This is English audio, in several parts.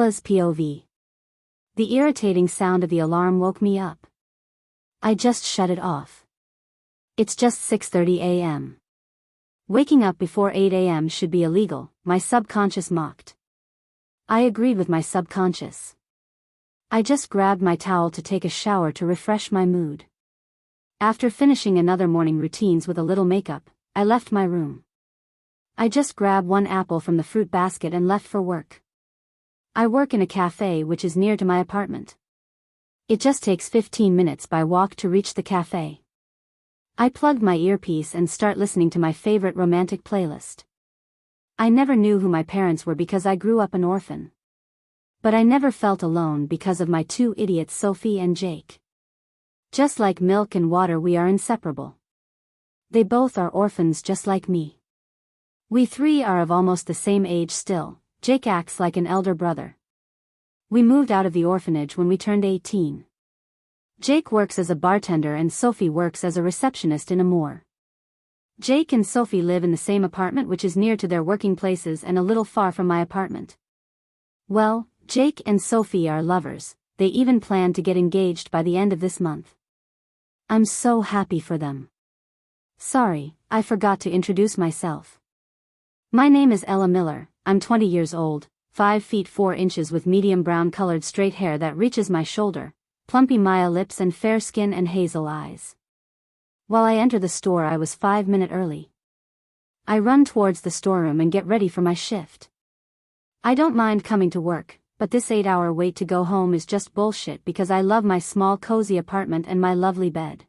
Ella's POV. The irritating sound of the alarm woke me up. I just shut it off. It's just 6:30 a.m. Waking up before 8 a.m. should be illegal, my subconscious mocked. I agreed with my subconscious. I just grabbed my towel to take a shower to refresh my mood. After finishing another morning routines with a little makeup, I left my room. I just grabbed one apple from the fruit basket and left for work. I work in a cafe which is near to my apartment. It just takes 15 minutes by walk to reach the cafe. I plugged my earpiece and start listening to my favorite romantic playlist. I never knew who my parents were because I grew up an orphan. But I never felt alone because of my two idiots Sophie and Jake. Just like milk and water, we are inseparable. They both are orphans just like me. We three are of almost the same age still. Jake acts like an elder brother. We moved out of the orphanage when we turned 18. Jake works as a bartender and Sophie works as a receptionist in a moor. Jake and Sophie live in the same apartment which is near to their working places and a little far from my apartment. Well, Jake and Sophie are lovers, they even plan to get engaged by the end of this month. I'm so happy for them. Sorry, I forgot to introduce myself. My name is Ella Miller, I'm 20 years old, 5 feet 4 inches with medium brown colored straight hair that reaches my shoulder, plumpy Maya lips and fair skin and hazel eyes. While I enter the store I was 5 minutes early. I run towards the storeroom and get ready for my shift. I don't mind coming to work, but this 8-hour wait to go home is just bullshit because I love my small cozy apartment and my lovely bed.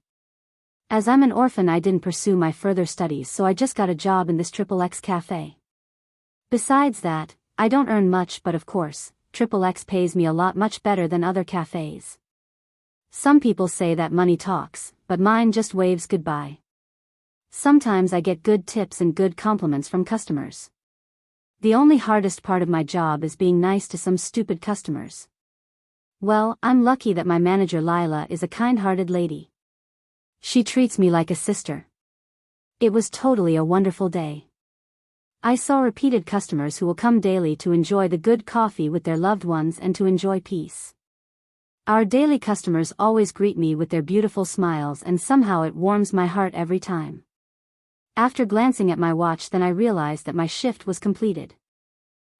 As I'm an orphan I didn't pursue my further studies so I just got a job in this XXX cafe. Besides that, I don't earn much but of course, XXX pays me a lot much better than other cafes. Some people say that money talks, but mine just waves goodbye. Sometimes I get good tips and good compliments from customers. The only hardest part of my job is being nice to some stupid customers. Well, I'm lucky that my manager Lila is a kind-hearted lady. She treats me like a sister. It was totally a wonderful day. I saw repeated customers who will come daily to enjoy the good coffee with their loved ones and to enjoy peace. Our daily customers always greet me with their beautiful smiles and somehow it warms my heart every time. After glancing at my watch then I realized that my shift was completed.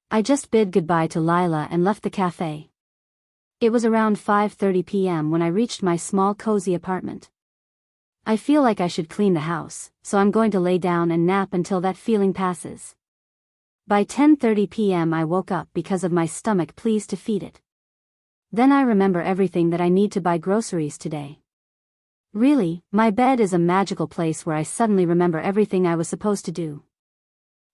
I just bid goodbye to Lila and left the cafe. It was around 5:30 p.m. when I reached my small cozy apartment. I feel like I should clean the house, so I'm going to lay down and nap until that feeling passes. By 10:30 p.m. I woke up because of my stomach pleased to feed it. Then I remember everything that I need to buy groceries today. Really, my bed is a magical place where I suddenly remember everything I was supposed to do.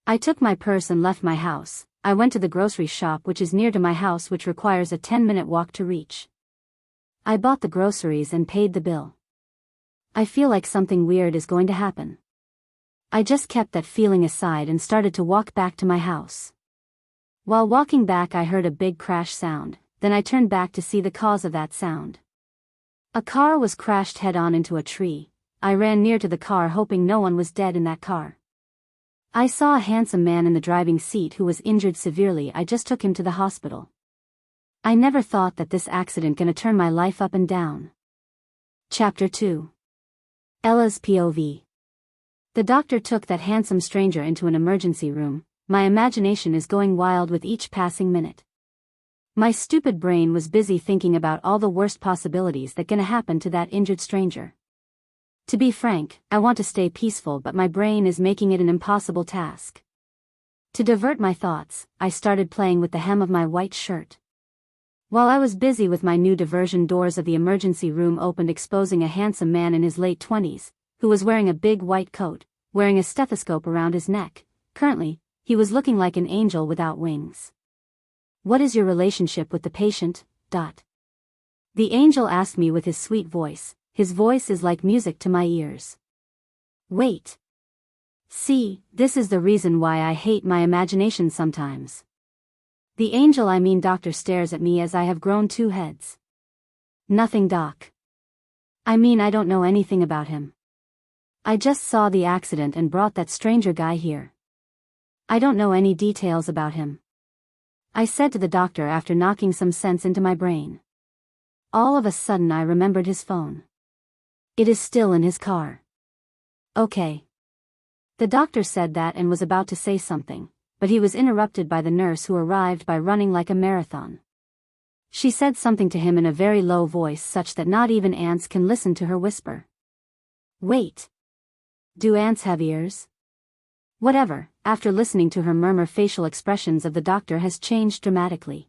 I took my purse and left my house. I went to the grocery shop which is near to my house which requires a 10-minute walk to reach. I bought the groceries and paid the bill. I feel like something weird is going to happen. I just kept that feeling aside and started to walk back to my house. While walking back I heard a big crash sound, then I turned back to see the cause of that sound. A car was crashed head-on into a tree. I ran near to the car hoping no one was dead in that car. I saw a handsome man in the driving seat who was injured severely. I just took him to the hospital. I never thought that this accident gonna turn my life up and down. Chapter 2. Ella's POV. The doctor took that handsome stranger into an emergency room. My imagination is going wild with each passing minute. My stupid brain was busy thinking about all the worst possibilities that gonna happen to that injured stranger. To be frank, I want to stay peaceful but my brain is making it an impossible task. To divert my thoughts, I started playing with the hem of my white shirt. While I was busy with my new diversion, doors of the emergency room opened, exposing a handsome man in his late 20s, who was wearing a big white coat, wearing a stethoscope around his neck. Currently, he was looking like an angel without wings. "What is your relationship with the patient?" The angel asked me with his sweet voice. His voice is like music to my ears. Wait. See, this is the reason why I hate my imagination sometimes. The angel, I mean doctor, stares at me as I have grown 2 heads. Nothing, doc. I mean I don't know anything about him. I just saw the accident and brought that stranger guy here. I don't know any details about him. I said to the doctor after knocking some sense into my brain. All of a sudden I remembered his phone. It is still in his car. Okay. The doctor said that and was about to say something, but he was interrupted by the nurse who arrived by running like a marathon. She said something to him in a very low voice such that not even ants can listen to her whisper. Wait. Do ants have ears? Whatever, after listening to her murmur, facial expressions of the doctor has changed dramatically.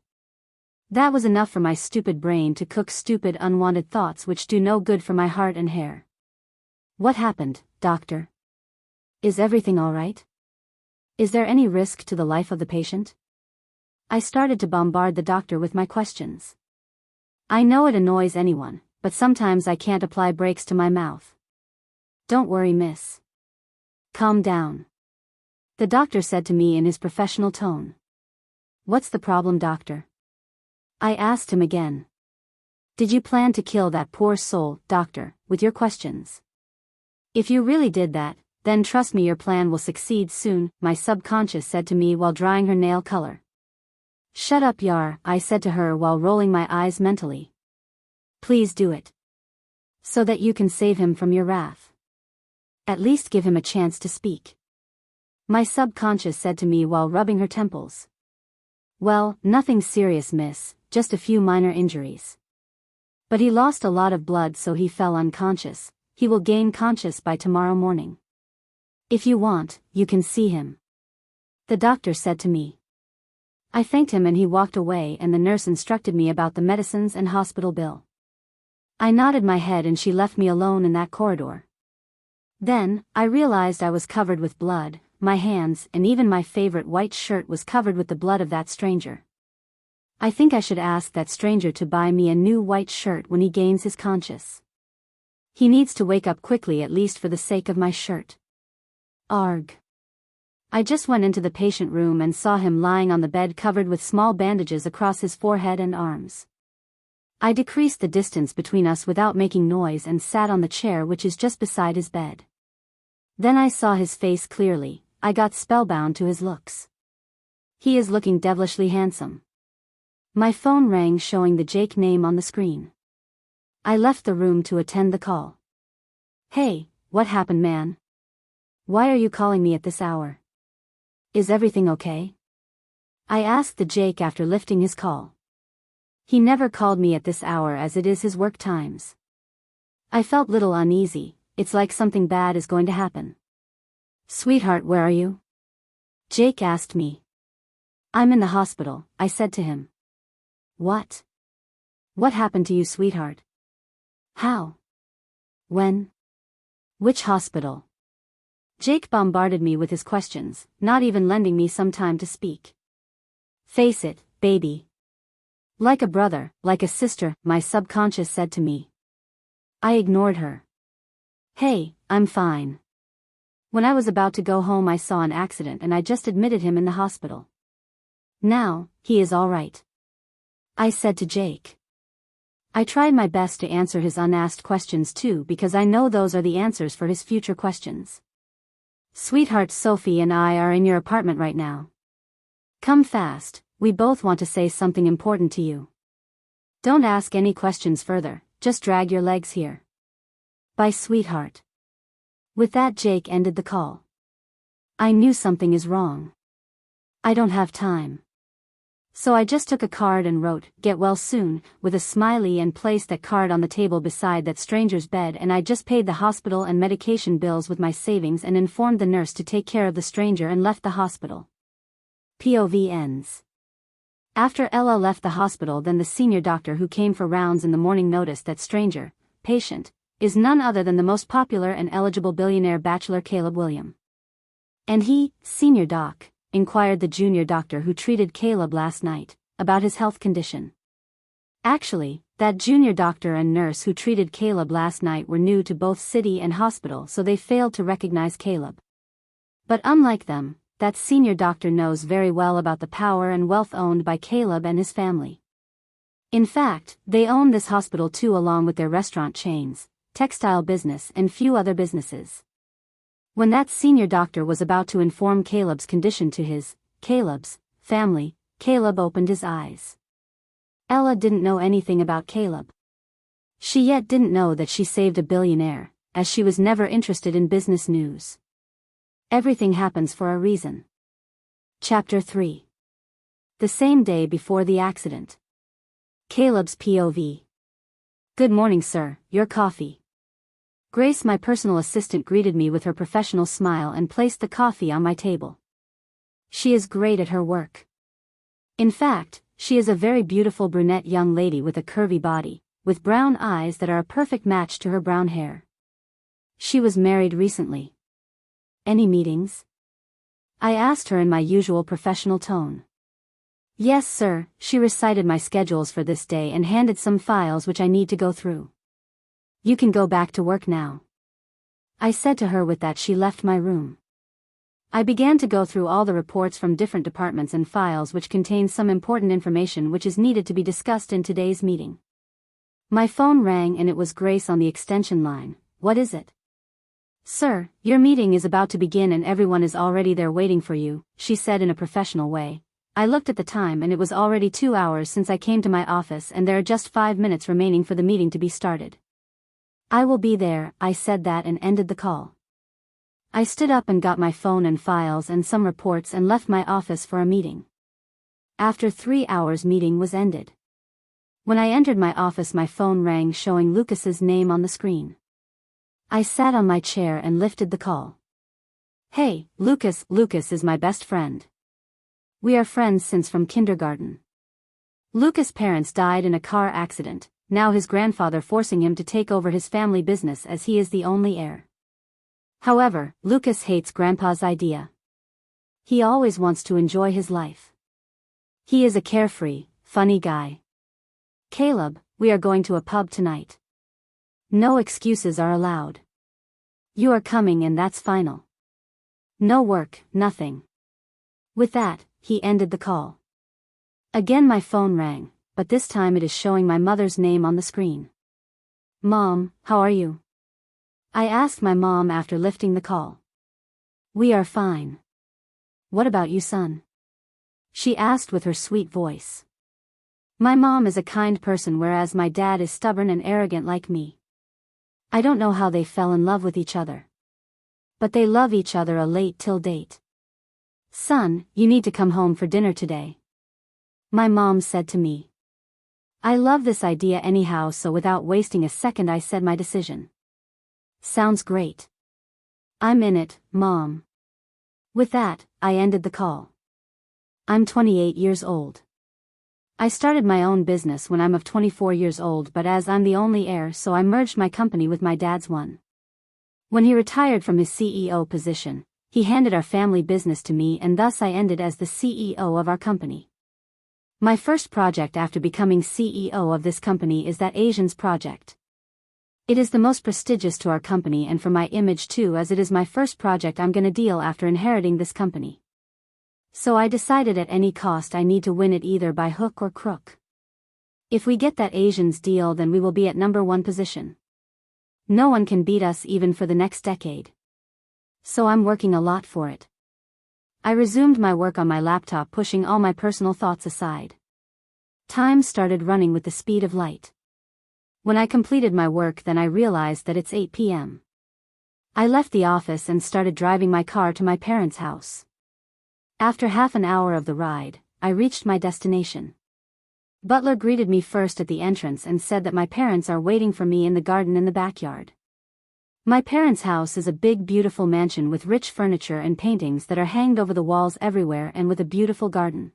That was enough for my stupid brain to cook stupid unwanted thoughts which do no good for my heart and hair. What happened, doctor? Is everything all right? Is there any risk to the life of the patient? I started to bombard the doctor with my questions. I know it annoys anyone, but sometimes I can't apply brakes to my mouth. Don't worry, miss. Calm down. The doctor said to me in his professional tone. What's the problem, doctor? I asked him again. Did you plan to kill that poor soul, doctor, with your questions? If you really did that, then trust me, your plan will succeed soon, my subconscious said to me while drying her nail color. Shut up, Yar, I said to her while rolling my eyes mentally. Please do it. So that you can save him from your wrath. At least give him a chance to speak. My subconscious said to me while rubbing her temples. Well, nothing serious, miss, just a few minor injuries. But he lost a lot of blood, so he fell unconscious. He will gain conscious by tomorrow morning. If you want, you can see him. The doctor said to me. I thanked him and he walked away, and the nurse instructed me about the medicines and hospital bill. I nodded my head and she left me alone in that corridor. Then, I realized I was covered with blood. My hands and even my favorite white shirt was covered with the blood of that stranger. I think I should ask that stranger to buy me a new white shirt when he gains his conscience. He needs to wake up quickly, at least for the sake of my shirt. Arg. I just went into the patient room and saw him lying on the bed covered with small bandages across his forehead and arms. I decreased the distance between us without making noise and sat on the chair which is just beside his bed. Then I saw his face clearly. I got spellbound to his looks. He is looking devilishly handsome. My phone rang, showing the Jake name on the screen. I left the room to attend the call. Hey, what happened, man? Why are you calling me at this hour? Is everything okay? I asked the Jake after lifting his call. He never called me at this hour as it is his work times. I felt little uneasy. It's like something bad is going to happen. Sweetheart, where are you? Jake asked me. I'm in the hospital, I said to him. What? What happened to you, sweetheart? How? When? Which hospital? Jake bombarded me with his questions, not even lending me some time to speak. Face it, baby. Like a brother, like a sister, my subconscious said to me. I ignored her. Hey, I'm fine. When I was about to go home, I saw an accident and I just admitted him in the hospital. Now, he is all right. I said to Jake. I tried my best to answer his unasked questions too, because I know those are the answers for his future questions. Sweetheart, Sophie and I are in your apartment right now. Come fast, we both want to say something important to you. Don't ask any questions further, just drag your legs here. Bye, sweetheart. With that, Jake ended the call. I knew something is wrong. I don't have time. So I just took a card and wrote, "Get well soon," with a smiley, and placed that card on the table beside that stranger's bed, and I just paid the hospital and medication bills with my savings and informed the nurse to take care of the stranger and left the hospital. POV ends. After Ella left the hospital, then the senior doctor who came for rounds in the morning noticed that stranger, patient, is none other than the most popular and eligible billionaire bachelor Caleb William. And he, senior doc, inquired the junior doctor who treated Caleb last night, about his health condition. Actually, that junior doctor and nurse who treated Caleb last night were new to both city and hospital, so they failed to recognize Caleb. But unlike them, that senior doctor knows very well about the power and wealth owned by Caleb and his family. In fact, they own this hospital too, along with their restaurant chains, textile business and few other businesses. When that senior doctor was about to inform Caleb's condition to Caleb's family, Caleb opened his eyes. Ella didn't know anything about Caleb. She yet didn't know that she saved a billionaire, as she was never interested in business news. Everything happens for a reason. Chapter 3. The same day before the accident. Caleb's POV. Good morning, sir, your coffee. Grace, my personal assistant, greeted me with her professional smile and placed the coffee on my table. She is great at her work. In fact, she is a very beautiful brunette young lady with a curvy body, with brown eyes that are a perfect match to her brown hair. She was married recently. Any meetings? I asked her in my usual professional tone. Yes, sir, she recited my schedules for this day and handed some files which I need to go through. You can go back to work now. I said to her. With that, she left my room. I began to go through all the reports from different departments and files which contain some important information which is needed to be discussed in today's meeting. My phone rang and it was Grace on the extension line. What is it? Sir, your meeting is about to begin and everyone is already there waiting for you, she said in a professional way. I looked at the time and it was already 2 hours since I came to my office and there are just 5 minutes remaining for the meeting to be started. I will be there, I said that and ended the call. I stood up and got my phone and files and some reports and left my office for a meeting. After 3 hours, meeting was ended. When I entered my office, my phone rang showing Lucas's name on the screen. I sat on my chair and lifted the call. Hey, Lucas. Lucas is my best friend. We are friends since from kindergarten. Lucas' parents died in a car accident, now his grandfather forcing him to take over his family business as he is the only heir. However, Lucas hates Grandpa's idea. He always wants to enjoy his life. He is a carefree, funny guy. Caleb, we are going to a pub tonight. No excuses are allowed. You are coming and that's final. No work, nothing. With that, he ended the call. Again my phone rang, but this time it is showing my mother's name on the screen. Mom, how are you? I asked my mom after lifting the call. We are fine. What about you, son? She asked with her sweet voice. My mom is a kind person whereas my dad is stubborn and arrogant like me. I don't know how they fell in love with each other. But they love each other a late till date. Son, you need to come home for dinner today. My mom said to me. I love this idea anyhow, so without wasting a second I said my decision. Sounds great. I'm in it, Mom. With that, I ended the call. I'm 28 years old. I started my own business when I'm of 24 years old, but as I'm the only heir, so I merged my company with my dad's one. When he retired from his CEO position, he handed our family business to me and thus I ended as the CEO of our company. My first project after becoming CEO of this company is that Asians project. It is the most prestigious to our company and for my image too, as it is my first project I'm gonna deal after inheriting this company. So I decided at any cost I need to win it either by hook or crook. If we get that Asians deal, then we will be at #1 position. No one can beat us even for the next decade. So I'm working a lot for it. I resumed my work on my laptop, pushing all my personal thoughts aside. Time started running with the speed of light. When I completed my work, then I realized that it's 8 p.m. I left the office and started driving my car to my parents' house. After half an hour of the ride, I reached my destination. Butler greeted me first at the entrance and said that my parents are waiting for me in the garden in the backyard. My parents' house is a big beautiful mansion with rich furniture and paintings that are hanged over the walls everywhere and with a beautiful garden.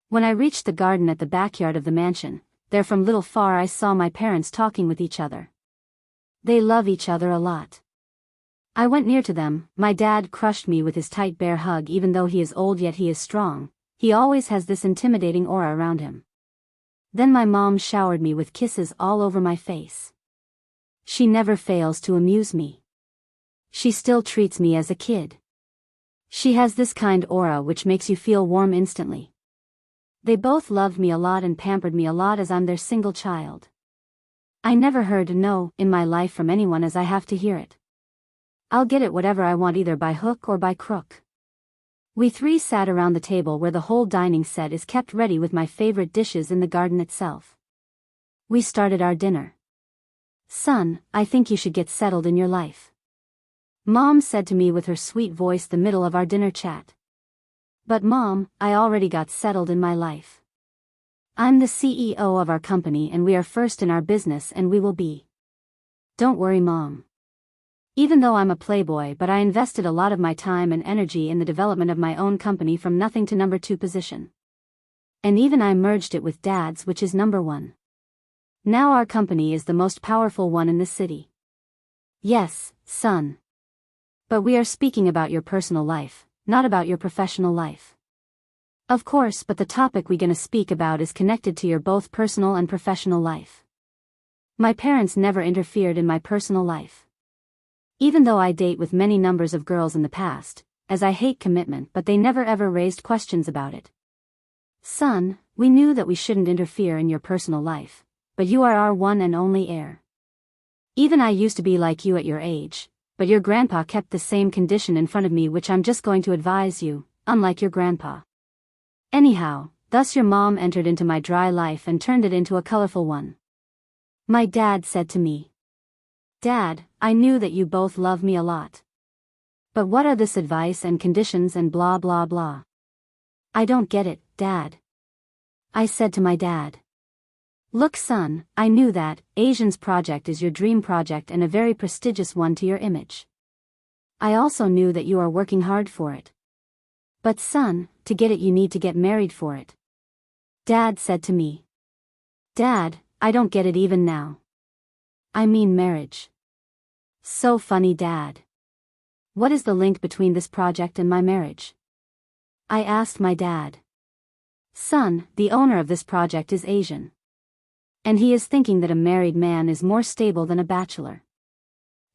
When I reached the garden at the backyard of the mansion, there from little far I saw my parents talking with each other. They love each other a lot. I went near to them. My dad crushed me with his tight bear hug. Even though he is old, yet he is strong. He always has this intimidating aura around him. Then my mom showered me with kisses all over my face. She never fails to amuse me. She still treats me as a kid. She has this kind aura which makes you feel warm instantly. They both loved me a lot and pampered me a lot as I'm their single child. I never heard no in my life from anyone as I have to hear it. I'll get it whatever I want either by hook or by crook. We three sat around the table where the whole dining set is kept ready with my favorite dishes in the garden itself. We started our dinner. "Son, I think you should get settled in your life," Mom said to me with her sweet voice the middle of our dinner chat. "But Mom, I already got settled in my life. I'm the CEO of our company and we are first in our business and we will be." "Don't worry, Mom. Even though I'm a playboy, but I invested a lot of my time and energy in the development of my own company from nothing to number 2 position. And even I merged it with Dad's, which is number 1. Now our company is the most powerful one in the city." "Yes, son. But we are speaking about your personal life, not about your professional life." "Of course, but the topic we're gonna speak about is connected to your both personal and professional life. My parents never interfered in my personal life. Even though I date with many numbers of girls in the past, as I hate commitment, but they never ever raised questions about it. Son, we knew that we shouldn't interfere in your personal life, but you are our one and only heir. Even I used to be like you at your age, but your grandpa kept the same condition in front of me, which I'm just going to advise you, unlike your grandpa. Anyhow, thus your mom entered into my dry life and turned it into a colorful one." My dad said to me, "Dad, I knew that you both love me a lot. But what are this advice and conditions and blah blah blah? I don't get it, Dad." I said to my dad, "Look son, I knew that Asians project is your dream project and a very prestigious one to your image. I also knew that you are working hard for it. But son, to get it you need to get married for it." Dad said to me, "Dad, I don't get it even now. I mean marriage." "So funny, Dad. What is the link between this project and my marriage?" I asked my dad. "Son, the owner of this project is Asian. And he is thinking that a married man is more stable than a bachelor.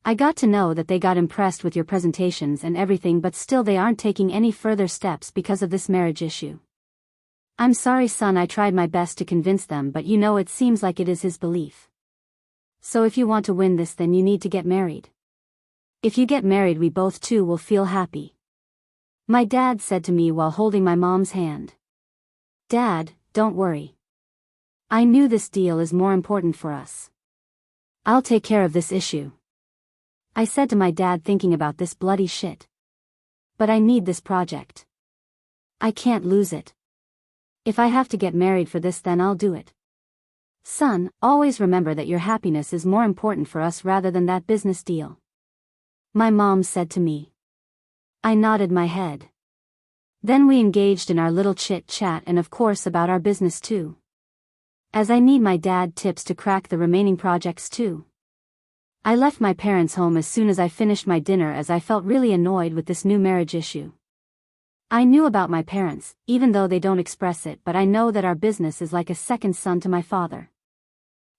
I got to know that they got impressed with your presentations and everything, but still they aren't taking any further steps because of this marriage issue. I'm sorry son, I tried my best to convince them, but you know it seems like it is his belief. So if you want to win this, then you need to get married. If you get married, we both too will feel happy," my dad said to me while holding my mom's hand. "Dad, don't worry. I knew this deal is more important for us. I'll take care of this issue," I said to my dad, thinking about this bloody shit. "But I need this project. I can't lose it. If I have to get married for this, then I'll do it. Son, always remember that your happiness is more important for us rather than that business deal," my mom said to me. I nodded my head. Then we engaged in our little chit-chat and of course about our business too. As I need my dad tips to crack the remaining projects too. I left my parents' home as soon as I finished my dinner, as I felt really annoyed with this new marriage issue. I knew about my parents, even though they don't express it, but I know that our business is like a second son to my father.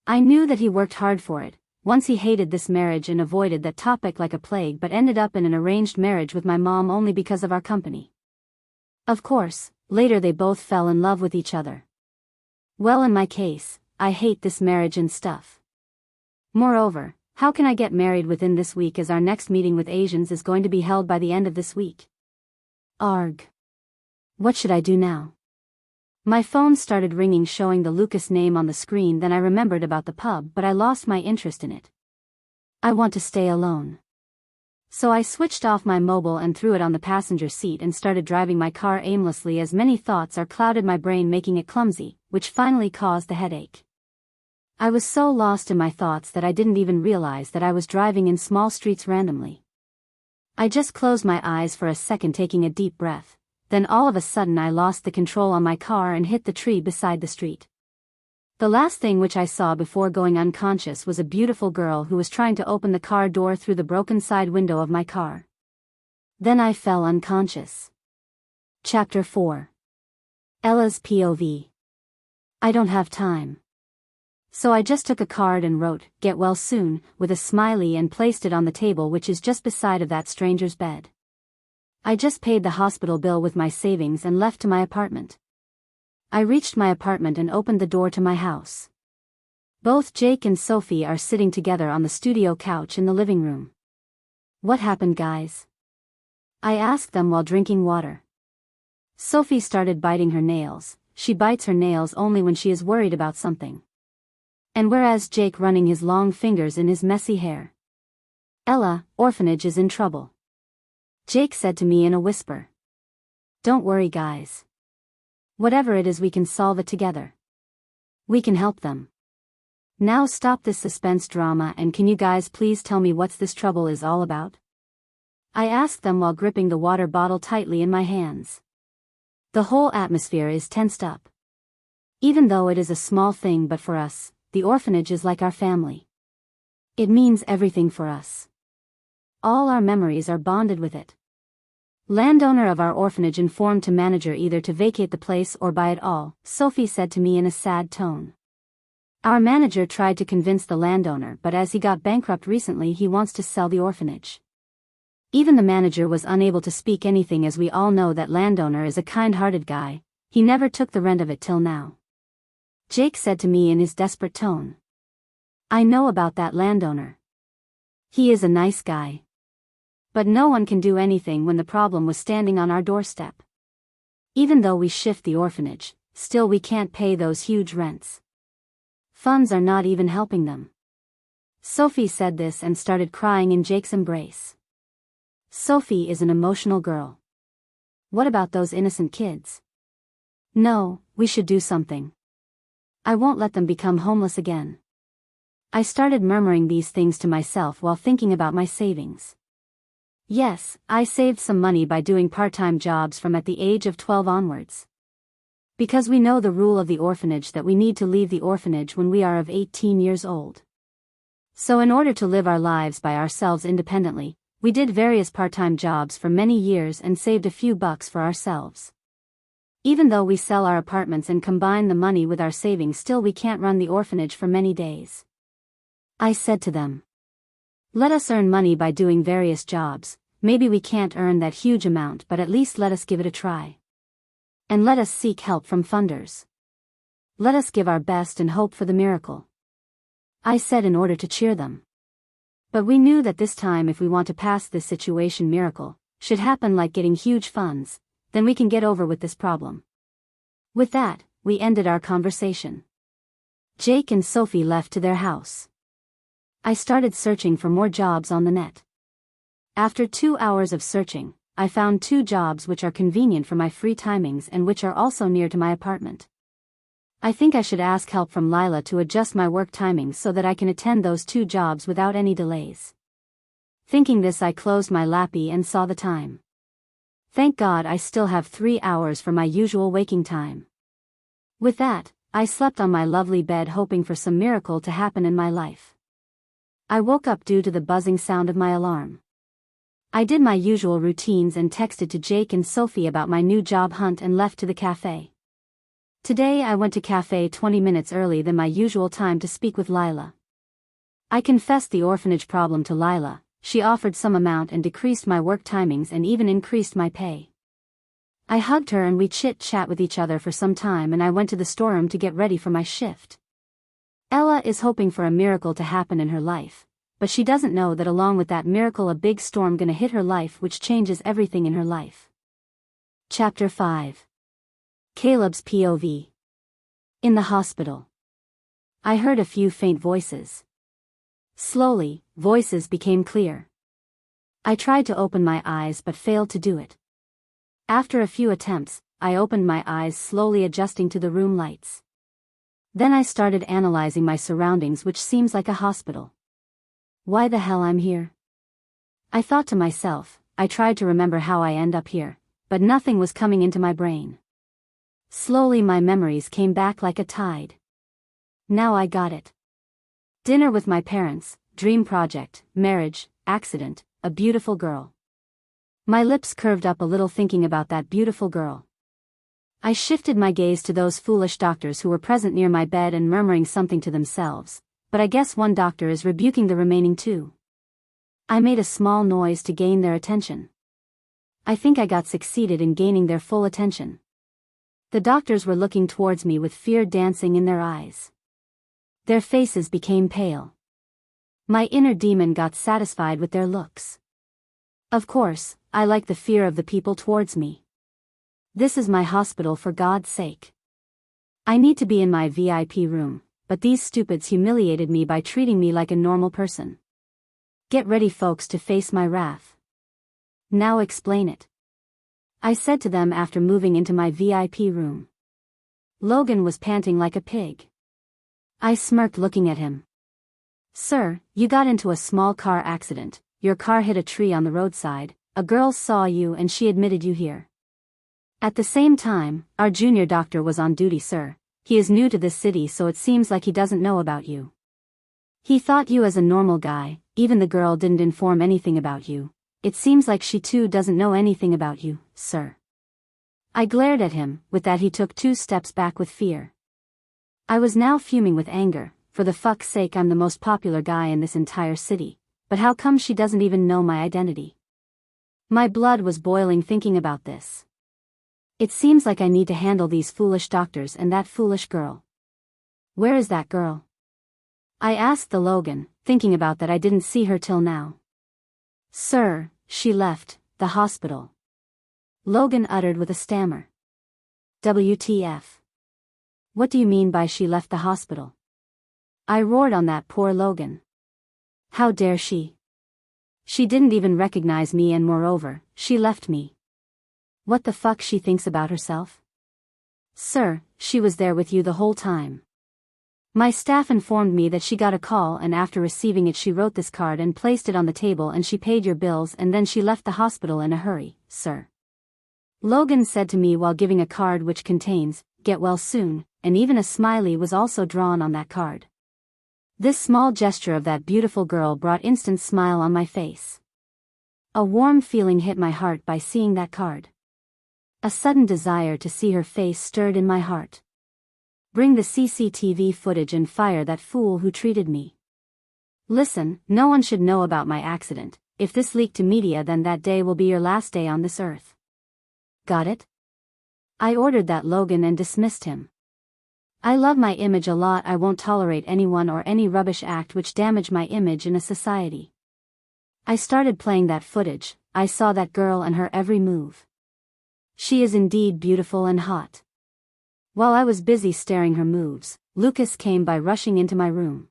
I knew that he worked hard for it. Once he hated this marriage and avoided that topic like a plague, but ended up in an arranged marriage with my mom only because of our company. Of course, later they both fell in love with each other. Well, in my case, I hate this marriage and stuff. Moreover, how can I get married within this week, as our next meeting with Asians is going to be held by the end of this week? Arg. What should I do now? My phone started ringing, showing the Lucas name on the screen. Then I remembered about the pub, but I lost my interest in it. I want to stay alone. So I switched off my mobile and threw it on the passenger seat and started driving my car aimlessly, as many thoughts are clouded my brain, making it clumsy, which finally caused the headache. I was so lost in my thoughts that I didn't even realize that I was driving in small streets randomly. I just closed my eyes for a second, taking a deep breath. Then all of a sudden I lost the control on my car and hit the tree beside the street. The last thing which I saw before going unconscious was a beautiful girl who was trying to open the car door through the broken side window of my car. Then I fell unconscious. Chapter 4. Ella's POV. I don't have time. So I just took a card and wrote, "Get well soon," with a smiley, and placed it on the table which is just beside of that stranger's bed. I just paid the hospital bill with my savings and left to my apartment. I reached my apartment and opened the door to my house. Both Jake and Sophie are sitting together on the studio couch in the living room. "What happened, guys?" I asked them while drinking water. Sophie started biting her nails. She bites her nails only when she is worried about something. And whereas Jake running his long fingers in his messy hair. Ella, Orphanage is in trouble. Jake said to me in a whisper. Don't worry guys. Whatever it is we can solve it together. We can help them. Now stop this suspense drama and can you guys please tell me what's this trouble is all about? I asked them while gripping the water bottle tightly in my hands. The whole atmosphere is tensed up. Even though it is a small thing but for us, the orphanage is like our family. It means everything for us. All our memories are bonded with it. Landowner of our orphanage informed to manager either to vacate the place or buy it all, Sophie said to me in a sad tone. Our manager tried to convince the landowner but as he got bankrupt recently he wants to sell the orphanage. Even the manager was unable to speak anything as we all know that landowner is a kind-hearted guy, he never took the rent of it till now. Jake said to me in his desperate tone. I know about that landowner. He is a nice guy. But no one can do anything when the problem was standing on our doorstep. Even though we shift the orphanage, still we can't pay those huge rents. Funds are not even helping them. Sophie said this and started crying in Jake's embrace. Sophie is an emotional girl. What about those innocent kids? No, we should do something. I won't let them become homeless again. I started murmuring these things to myself while thinking about my savings. Yes, I saved some money by doing part-time jobs from at the age of 12 onwards. Because we know the rule of the orphanage that we need to leave the orphanage when we are of 18 years old. So in order to live our lives by ourselves independently, we did various part-time jobs for many years and saved a few bucks for ourselves. Even though we sell our apartments and combine the money with our savings, still we can't run the orphanage for many days. I said to them. Let us earn money by doing various jobs, maybe we can't earn that huge amount but at least let us give it a try. And let us seek help from funders. Let us give our best and hope for the miracle. I said in order to cheer them. But we knew that this time if we want to pass this situation miracle, should happen like getting huge funds, then we can get over with this problem. With that, we ended our conversation. Jake and Sophie left to their house. I started searching for more jobs on the net. After 2 hours of searching, I found 2 jobs which are convenient for my free timings and which are also near to my apartment. I think I should ask help from Lila to adjust my work timings so that I can attend those 2 jobs without any delays. Thinking this, I closed my lappy and saw the time. Thank God I still have 3 hours for my usual waking time. With that, I slept on my lovely bed hoping for some miracle to happen in my life. I woke up due to the buzzing sound of my alarm. I did my usual routines and texted to Jake and Sophie about my new job hunt and left to the cafe. Today I went to cafe 20 minutes early than my usual time to speak with Lila. I confessed the orphanage problem to Lila. She offered some amount and decreased my work timings and even increased my pay. I hugged her and we chit-chat with each other for some time and I went to the storeroom to get ready for my shift. Ella is hoping for a miracle to happen in her life, but she doesn't know that along with that miracle a big storm gonna hit her life which changes everything in her life. Chapter 5. Caleb's POV. In the hospital. I heard a few faint voices. Slowly, voices became clear. I tried to open my eyes but failed to do it. After a few attempts, I opened my eyes, slowly adjusting to the room lights. Then I started analyzing my surroundings, which seems like a hospital. Why the hell I'm here? I thought to myself. I tried to remember how I end up here, but nothing was coming into my brain. Slowly my memories came back like a tide. Now I got it. Dinner with my parents, dream project, marriage, accident, a beautiful girl. My lips curved up a little thinking about that beautiful girl. I shifted my gaze to those foolish doctors who were present near my bed and murmuring something to themselves, but I guess one doctor is rebuking the remaining 2. I made a small noise to gain their attention. I think I got succeeded in gaining their full attention. The doctors were looking towards me with fear dancing in their eyes. Their faces became pale. My inner demon got satisfied with their looks. Of course, I like the fear of the people towards me. This is my hospital, for God's sake. I need to be in my VIP room, but these stupids humiliated me by treating me like a normal person. Get ready, folks, to face my wrath. Now explain it, I said to them after moving into my VIP room. Logan was panting like a pig. I smirked, looking at him. Sir, you got into a small car accident. Your car hit a tree on the roadside. A girl saw you and she admitted you here. At the same time, our junior doctor was on duty, sir. He is new to this city, so it seems like he doesn't know about you. He thought you as a normal guy. Even the girl didn't inform anything about you. It seems like she too doesn't know anything about you, sir. I glared at him. With that, he took 2 steps back with fear. I was now fuming with anger. For the fuck's sake, I'm the most popular guy in this entire city. But how come she doesn't even know my identity? My blood was boiling thinking about this. It seems like I need to handle these foolish doctors and that foolish girl. Where is that girl? I asked the Logan, thinking about that I didn't see her till now. Sir, she left the hospital, Logan uttered with a stammer. WTF? What do you mean by she left the hospital? I roared on that poor Logan. How dare she? She didn't even recognize me, and moreover, she left me. What the fuck she thinks about herself? Sir, she was there with you the whole time. My staff informed me that she got a call, and after receiving it she wrote this card and placed it on the table, and she paid your bills, and then she left the hospital in a hurry, sir. Logan said to me while giving a card which contains, "Get well soon," and even a smiley was also drawn on that card. This small gesture of that beautiful girl brought instant smile on my face. A warm feeling hit my heart by seeing that card. A sudden desire to see her face stirred in my heart. Bring the CCTV footage and fire that fool who treated me. Listen, no one should know about my accident. If this leaked to media, then that day will be your last day on this earth. Got it? I ordered that Logan and dismissed him. I love my image a lot. I won't tolerate anyone or any rubbish act which damage my image in a society. I started playing that footage. I saw that girl and her every move. She is indeed beautiful and hot. While I was busy staring her moves, Lucas came by, rushing into my room.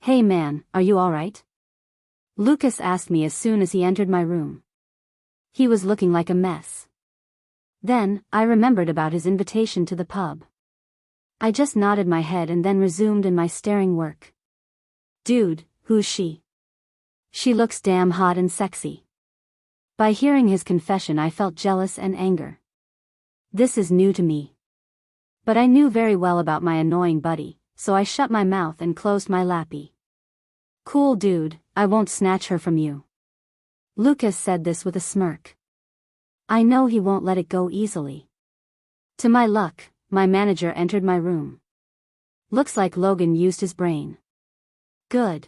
Hey man, are you alright? Lucas asked me as soon as he entered my room. He was looking like a mess. Then, I remembered about his invitation to the pub. I just nodded my head and then resumed in my staring work. Dude, who's she? She looks damn hot and sexy. By hearing his confession I felt jealous and anger. This is new to me. But I knew very well about my annoying buddy, so I shut my mouth and closed my lappy. Cool dude, I won't snatch her from you. Lucas said this with a smirk. I know he won't let it go easily. To my luck, my manager entered my room. Looks like Logan used his brain. Good.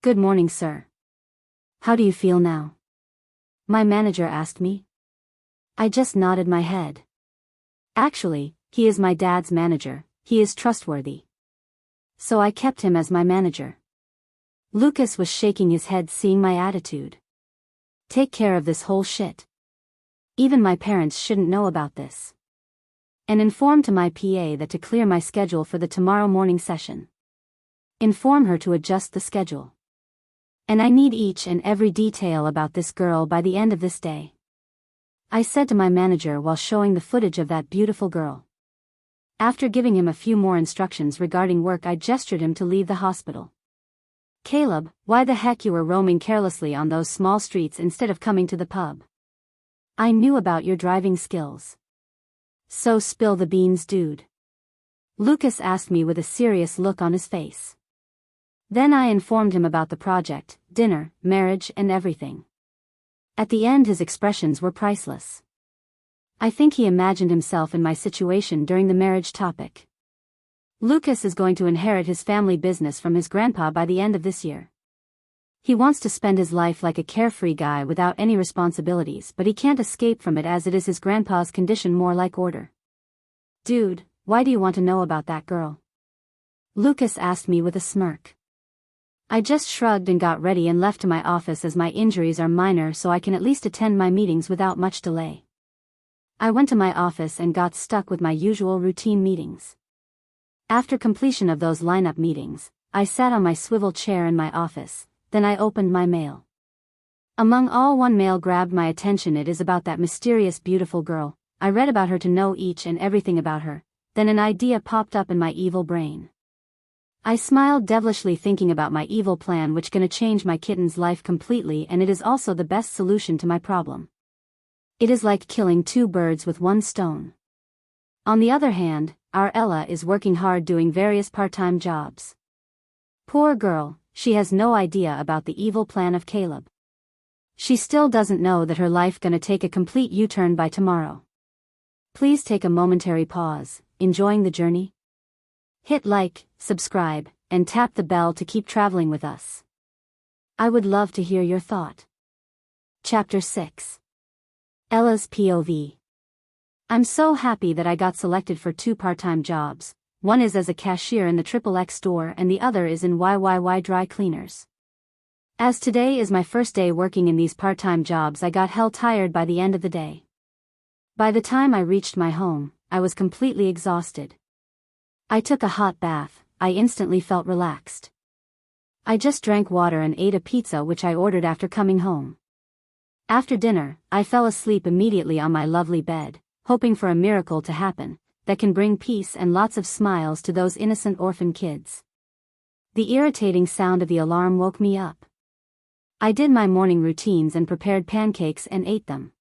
Good morning, sir. How do you feel now? My manager asked me. I just nodded my head. Actually, he is my dad's manager. He is trustworthy. So I kept him as my manager. Lucas was shaking his head seeing my attitude. Take care of this whole shit. Even my parents shouldn't know about this. And inform to my PA that to clear my schedule for the tomorrow morning session. Inform her to adjust the schedule. And I need each and every detail about this girl by the end of this day. I said to my manager while showing the footage of that beautiful girl. After giving him a few more instructions regarding work, I gestured him to leave the hospital. Caleb, why the heck you were roaming carelessly on those small streets instead of coming to the pub? I knew about your driving skills. So spill the beans, dude. Lucas asked me with a serious look on his face. Then I informed him about the project, dinner, marriage, and everything. At the end his expressions were priceless. I think he imagined himself in my situation during the marriage topic. Lucas is going to inherit his family business from his grandpa by the end of this year. He wants to spend his life like a carefree guy without any responsibilities, but he can't escape from it as it is his grandpa's condition more like order. Dude, why do you want to know about that girl? Lucas asked me with a smirk. I just shrugged and got ready and left to my office as my injuries are minor, so I can at least attend my meetings without much delay. I went to my office and got stuck with my usual routine meetings. After completion of those lineup meetings, I sat on my swivel chair in my office, then I opened my mail. Among all, one mail grabbed my attention. It is about that mysterious beautiful girl. I read about her to know each and everything about her, then an idea popped up in my evil brain. I smiled devilishly thinking about my evil plan which gonna change my kitten's life completely, and it is also the best solution to my problem. It is like killing two birds with one stone. On the other hand, our Ella is working hard doing various part-time jobs. Poor girl, she has no idea about the evil plan of Caleb. She still doesn't know that her life gonna take a complete U-turn by tomorrow. Please take a momentary pause, enjoying the journey? Hit like, subscribe, and tap the bell to keep traveling with us. I would love to hear your thought. Chapter 6. Ella's POV. I'm so happy that I got selected for 2 part-time jobs. One is as a cashier in the XXX store and the other is in YYY dry cleaners. As today is my first day working in these part-time jobs, I got hell tired by the end of the day. By the time I reached my home, I was completely exhausted. I took a hot bath. I instantly felt relaxed. I just drank water and ate a pizza which I ordered after coming home. After dinner, I fell asleep immediately on my lovely bed, hoping for a miracle to happen that can bring peace and lots of smiles to those innocent orphan kids. The irritating sound of the alarm woke me up. I did my morning routines and prepared pancakes and ate them.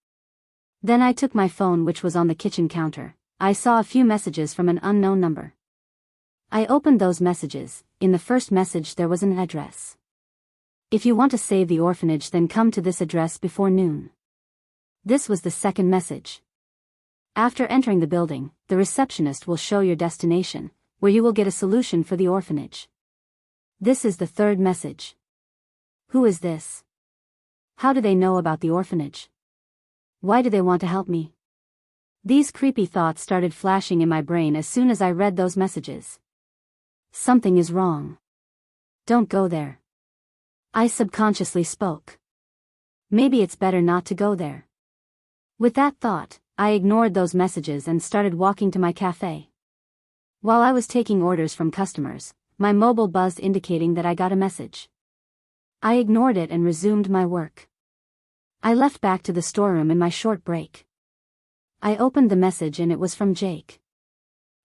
Then I took my phone which was on the kitchen counter. I saw a few messages from an unknown number. I opened those messages. In the first message there was an address. If you want to save the orphanage, then come to this address before noon. This was the second message. After entering the building, the receptionist will show your destination, where you will get a solution for the orphanage. This is the third message. Who is this? How do they know about the orphanage? Why do they want to help me? These creepy thoughts started flashing in my brain as soon as I read those messages. Something is wrong. Don't go there. I subconsciously spoke. Maybe it's better not to go there. With that thought, I ignored those messages and started walking to my cafe. While I was taking orders from customers, my mobile buzzed indicating that I got a message. I ignored it and resumed my work. I left back to the storeroom in my short break. I opened the message and it was from Jake.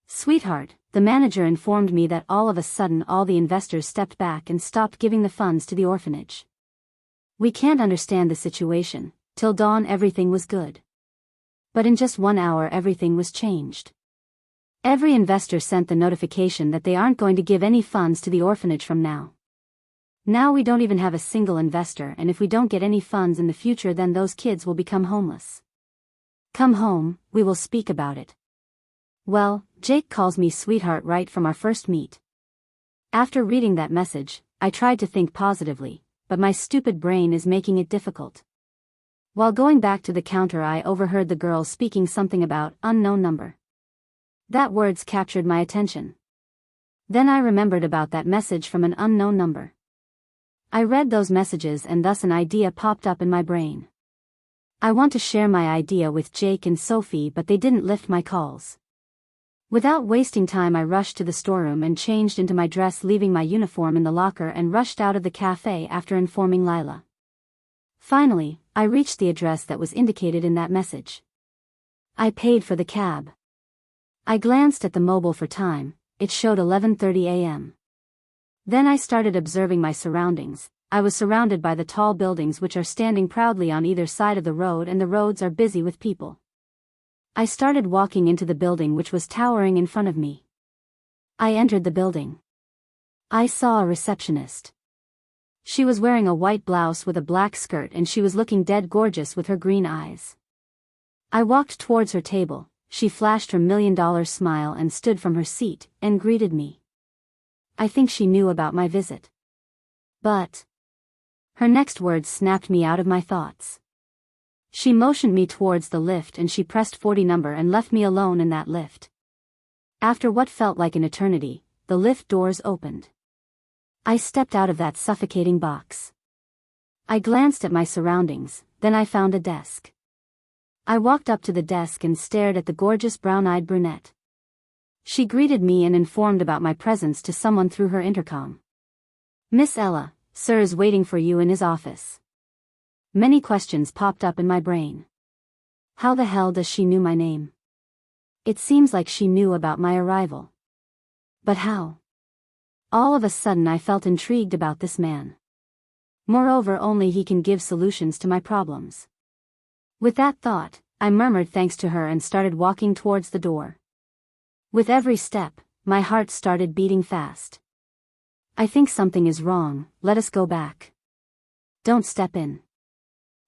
Sweetheart, the manager informed me that all of a sudden all the investors stepped back and stopped giving the funds to the orphanage. We can't understand the situation. Till dawn everything was good. But in just 1 hour everything was changed. Every investor sent the notification that they aren't going to give any funds to the orphanage from now. Now we don't even have a single investor, and if we don't get any funds in the future, then those kids will become homeless. Come home, we will speak about it. Well, Jake calls me sweetheart right from our first meet. After reading that message, I tried to think positively, but my stupid brain is making it difficult. While going back to the counter, I overheard the girl speaking something about unknown number. That words captured my attention. Then I remembered about that message from an unknown number. I read those messages and thus an idea popped up in my brain. I want to share my idea with Jake and Sophie, but they didn't lift my calls. Without wasting time, I rushed to the storeroom and changed into my dress, leaving my uniform in the locker, and rushed out of the cafe after informing Lila. Finally, I reached the address that was indicated in that message. I paid for the cab. I glanced at the mobile for time. It showed 11:30 a.m. Then I started observing my surroundings. I was surrounded by the tall buildings which are standing proudly on either side of the road, and the roads are busy with people. I started walking into the building which was towering in front of me. I entered the building. I saw a receptionist. She was wearing a white blouse with a black skirt, and she was looking dead gorgeous with her green eyes. I walked towards her table. She flashed her $1 million smile and stood from her seat and greeted me. I think she knew about my visit. But her next words snapped me out of my thoughts. She motioned me towards the lift and she pressed 40 number and left me alone in that lift. After what felt like an eternity, the lift doors opened. I stepped out of that suffocating box. I glanced at my surroundings, then I found a desk. I walked up to the desk and stared at the gorgeous brown-eyed brunette. She greeted me and informed about my presence to someone through her intercom. "Miss Ella, sir is waiting for you in his office." Many questions popped up in my brain. How the hell does she know my name? It seems like she knew about my arrival. But how? All of a sudden I felt intrigued about this man. Moreover, only he can give solutions to my problems. With that thought, I murmured thanks to her and started walking towards the door. With every step, my heart started beating fast. "I think something is wrong, let us go back." "Don't step in,"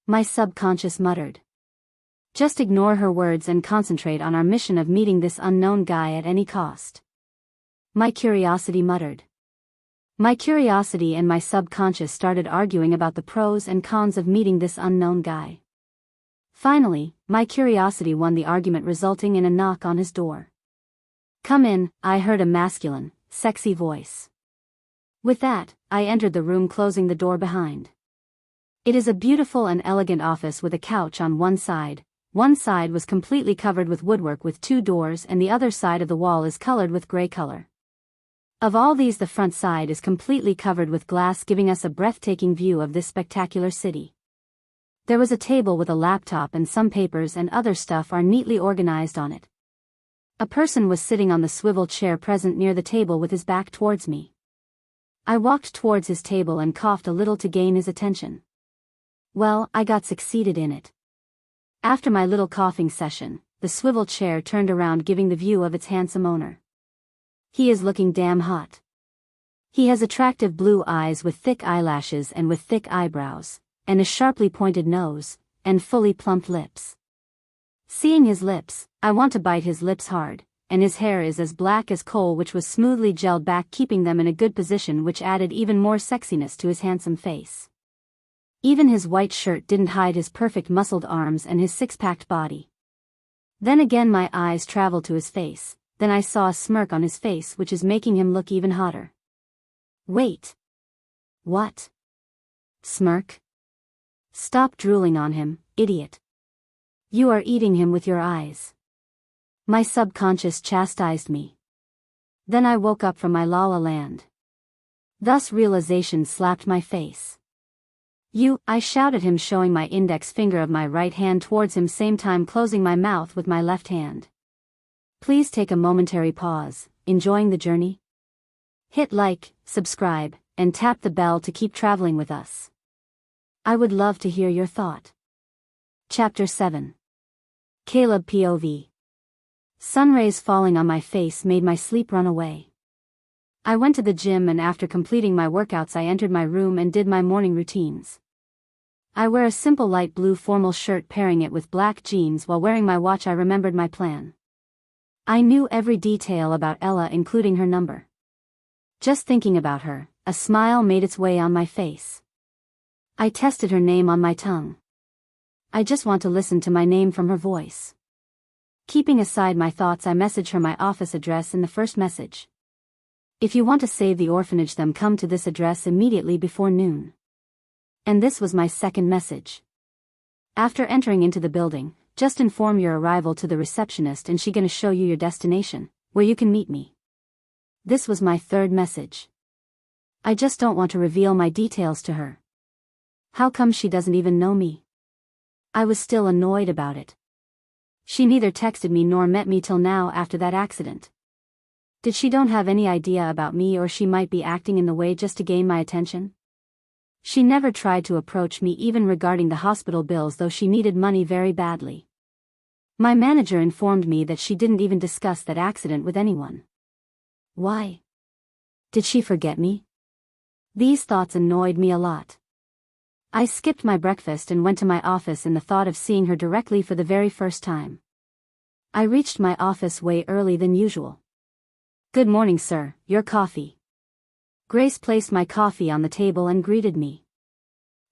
my subconscious muttered. "Just ignore her words and concentrate on our mission of meeting this unknown guy at any cost." My curiosity muttered. My curiosity and my subconscious started arguing about the pros and cons of meeting this unknown guy. Finally, my curiosity won the argument, resulting in a knock on his door. "Come in," I heard a masculine, sexy voice. With that, I entered the room, closing the door behind. It is a beautiful and elegant office with a couch on one side. One side was completely covered with woodwork with 2 doors, and the other side of the wall is colored with gray color. Of all these, the front side is completely covered with glass, giving us a breathtaking view of this spectacular city. There was a table with a laptop and some papers and other stuff are neatly organized on it. A person was sitting on the swivel chair present near the table with his back towards me. I walked towards his table and coughed a little to gain his attention. Well, I got succeeded in it. After my little coughing session, the swivel chair turned around, giving the view of its handsome owner. He is looking damn hot. He has attractive blue eyes with thick eyelashes and with thick eyebrows, and a sharply pointed nose, and fully plump lips. Seeing his lips, I want to bite his lips hard, and his hair is as black as coal, which was smoothly gelled back, keeping them in a good position, which added even more sexiness to his handsome face. Even his white shirt didn't hide his perfect muscled arms and his six-packed body. Then again my eyes traveled to his face. Then I saw a smirk on his face, which is making him look even hotter. Wait. What? Smirk? Stop drooling on him, idiot. You are eating him with your eyes. My subconscious chastised me. Then I woke up from my la-la land. Thus realization slapped my face. I shouted him, showing my index finger of my right hand towards him, same time closing my mouth with my left hand. Please take a momentary pause. Enjoying the journey? Hit like, subscribe, and tap the bell to keep traveling with us. I would love to hear your thought. Chapter 7. Caleb POV. Sunrays falling on my face made my sleep run away. I went to the gym, and after completing my workouts I entered my room and did my morning routines. I wear a simple light blue formal shirt, pairing it with black jeans. While wearing my watch I remembered my plan. I knew every detail about Ella, including her number. Just thinking about her, a smile made its way on my face. I tested her name on my tongue. I just want to listen to my name from her voice. Keeping aside my thoughts, I messaged her my office address in the first message. If you want to save the orphanage, then come to this address immediately before noon. And this was my second message. After entering into the building, just inform your arrival to the receptionist and she gonna show you your destination, where you can meet me. This was my third message. I just don't want to reveal my details to her. How come she doesn't even know me? I was still annoyed about it. She neither texted me nor met me till now after that accident. Did she don't have any idea about me, or she might be acting in the way just to gain my attention? She never tried to approach me even regarding the hospital bills, though she needed money very badly. My manager informed me that she didn't even discuss that accident with anyone. Why? Did she forget me? These thoughts annoyed me a lot. I skipped my breakfast and went to my office in the thought of seeing her directly for the very first time. I reached my office way early than usual. Good morning, sir, your coffee. Grace placed my coffee on the table and greeted me.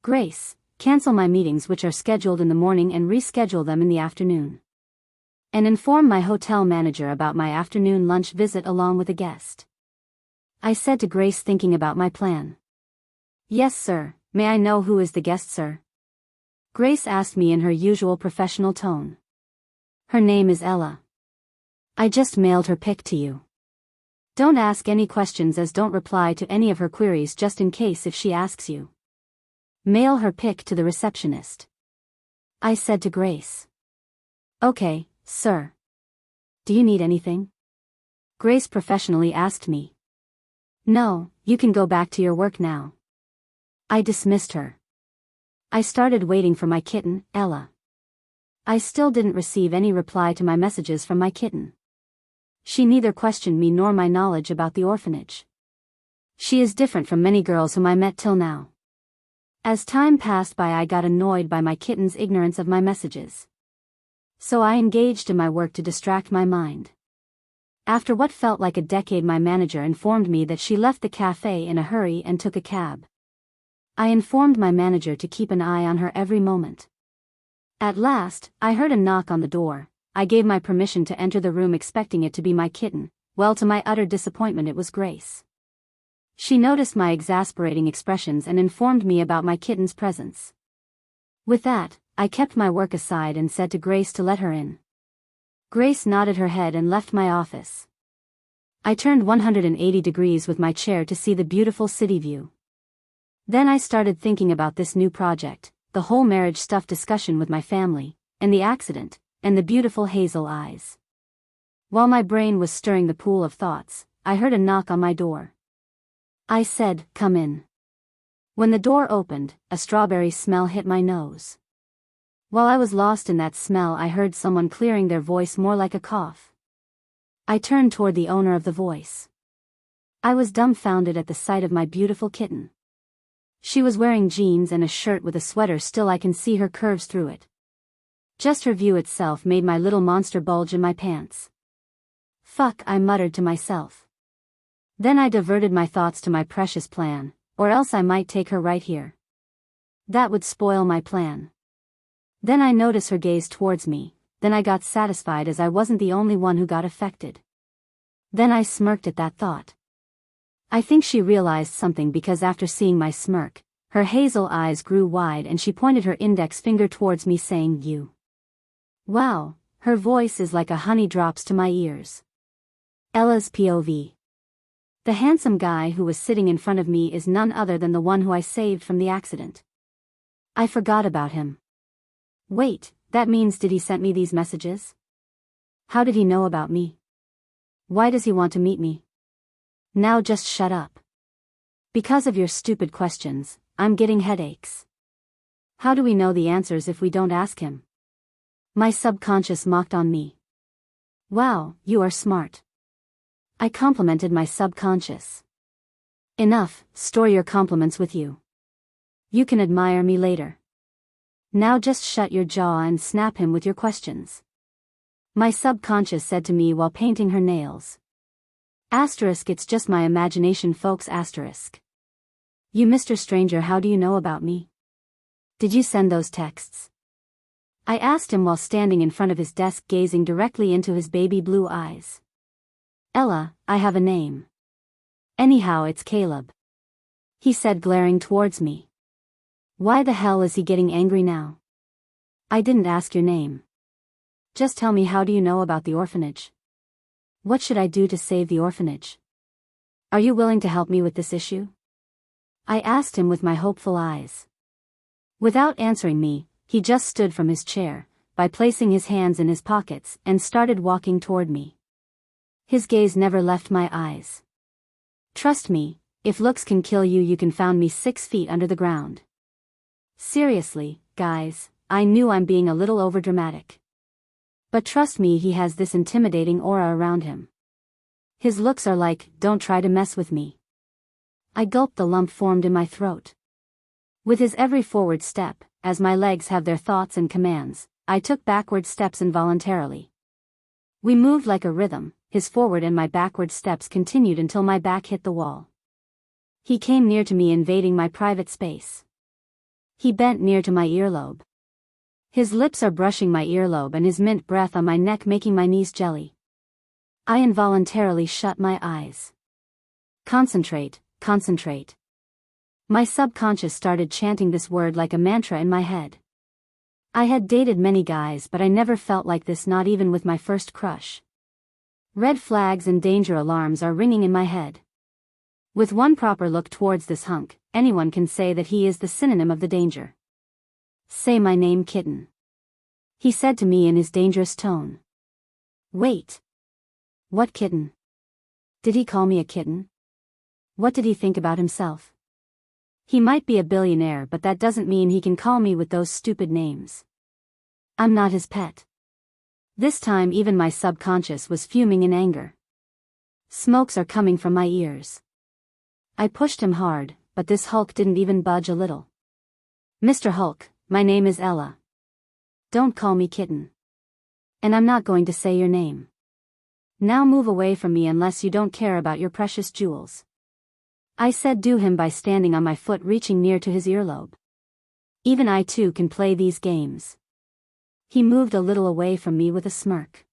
Grace, cancel my meetings which are scheduled in the morning and reschedule them in the afternoon. And inform my hotel manager about my afternoon lunch visit along with a guest. I said to Grace, thinking about my plan. Yes, sir. May I know who is the guest, sir? Grace asked me in her usual professional tone. Her name is Ella. I just mailed her pic to you. Don't ask any questions as don't reply to any of her queries just in case if she asks you. Mail her pic to the receptionist. I said to Grace. Okay, sir. Do you need anything? Grace professionally asked me. No, you can go back to your work now. I dismissed her. I started waiting for my kitten, Ella. I still didn't receive any reply to my messages from my kitten. She neither questioned me nor my knowledge about the orphanage. She is different from many girls whom I met till now. As time passed by, I got annoyed by my kitten's ignorance of my messages. So I engaged in my work to distract my mind. After what felt like a decade, my manager informed me that she left the cafe in a hurry and took a cab. I informed my manager to keep an eye on her every moment. At last, I heard a knock on the door. I gave my permission to enter the room expecting it to be my kitten. Well, to my utter disappointment, it was Grace. She noticed my exasperating expressions and informed me about my kitten's presence. With that, I kept my work aside and said to Grace to let her in. Grace nodded her head and left my office. I turned 180 degrees with my chair to see the beautiful city view. Then I started thinking about this new project, the whole marriage stuff discussion with my family, and the accident, and the beautiful hazel eyes. While my brain was stirring the pool of thoughts, I heard a knock on my door. I said, "Come in." When the door opened, a strawberry smell hit my nose. While I was lost in that smell, I heard someone clearing their voice more like a cough. I turned toward the owner of the voice. I was dumbfounded at the sight of my beautiful kitten. She was wearing jeans and a shirt with a sweater. Still I can see her curves through it. Just her view itself made my little monster bulge in my pants. Fuck, I muttered to myself. Then I diverted my thoughts to my precious plan, or else I might take her right here. That would spoil my plan. Then I noticed her gaze towards me, then I got satisfied as I wasn't the only one who got affected. Then I smirked at that thought. I think she realized something because after seeing my smirk, her hazel eyes grew wide and she pointed her index finger towards me saying, "You." Wow, her voice is like a honey drops to my ears. Ella's POV. The handsome guy who was sitting in front of me is none other than the one who I saved from the accident. I forgot about him. Wait, that means did he send me these messages? How did he know about me? Why does he want to meet me? Now just shut up. Because of your stupid questions, I'm getting headaches. How do we know the answers if we don't ask him? My subconscious mocked on me. Wow, you are smart. I complimented my subconscious. Enough, store your compliments with you. You can admire me later. Now just shut your jaw and snap him with your questions. My subconscious said to me while painting her nails. Asterisk, it's just my imagination, folks. Asterisk. You Mr. Stranger, how do you know about me? Did you send those texts? I asked him while standing in front of his desk gazing directly into his baby blue eyes. Ella, I have a name. Anyhow, it's Caleb. He said, glaring towards me. Why the hell is he getting angry now? I didn't ask your name. Just tell me, how do you know about the orphanage? What should I do to save the orphanage? Are you willing to help me with this issue? I asked him with my hopeful eyes. Without answering me, he just stood from his chair, by placing his hands in his pockets, and started walking toward me. His gaze never left my eyes. Trust me, if looks can kill you, you can find me 6 feet under the ground. Seriously, guys, I knew I'm being a little overdramatic. But trust me, he has this intimidating aura around him. His looks are like, don't try to mess with me. I gulped. The lump formed in my throat. With his every forward step, as my legs have their thoughts and commands, I took backward steps involuntarily. We moved like a rhythm, his forward and my backward steps continued until my back hit the wall. He came near to me, invading my private space. He bent near to my earlobe. His lips are brushing my earlobe and his mint breath on my neck making my knees jelly. I involuntarily shut my eyes. Concentrate, concentrate. My subconscious started chanting this word like a mantra in my head. I had dated many guys, but I never felt like this, not even with my first crush. Red flags and danger alarms are ringing in my head. With one proper look towards this hunk, anyone can say that he is the synonym of the danger. Say my name, kitten, he said to me in his dangerous tone. Wait. What kitten? Did he call me a kitten? What did he think about himself? He might be a billionaire, but that doesn't mean he can call me with those stupid names. I'm not his pet. This time even my subconscious was fuming in anger. Smokes are coming from my ears. I pushed him hard, but this Hulk didn't even budge a little. Mr. Hulk, my name is Ella. Don't call me kitten. And I'm not going to say your name. Now move away from me unless you don't care about your precious jewels. I said to him by standing on my foot, reaching near to his earlobe. Even I too can play these games. He moved a little away from me with a smirk.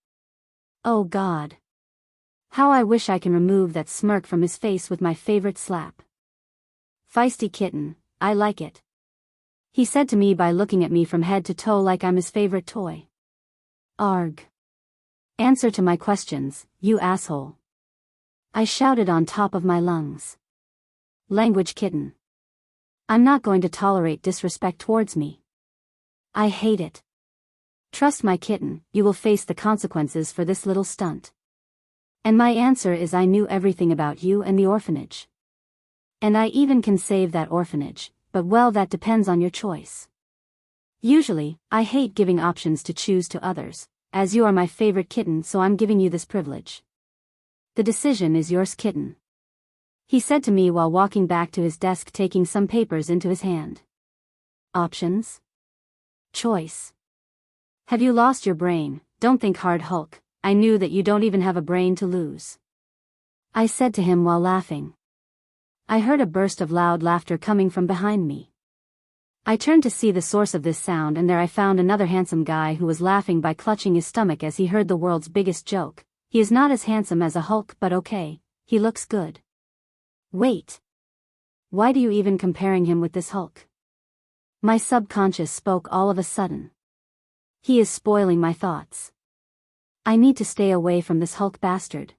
Oh God. How I wish I can remove that smirk from his face with my favorite slap. Feisty kitten, I like it, he said to me by looking at me from head to toe like I'm his favorite toy. Arg. Answer to my questions, you asshole, I shouted on top of my lungs. Language, kitten. I'm not going to tolerate disrespect towards me. I hate it. Trust my kitten, you will face the consequences for this little stunt. And my answer is I knew everything about you and the orphanage. And I even can save that orphanage, but well, that depends on your choice. Usually, I hate giving options to choose to others, as you are my favorite kitten, so I'm giving you this privilege. The decision is yours, kitten, he said to me while walking back to his desk, taking some papers into his hand. Options? Choice. Have you lost your brain? Don't think hard, Hulk. I knew that you don't even have a brain to lose, I said to him while laughing. I heard a burst of loud laughter coming from behind me. I turned to see the source of this sound, and there I found another handsome guy who was laughing by clutching his stomach as he heard the world's biggest joke. He is not as handsome as a Hulk, but okay, he looks good. Wait. Why do you even comparing him with this Hulk? My subconscious spoke all of a sudden. He is spoiling my thoughts. I need to stay away from this Hulk bastard.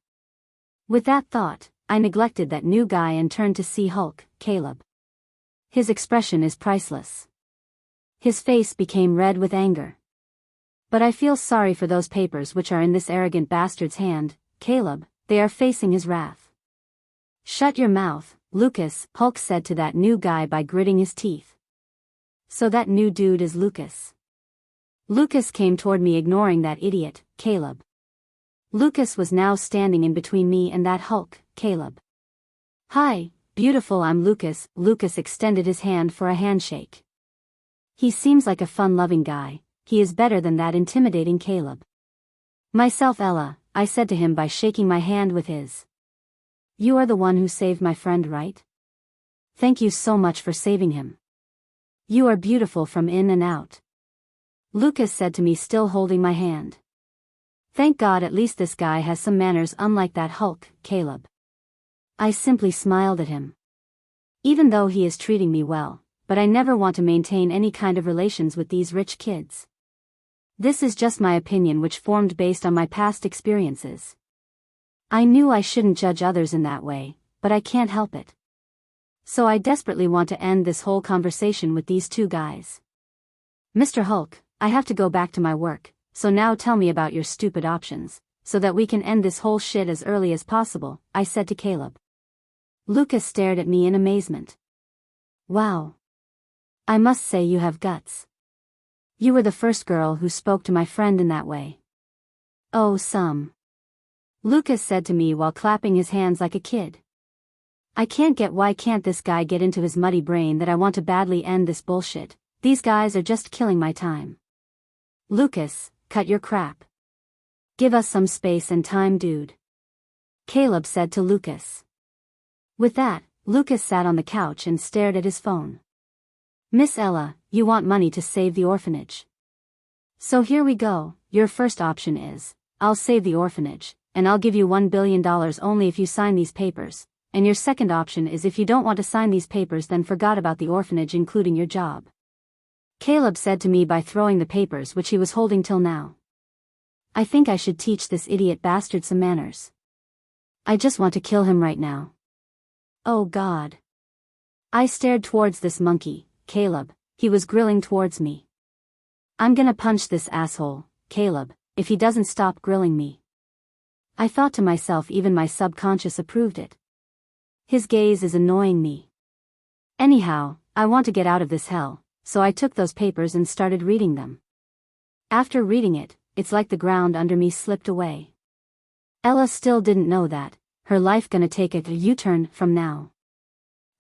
With that thought, I neglected that new guy and turned to see Hulk, Caleb. His expression is priceless. His face became red with anger. But I feel sorry for those papers which are in this arrogant bastard's hand, Caleb, they are facing his wrath. Shut your mouth, Lucas, Hulk said to that new guy by gritting his teeth. So that new dude is Lucas. Lucas came toward me, ignoring that idiot, Caleb. Lucas was now standing in between me and that Hulk, Caleb. Hi, beautiful, I'm Lucas. Lucas extended his hand for a handshake. He seems like a fun-loving guy. He is better than that intimidating Caleb. Myself, Ella, I said to him by shaking my hand with his. You are the one who saved my friend, right? Thank you so much for saving him. You are beautiful from in and out, Lucas said to me, still holding my hand. Thank God, at least this guy has some manners, unlike that Hulk, Caleb. I simply smiled at him. Even though he is treating me well, but I never want to maintain any kind of relations with these rich kids. This is just my opinion, which formed based on my past experiences. I knew I shouldn't judge others in that way, but I can't help it. So I desperately want to end this whole conversation with these two guys. Mr. Hulk, I have to go back to my work, so now tell me about your stupid options, so that we can end this whole shit as early as possible, I said to Caleb. Lucas stared at me in amazement. Wow. I must say you have guts. You were the first girl who spoke to my friend in that way. Oh, Lucas said to me while clapping his hands like a kid. I can't get why can't this guy get into his muddy brain that I want to badly end this bullshit. These guys are just killing my time. Lucas, cut your crap. Give us some space and time, dude, Caleb said to Lucas. With that, Lucas sat on the couch and stared at his phone. Miss Ella, you want money to save the orphanage. So here we go. Your first option is, I'll save the orphanage, and I'll give you $1 billion only if you sign these papers. And your second option is, if you don't want to sign these papers, then forget about the orphanage, including your job. Caleb said to me by throwing the papers which he was holding till now. I think I should teach this idiot bastard some manners. I just want to kill him right now. Oh God. I stared towards this monkey, Caleb. He was grilling towards me. I'm gonna punch this asshole, Caleb, if he doesn't stop grilling me. I thought to myself, even my subconscious approved it. His gaze is annoying me. Anyhow, I want to get out of this hell, so I took those papers and started reading them. After reading it, it's like the ground under me slipped away. Ella still didn't know that, her life gonna take a U-turn from now.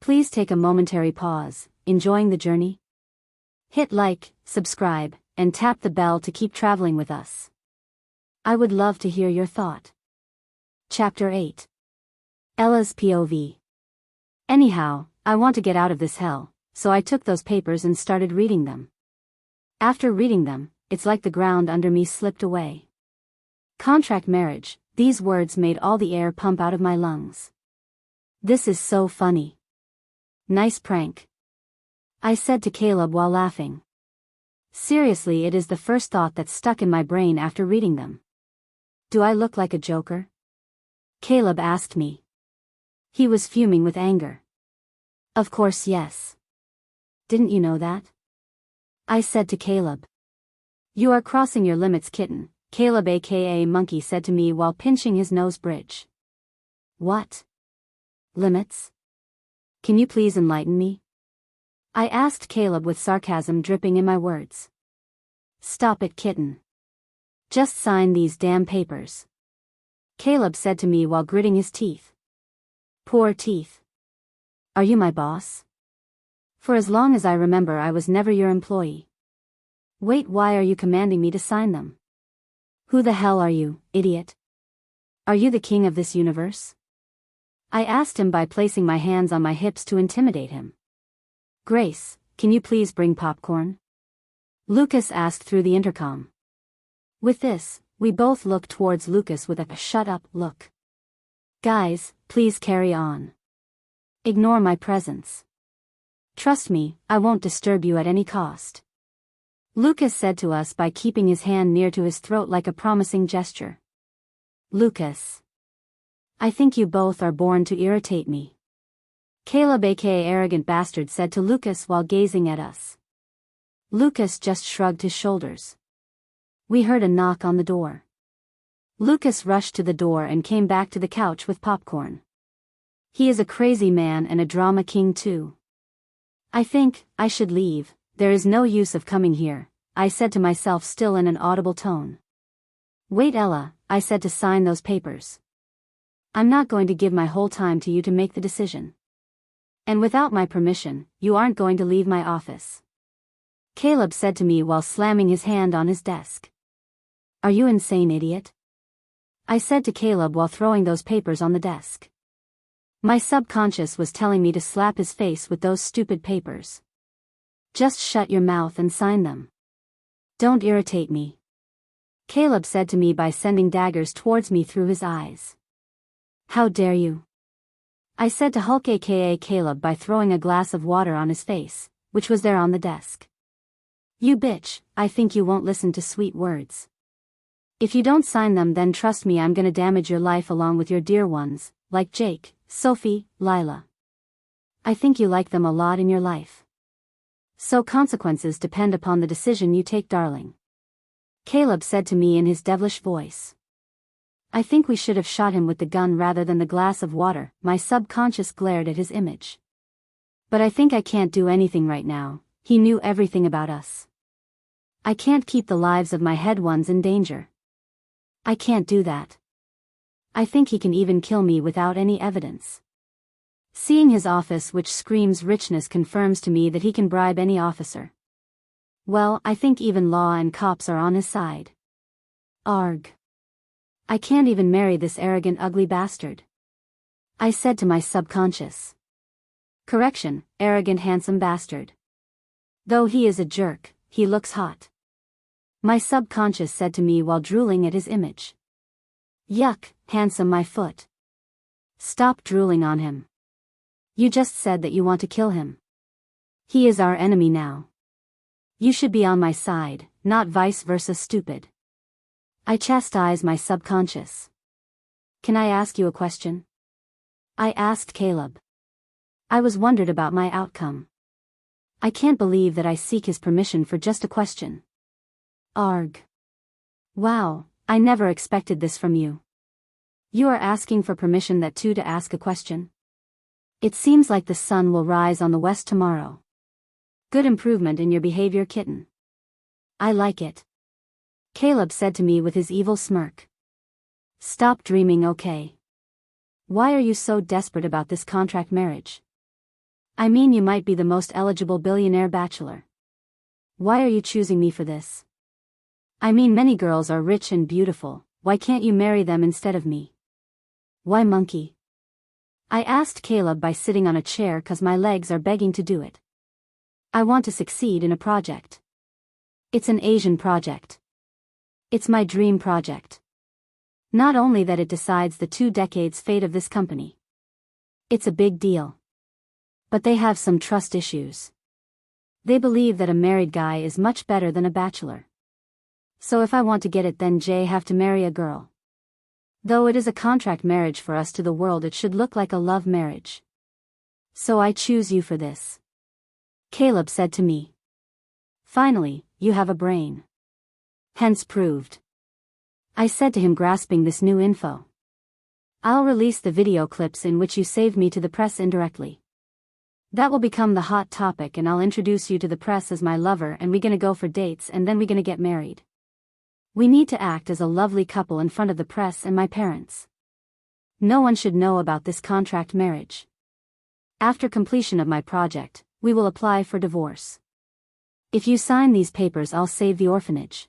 Please take a momentary pause, enjoying the journey? Hit like, subscribe, and tap the bell to keep traveling with us. I would love to hear your thought. Chapter 8. Ella's POV. Anyhow, I want to get out of this hell, so I took those papers and started reading them. After reading them, it's like the ground under me slipped away. Contract marriage, these words made all the air pump out of my lungs. This is so funny. Nice prank, I said to Caleb while laughing. Seriously, it is the first thought that stuck in my brain after reading them. Do I look like a joker? Caleb asked me. He was fuming with anger. Of course, yes. Didn't you know that? I said to Caleb. You are crossing your limits, kitten, Caleb aka Monkey said to me while pinching his nose bridge. What? Limits? Can you please enlighten me? I asked Caleb with sarcasm dripping in my words. Stop it, kitten. Just sign these damn papers. Caleb said to me while gritting his teeth. Poor teeth. Are you my boss? For as long as I remember, I was never your employee. Wait, why are you commanding me to sign them? Who the hell are you, idiot? Are you the king of this universe? I asked him by placing my hands on my hips to intimidate him. Grace, can you please bring popcorn? Lucas asked through the intercom. With this, we both looked towards Lucas with a shut up look. Guys, please carry on. Ignore my presence. Trust me, I won't disturb you at any cost. Lucas said to us by keeping his hand near to his throat like a promising gesture. Lucas. I think you both are born to irritate me. Caleb aka Arrogant Bastard said to Lucas while gazing at us. Lucas just shrugged his shoulders. We heard a knock on the door. Lucas rushed to the door and came back to the couch with popcorn. He is a crazy man and a drama king too. I think I should leave, there is no use of coming here, I said to myself still in an audible tone. Wait, Ella, I said, to sign those papers. I'm not going to give my whole time to you to make the decision. And without my permission, you aren't going to leave my office. Caleb said to me while slamming his hand on his desk. Are you insane, idiot? I said to Caleb while throwing those papers on the desk. My subconscious was telling me to slap his face with those stupid papers. Just shut your mouth and sign them. Don't irritate me. Caleb said to me by sending daggers towards me through his eyes. How dare you? I said to Hulk aka Caleb by throwing a glass of water on his face, which was there on the desk. You bitch, I think you won't listen to sweet words. If you don't sign them, then trust me, I'm gonna damage your life along with your dear ones, like Jake, Sophie, Lila. I think you like them a lot in your life. So consequences depend upon the decision you take, darling. Caleb said to me in his devilish voice. I think we should have shot him with the gun rather than the glass of water, my subconscious glared at his image. But I think I can't do anything right now, he knew everything about us. I can't keep the lives of my head ones in danger. I can't do that. I think he can even kill me without any evidence. Seeing his office, which screams richness, confirms to me that he can bribe any officer. Well, I think even law and cops are on his side. Arg. I can't even marry this arrogant, ugly bastard. I said to my subconscious. Correction, arrogant, handsome bastard. Though he is a jerk, he looks hot. My subconscious said to me while drooling at his image. Yuck, handsome my foot. Stop drooling on him. You just said that you want to kill him. He is our enemy now. You should be on my side, not vice versa stupid. I chastise my subconscious. Can I ask you a question? I asked Caleb. I was wondered about my outcome. I can't believe that I seek his permission for just a question. Arg. Wow, I never expected this from you. You are asking for permission to ask a question? It seems like the sun will rise on the west tomorrow. Good improvement in your behavior, kitten. I like it. Caleb said to me with his evil smirk. Stop dreaming, okay? Why are you so desperate about this contract marriage? I mean, you might be the most eligible billionaire bachelor. Why are you choosing me for this? I mean, many girls are rich and beautiful, why can't you marry them instead of me? Why monkey? I asked Caleb by sitting on a chair cause my legs are begging to do it. I want to succeed in a project. It's an Asian project. It's my dream project. Not only that, it decides the 2 decades fate of this company. It's a big deal. But they have some trust issues. They believe that a married guy is much better than a bachelor. So if I want to get it, then Jay have to marry a girl. Though it is a contract marriage for us to the world, it should look like a love marriage. So I choose you for this. Caleb said to me. Finally, you have a brain. Hence proved. I said to him, grasping this new info. I'll release the video clips in which you saved me to the press indirectly. That will become the hot topic, and I'll introduce you to the press as my lover, and we gonna go for dates, and then we gonna get married. We need to act as a lovely couple in front of the press and my parents. No one should know about this contract marriage. After completion of my project, we will apply for divorce. If you sign these papers, I'll save the orphanage.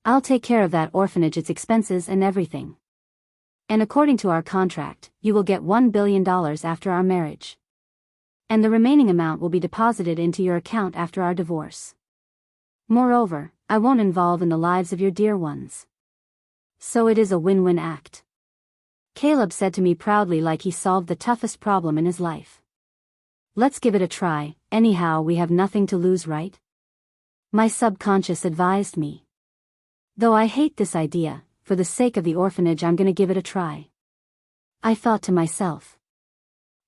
I'll take care of that orphanage, its expenses and everything. And according to our contract, you will get $1 billion after our marriage. And the remaining amount will be deposited into your account after our divorce. Moreover, I won't involve in the lives of your dear ones. So it is a win-win act. Caleb said to me proudly, like he solved the toughest problem in his life. Let's give it a try, anyhow we have nothing to lose, right? My subconscious advised me. Though I hate this idea, for the sake of the orphanage I'm gonna give it a try. I thought to myself.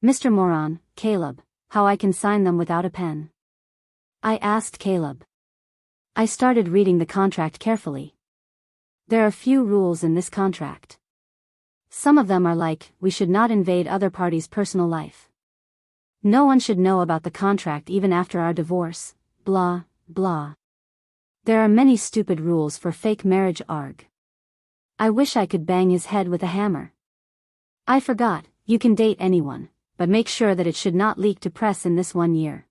Mr. Moron, Caleb, how I can sign them without a pen? I asked Caleb. I started reading the contract carefully. There are few rules in this contract. Some of them are like, we should not invade other parties' personal life. No one should know about the contract even after our divorce, blah, blah. There are many stupid rules for fake marriage, arg. I wish I could bang his head with a hammer. I forgot, you can date anyone, but make sure that it should not leak to press in this 1 year.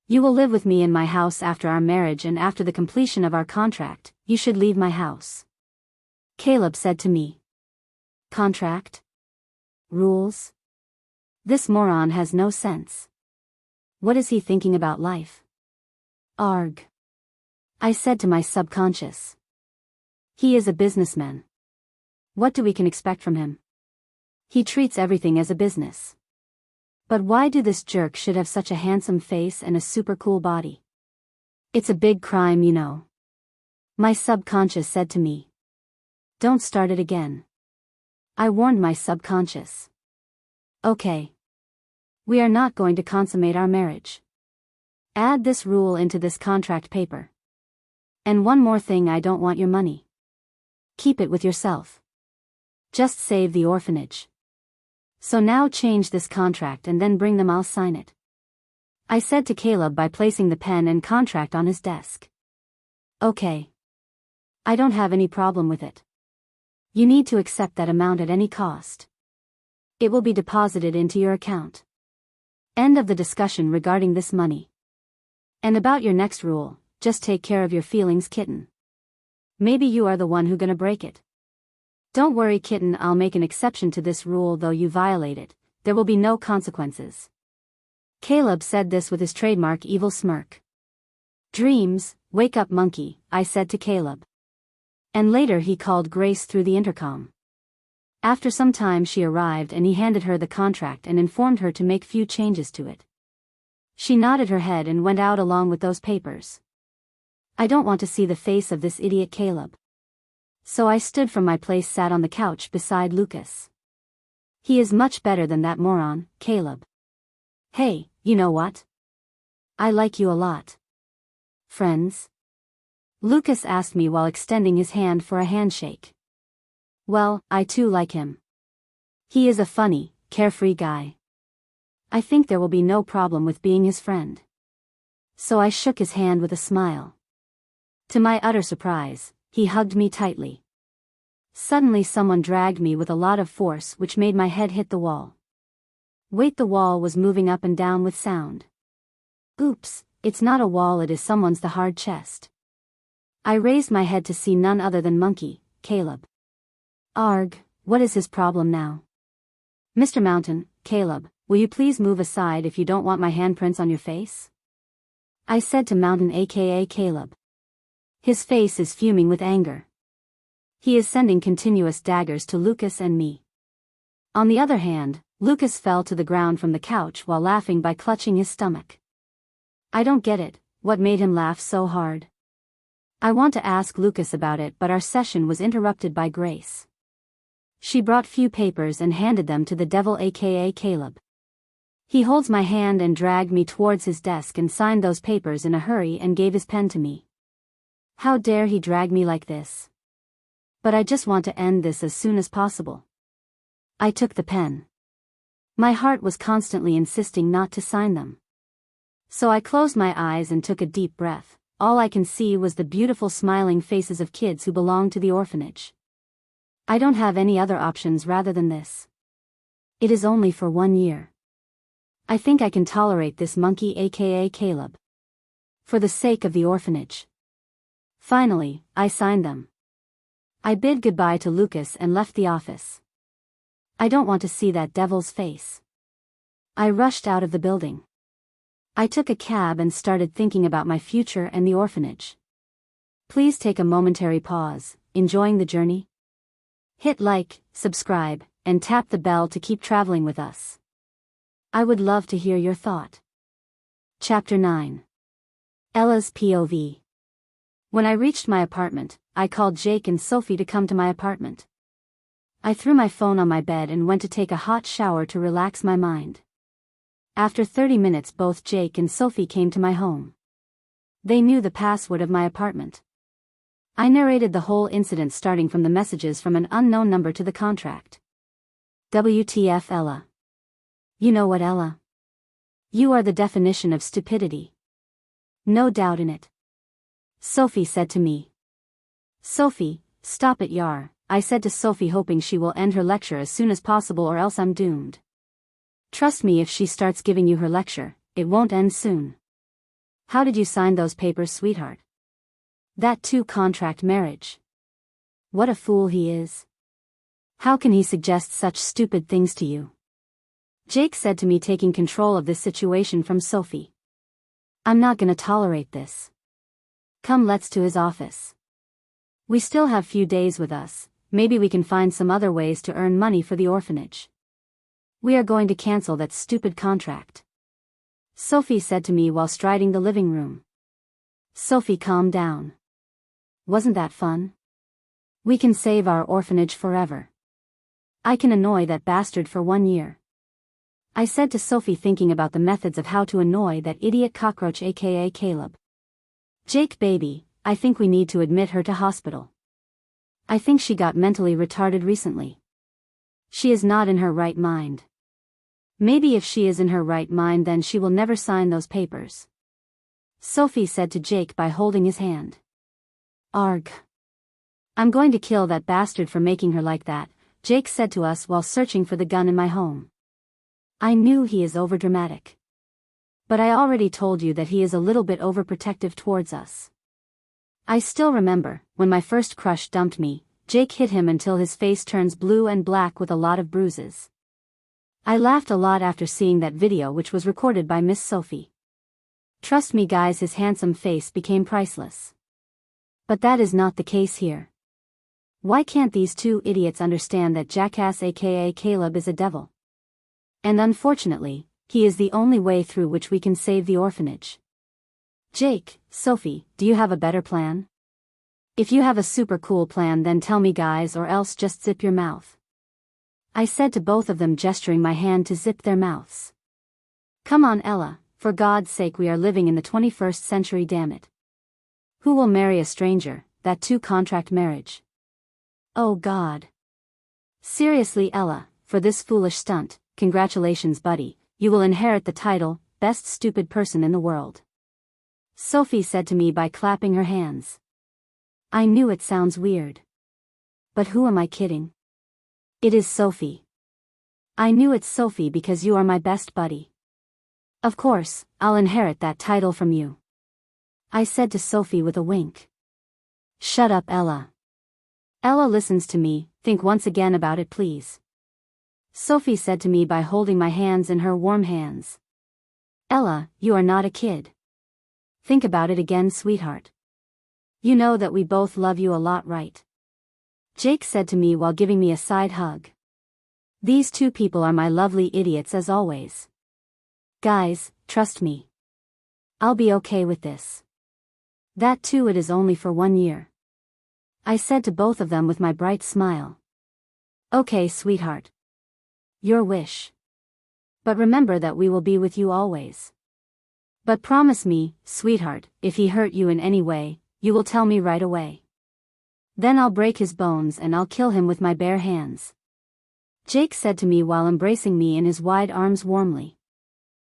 You will live with me in my house after our marriage, and after the completion of our contract, you should leave my house. Caleb said to me. Contract? Rules? This moron has no sense. What is he thinking about life? Arg. I said to my subconscious. He is a businessman. What do we can expect from him? He treats everything as a business. But why do this jerk should have such a handsome face and a super cool body? It's a big crime, you know. My subconscious said to me. Don't start it again. I warned my subconscious. Okay. We are not going to consummate our marriage. Add this rule into this contract paper. And one more thing, I don't want your money. Keep it with yourself. Just save the orphanage. So now change this contract and then bring them, I'll sign it. I said to Caleb by placing the pen and contract on his desk. Okay. I don't have any problem with it. You need to accept that amount at any cost. It will be deposited into your account. End of the discussion regarding this money. And about your next rule, just take care of your feelings, kitten. Maybe you are the one who gonna break it. Don't worry, kitten, I'll make an exception to this rule, though you violate it, there will be no consequences. Caleb said this with his trademark evil smirk. Dreams, wake up, monkey, I said to Caleb. And later he called Grace through the intercom. After some time she arrived and he handed her the contract and informed her to make few changes to it. She nodded her head and went out along with those papers. I don't want to see the face of this idiot Caleb. So I stood from my place, sat on the couch beside Lucas. He is much better than that moron, Caleb. Hey, you know what? I like you a lot. Friends? Lucas asked me while extending his hand for a handshake. Well, I too like him. He is a funny, carefree guy. I think there will be no problem with being his friend. So I shook his hand with a smile. To my utter surprise, he hugged me tightly. Suddenly someone dragged me with a lot of force, which made my head hit the wall. Wait, the wall was moving up and down with sound. Oops, it's not a wall, it is someone's the hard chest. I raised my head to see none other than Monkey, Caleb. Arg, what is his problem now? Mr. Mountain, Caleb, will you please move aside if you don't want my handprints on your face? I said to Mountain aka Caleb. His face is fuming with anger. He is sending continuous daggers to Lucas and me. On the other hand, Lucas fell to the ground from the couch while laughing by clutching his stomach. I don't get it, what made him laugh so hard? I want to ask Lucas about it, but our session was interrupted by Grace. She brought few papers and handed them to the devil aka Caleb. He holds my hand and dragged me towards his desk and signed those papers in a hurry and gave his pen to me. How dare he drag me like this? But I just want to end this as soon as possible. I took the pen. My heart was constantly insisting not to sign them. So I closed my eyes and took a deep breath. All I can see was the beautiful smiling faces of kids who belong to the orphanage. I don't have any other options rather than this. It is only for 1 year. I think I can tolerate this monkey aka Caleb. For the sake of the orphanage. Finally, I signed them. I bid goodbye to Lucas and left the office. I don't want to see that devil's face. I rushed out of the building. I took a cab and started thinking about my future and the orphanage. Please take a momentary pause. Enjoying the journey? Hit like, subscribe, and tap the bell to keep traveling with us. I would love to hear your thought. Chapter 9. Ella's POV. When I reached my apartment, I called Jake and Sophie to come to my apartment. I threw my phone on my bed and went to take a hot shower to relax my mind. After 30 minutes, both Jake and Sophie came to my home. They knew the password of my apartment. I narrated the whole incident, starting from the messages from an unknown number to the contract. WTF, Ella? You know what, Ella? You are the definition of stupidity. No doubt in it. Sophie said to me. Sophie, stop it, Yar, I said to Sophie, hoping she will end her lecture as soon as possible or else I'm doomed. Trust me, if she starts giving you her lecture, it won't end soon. How did you sign those papers, sweetheart? That too, contract marriage. What a fool he is. How can he suggest such stupid things to you? Jake said to me, taking control of this situation from Sophie. I'm not gonna tolerate this. Come, let's to his office. We still have few days with us, maybe we can find some other ways to earn money for the orphanage. We are going to cancel that stupid contract. Sophie said to me while striding the living room. Sophie, calm down. Wasn't that fun? We can save our orphanage forever. I can annoy that bastard for 1 year. I said to Sophie, thinking about the methods of how to annoy that idiot cockroach aka Caleb. Jake, baby, I think we need to admit her to hospital. I think she got mentally retarded recently. She is not in her right mind. Maybe if she is in her right mind, then she will never sign those papers. Sophie said to Jake by holding his hand. Arg. I'm going to kill that bastard for making her like that, Jake said to us while searching for the gun in my home. I knew he is overdramatic. But I already told you that he is a little bit overprotective towards us. I still remember, when my first crush dumped me, Jake hit him until his face turns blue and black with a lot of bruises. I laughed a lot after seeing that video, which was recorded by Miss Sophie. Trust me guys, his handsome face became priceless. But that is not the case here. Why can't these two idiots understand that jackass aka Caleb is a devil? And unfortunately, he is the only way through which we can save the orphanage. Jake, Sophie, do you have a better plan? If you have a super cool plan then tell me guys or else just zip your mouth. I said to both of them gesturing my hand to zip their mouths. Come on Ella, for God's sake we are living in the 21st century damn it. Who will marry a stranger, that too contract marriage? Oh God. Seriously Ella, for this foolish stunt, congratulations buddy, you will inherit the title, best stupid person in the world. Sophie said to me by clapping her hands. I knew it sounds weird. But who am I kidding? It is Sophie. I knew it's Sophie because you are my best buddy. Of course, I'll inherit that title from you. I said to Sophie with a wink. Shut up Ella. Ella listens to me, think once again about it please. Sophie said to me by holding my hands in her warm hands. Ella, you are not a kid. Think about it again sweetheart. You know that we both love you a lot right? Jake said to me while giving me a side hug. These two people are my lovely idiots as always. Guys, trust me. I'll be okay with this. That too it is only for 1 year. I said to both of them with my bright smile. Okay sweetheart. Your wish. But remember that we will be with you always. But promise me, sweetheart, if he hurt you in any way, you will tell me right away. Then I'll break his bones and I'll kill him with my bare hands. Jake said to me while embracing me in his wide arms warmly.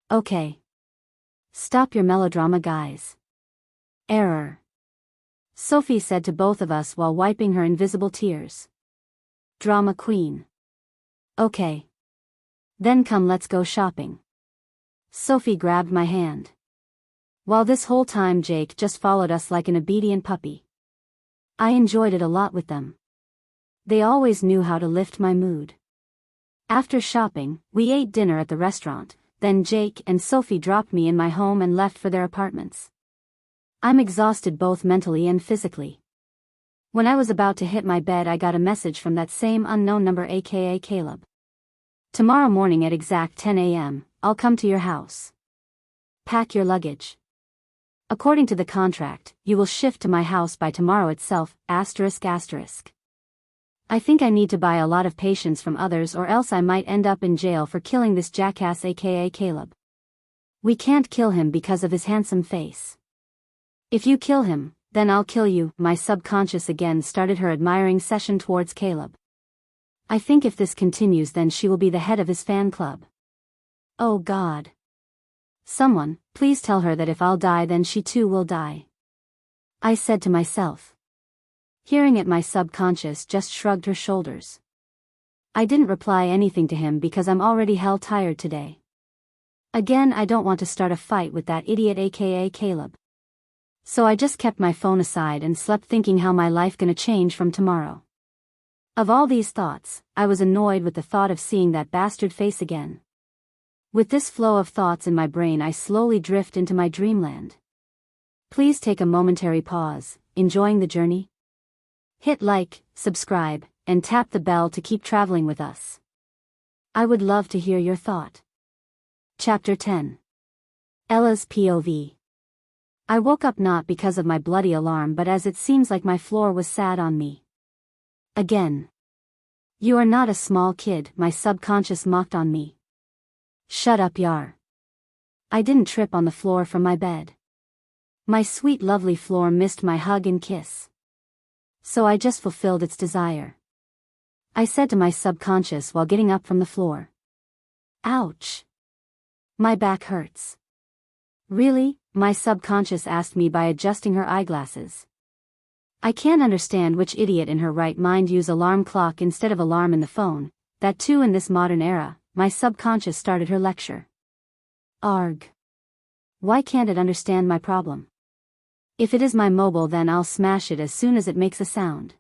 Okay. Stop your melodrama guys. Error. Sophie said to both of us while wiping her invisible tears. Drama queen. Okay. Then come let's go shopping. Sophie grabbed my hand. While this whole time Jake just followed us like an obedient puppy. I enjoyed it a lot with them. They always knew how to lift my mood. After shopping, we ate dinner at the restaurant, then Jake and Sophie dropped me in my home and left for their apartments. I'm exhausted both mentally and physically. When I was about to hit my bed I got a message from that same unknown number aka Caleb. Tomorrow morning at exact 10 a.m., I'll come to your house. Pack your luggage. According to the contract, you will shift to my house by tomorrow itself, ***. I think I need to buy a lot of patience from others or else I might end up in jail for killing this jackass aka Caleb. We can't kill him because of his handsome face. If you kill him, then I'll kill you. My subconscious again started her admiring session towards Caleb. I think if this continues then she will be the head of his fan club. Oh God. Someone, please tell her that if I'll die then she too will die. I said to myself. Hearing it my subconscious just shrugged her shoulders. I didn't reply anything to him because I'm already hell tired today. Again I don't want to start a fight with that idiot aka Caleb. So I just kept my phone aside and slept thinking how my life gonna change from tomorrow. Of all these thoughts, I was annoyed with the thought of seeing that bastard face again. With this flow of thoughts in my brain I slowly drift into my dreamland. Please take a momentary pause, enjoying the journey? Hit like, subscribe, and tap the bell to keep traveling with us. I would love to hear your thought. Chapter 10. Ella's POV. I woke up not because of my bloody alarm but as it seems like my floor was sad on me. Again. You are not a small kid, my subconscious mocked on me. Shut up Yar. I didn't trip on the floor from my bed. My sweet lovely floor missed my hug and kiss. So I just fulfilled its desire. I said to my subconscious while getting up from the floor. Ouch. My back hurts. Really? My subconscious asked me by adjusting her eyeglasses. I can't understand which idiot in her right mind use alarm clock instead of alarm in the phone, that too in this modern era. My subconscious started her lecture. Arg. Why can't it understand my problem? If it is my mobile then I'll smash it as soon as it makes a sound.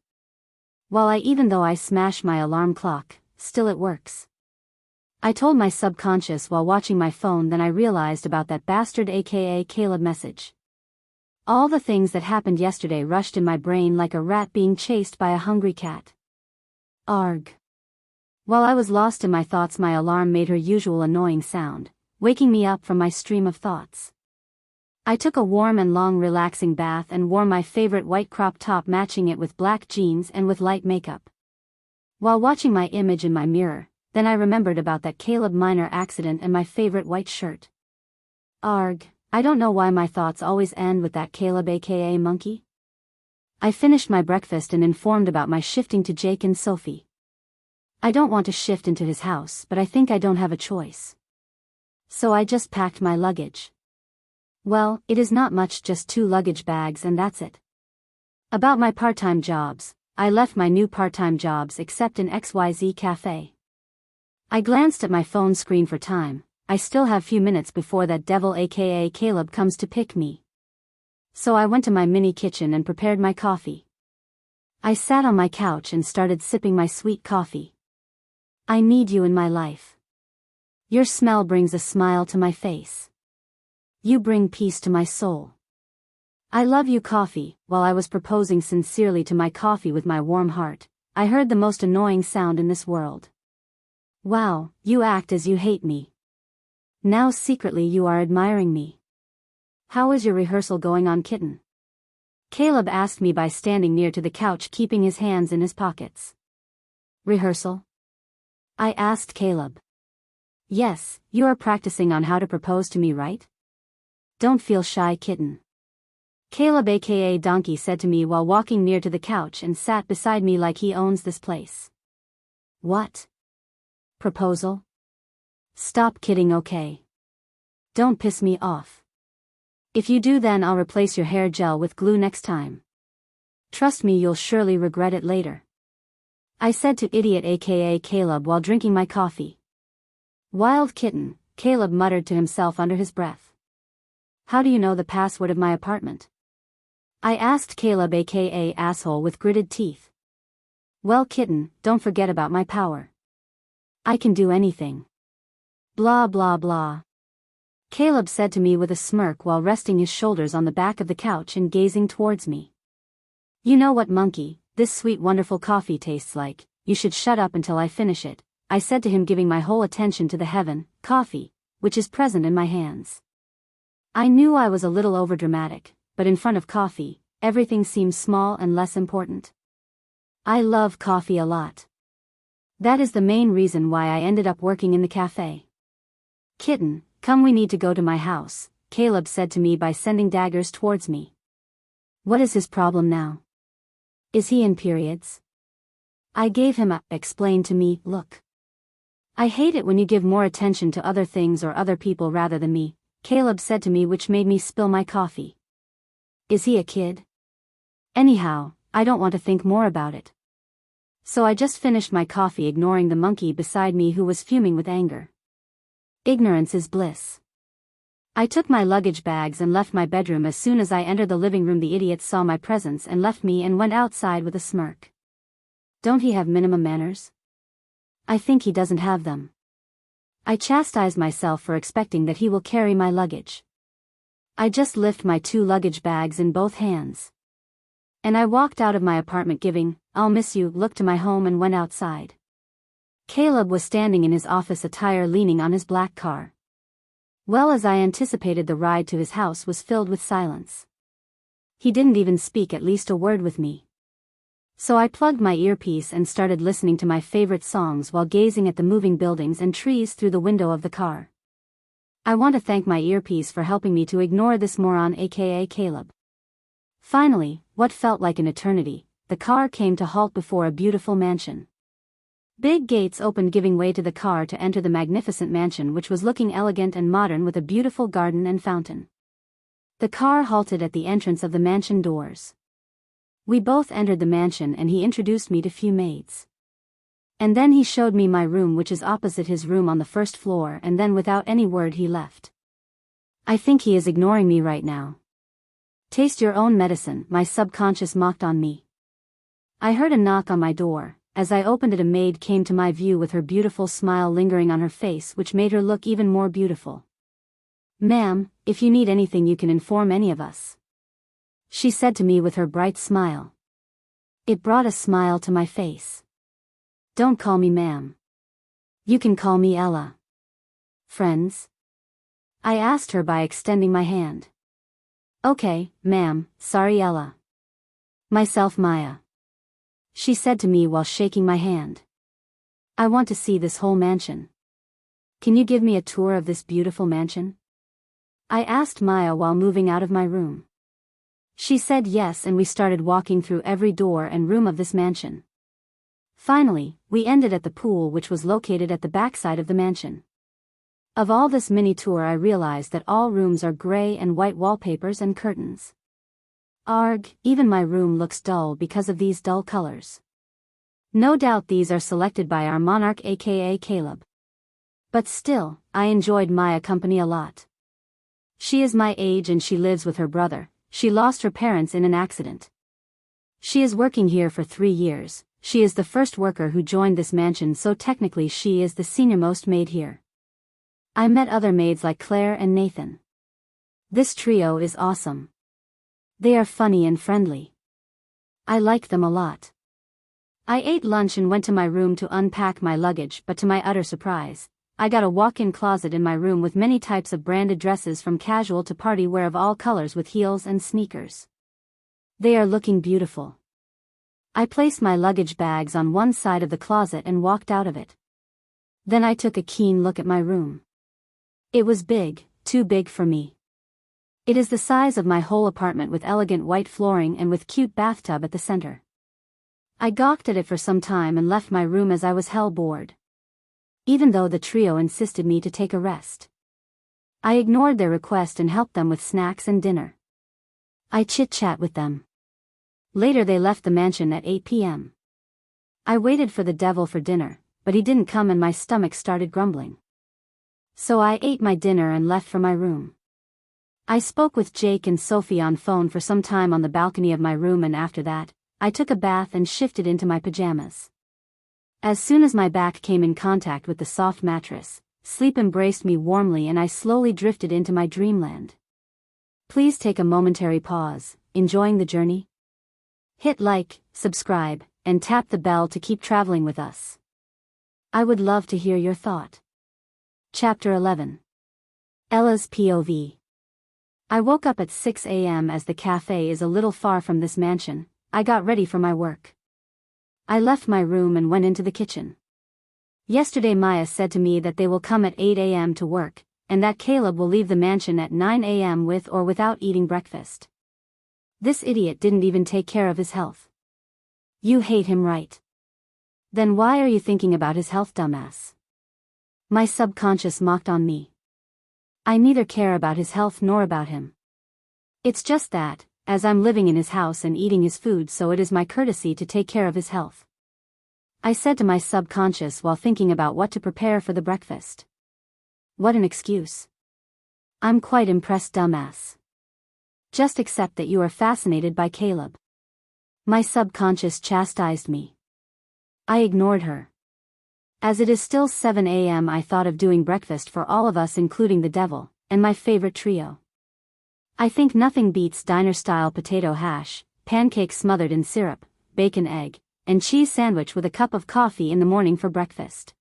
Even though I smash my alarm clock, still it works. I told my subconscious while watching my phone, then I realized about that bastard aka Caleb message. All the things that happened yesterday rushed in my brain like a rat being chased by a hungry cat. Arg. While I was lost in my thoughts my alarm made her usual annoying sound, waking me up from my stream of thoughts. I took a warm and long relaxing bath and wore my favorite white crop top, matching it with black jeans and with light makeup. While watching my image in my mirror, then I remembered about that Caleb minor accident and my favorite white shirt. Arg, I don't know why my thoughts always end with that Caleb aka monkey. I finished my breakfast and informed about my shifting to Jake and Sophie. I don't want to shift into his house, but I think I don't have a choice. So I just packed my luggage. Well, it is not much, just 2 luggage bags and that's it. About my part-time jobs, I left my new part-time jobs except in XYZ Cafe. I glanced at my phone screen for time. I still have few minutes before that devil aka Caleb comes to pick me. So I went to my mini kitchen and prepared my coffee. I sat on my couch and started sipping my sweet coffee. I need you in my life. Your smell brings a smile to my face. You bring peace to my soul. I love you, coffee. While I was proposing sincerely to my coffee with my warm heart, I heard the most annoying sound in this world. Wow, you act as you hate me. Now secretly you are admiring me. How is your rehearsal going on, kitten? Caleb asked me by standing near to the couch, keeping his hands in his pockets. Rehearsal? I asked Caleb. Yes, you are practicing on how to propose to me, right? Don't feel shy, kitten. Caleb aka Donkey said to me while walking near to the couch and sat beside me like he owns this place. What? Proposal? Stop kidding, okay? Don't piss me off. If you do, then I'll replace your hair gel with glue next time. Trust me, you'll surely regret it later. I said to idiot aka Caleb while drinking my coffee. Wild kitten, Caleb muttered to himself under his breath. How do you know the password of my apartment? I asked Caleb aka asshole with gritted teeth. Well, kitten, don't forget about my power. I can do anything. Blah blah blah. Caleb said to me with a smirk while resting his shoulders on the back of the couch and gazing towards me. You know what, monkey, this sweet wonderful coffee tastes like. You should shut up until I finish it, I said to him, giving my whole attention to the heaven, coffee, which is present in my hands. I knew I was a little overdramatic, but in front of coffee, everything seems small and less important. I love coffee a lot. That is the main reason why I ended up working in the cafe. Kitten, come, we need to go to my house, Caleb said to me by sending daggers towards me. What is his problem now? Is he in periods? I gave him a explain to me look. I hate it when you give more attention to other things or other people rather than me, Caleb said to me, which made me spill my coffee. Is he a kid? Anyhow, I don't want to think more about it. So I just finished my coffee, ignoring the monkey beside me who was fuming with anger. Ignorance is bliss. I took my luggage bags and left my bedroom. As soon as I entered the living room, the idiot saw my presence and left me and went outside with a smirk. Don't he have minimum manners? I think he doesn't have them. I chastised myself for expecting that he will carry my luggage. I just lift my 2 luggage bags in both hands. And I walked out of my apartment giving, I'll miss you, look to my home and went outside. Caleb was standing in his office attire, leaning on his black car. Well, as I anticipated, the ride to his house was filled with silence. He didn't even speak at least a word with me. So I plugged my earpiece and started listening to my favorite songs while gazing at the moving buildings and trees through the window of the car. I want to thank my earpiece for helping me to ignore this moron aka Caleb. Finally, what felt like an eternity, the car came to halt before a beautiful mansion. Big gates opened, giving way to the car to enter the magnificent mansion, which was looking elegant and modern with a beautiful garden and fountain. The car halted at the entrance of the mansion doors. We both entered the mansion and he introduced me to few maids. And then he showed me my room, which is opposite his room on the first floor, and then without any word he left. I think he is ignoring me right now. Taste your own medicine, my subconscious mocked on me. I heard a knock on my door. As I opened it, a maid came to my view with her beautiful smile lingering on her face, which made her look even more beautiful. Ma'am, if you need anything you can inform any of us, she said to me with her bright smile. It brought a smile to my face. Don't call me ma'am. You can call me Ella. Friends? I asked her by extending my hand. Okay, ma'am, sorry Ella. Myself Maya. She said to me while shaking my hand. I want to see this whole mansion. Can you give me a tour of this beautiful mansion? I asked Maya while moving out of my room. She said yes, and we started walking through every door and room of this mansion. Finally, we ended at the pool, which was located at the backside of the mansion. Of all this mini tour, I realized that all rooms are gray and white wallpapers and curtains. Arg, even my room looks dull because of these dull colors. No doubt these are selected by our monarch, aka Caleb. But still, I enjoyed Maya company a lot. She is my age and she lives with her brother. She lost her parents in an accident. She is working here for 3 years. She is the first worker who joined this mansion, so technically she is the senior-most maid here. I met other maids like Claire and Nathan. This trio is awesome. They are funny and friendly. I like them a lot. I ate lunch and went to my room to unpack my luggage, but to my utter surprise, I got a walk-in closet in my room with many types of branded dresses from casual to party wear of all colors with heels and sneakers. They are looking beautiful. I placed my luggage bags on one side of the closet and walked out of it. Then I took a keen look at my room. It was big, too big for me. It is the size of my whole apartment with elegant white flooring and with cute bathtub at the center. I gawked at it for some time and left my room as I was hell bored. Even though the trio insisted me to take a rest, I ignored their request and helped them with snacks and dinner. I chit-chat with them. Later they left the mansion at 8 p.m. I waited for the devil for dinner, but he didn't come and my stomach started grumbling. So I ate my dinner and left for my room. I spoke with Jake and Sophie on phone for some time on the balcony of my room, and after that, I took a bath and shifted into my pajamas. As soon as my back came in contact with the soft mattress, sleep embraced me warmly and I slowly drifted into my dreamland. Please take a momentary pause. Enjoying the journey? Hit like, subscribe, and tap the bell to keep traveling with us. I would love to hear your thought. Chapter 11. Ella's POV. I woke up at 6 a.m. as the cafe is a little far from this mansion. I got ready for my work. I left my room and went into the kitchen. Yesterday Maya said to me that they will come at 8 a.m. to work, and that Caleb will leave the mansion at 9 a.m. with or without eating breakfast. This idiot didn't even take care of his health. You hate him, right? Then why are you thinking about his health, dumbass? My subconscious mocked on me. I neither care about his health nor about him. It's just that, as I'm living in his house and eating his food, so it is my courtesy to take care of his health. I said to my subconscious while thinking about what to prepare for the breakfast. What an excuse. I'm quite impressed, dumbass. Just accept that you are fascinated by Caleb. My subconscious chastised me. I ignored her. As it is still 7 a.m., I thought of doing breakfast for all of us, including the devil, and my favorite trio. I think nothing beats diner-style potato hash, pancakes smothered in syrup, bacon, egg, and cheese sandwich with a cup of coffee in the morning for breakfast.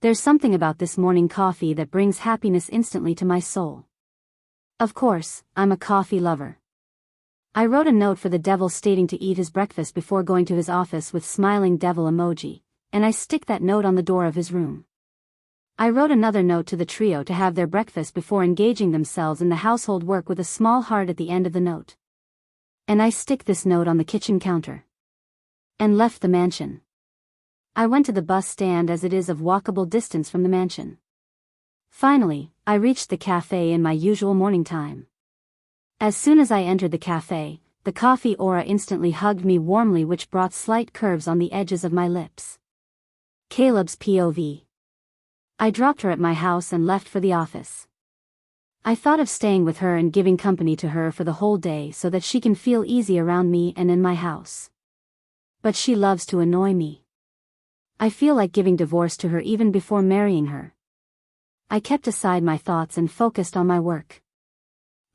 There's something about this morning coffee that brings happiness instantly to my soul. Of course, I'm a coffee lover. I wrote a note for the devil stating to eat his breakfast before going to his office with smiling devil emoji, and I stick that note on the door of his room. I wrote another note to the trio to have their breakfast before engaging themselves in the household work with a small heart at the end of the note. And I stick this note on the kitchen counter. And left the mansion. I went to the bus stand as it is of walkable distance from the mansion. Finally, I reached the cafe in my usual morning time. As soon as I entered the cafe, the coffee aura instantly hugged me warmly, which brought slight curves on the edges of my lips. Caleb's POV. I dropped her at my house and left for the office. I thought of staying with her and giving company to her for the whole day so that she can feel easy around me and in my house. But she loves to annoy me. I feel like giving divorce to her even before marrying her. I kept aside my thoughts and focused on my work.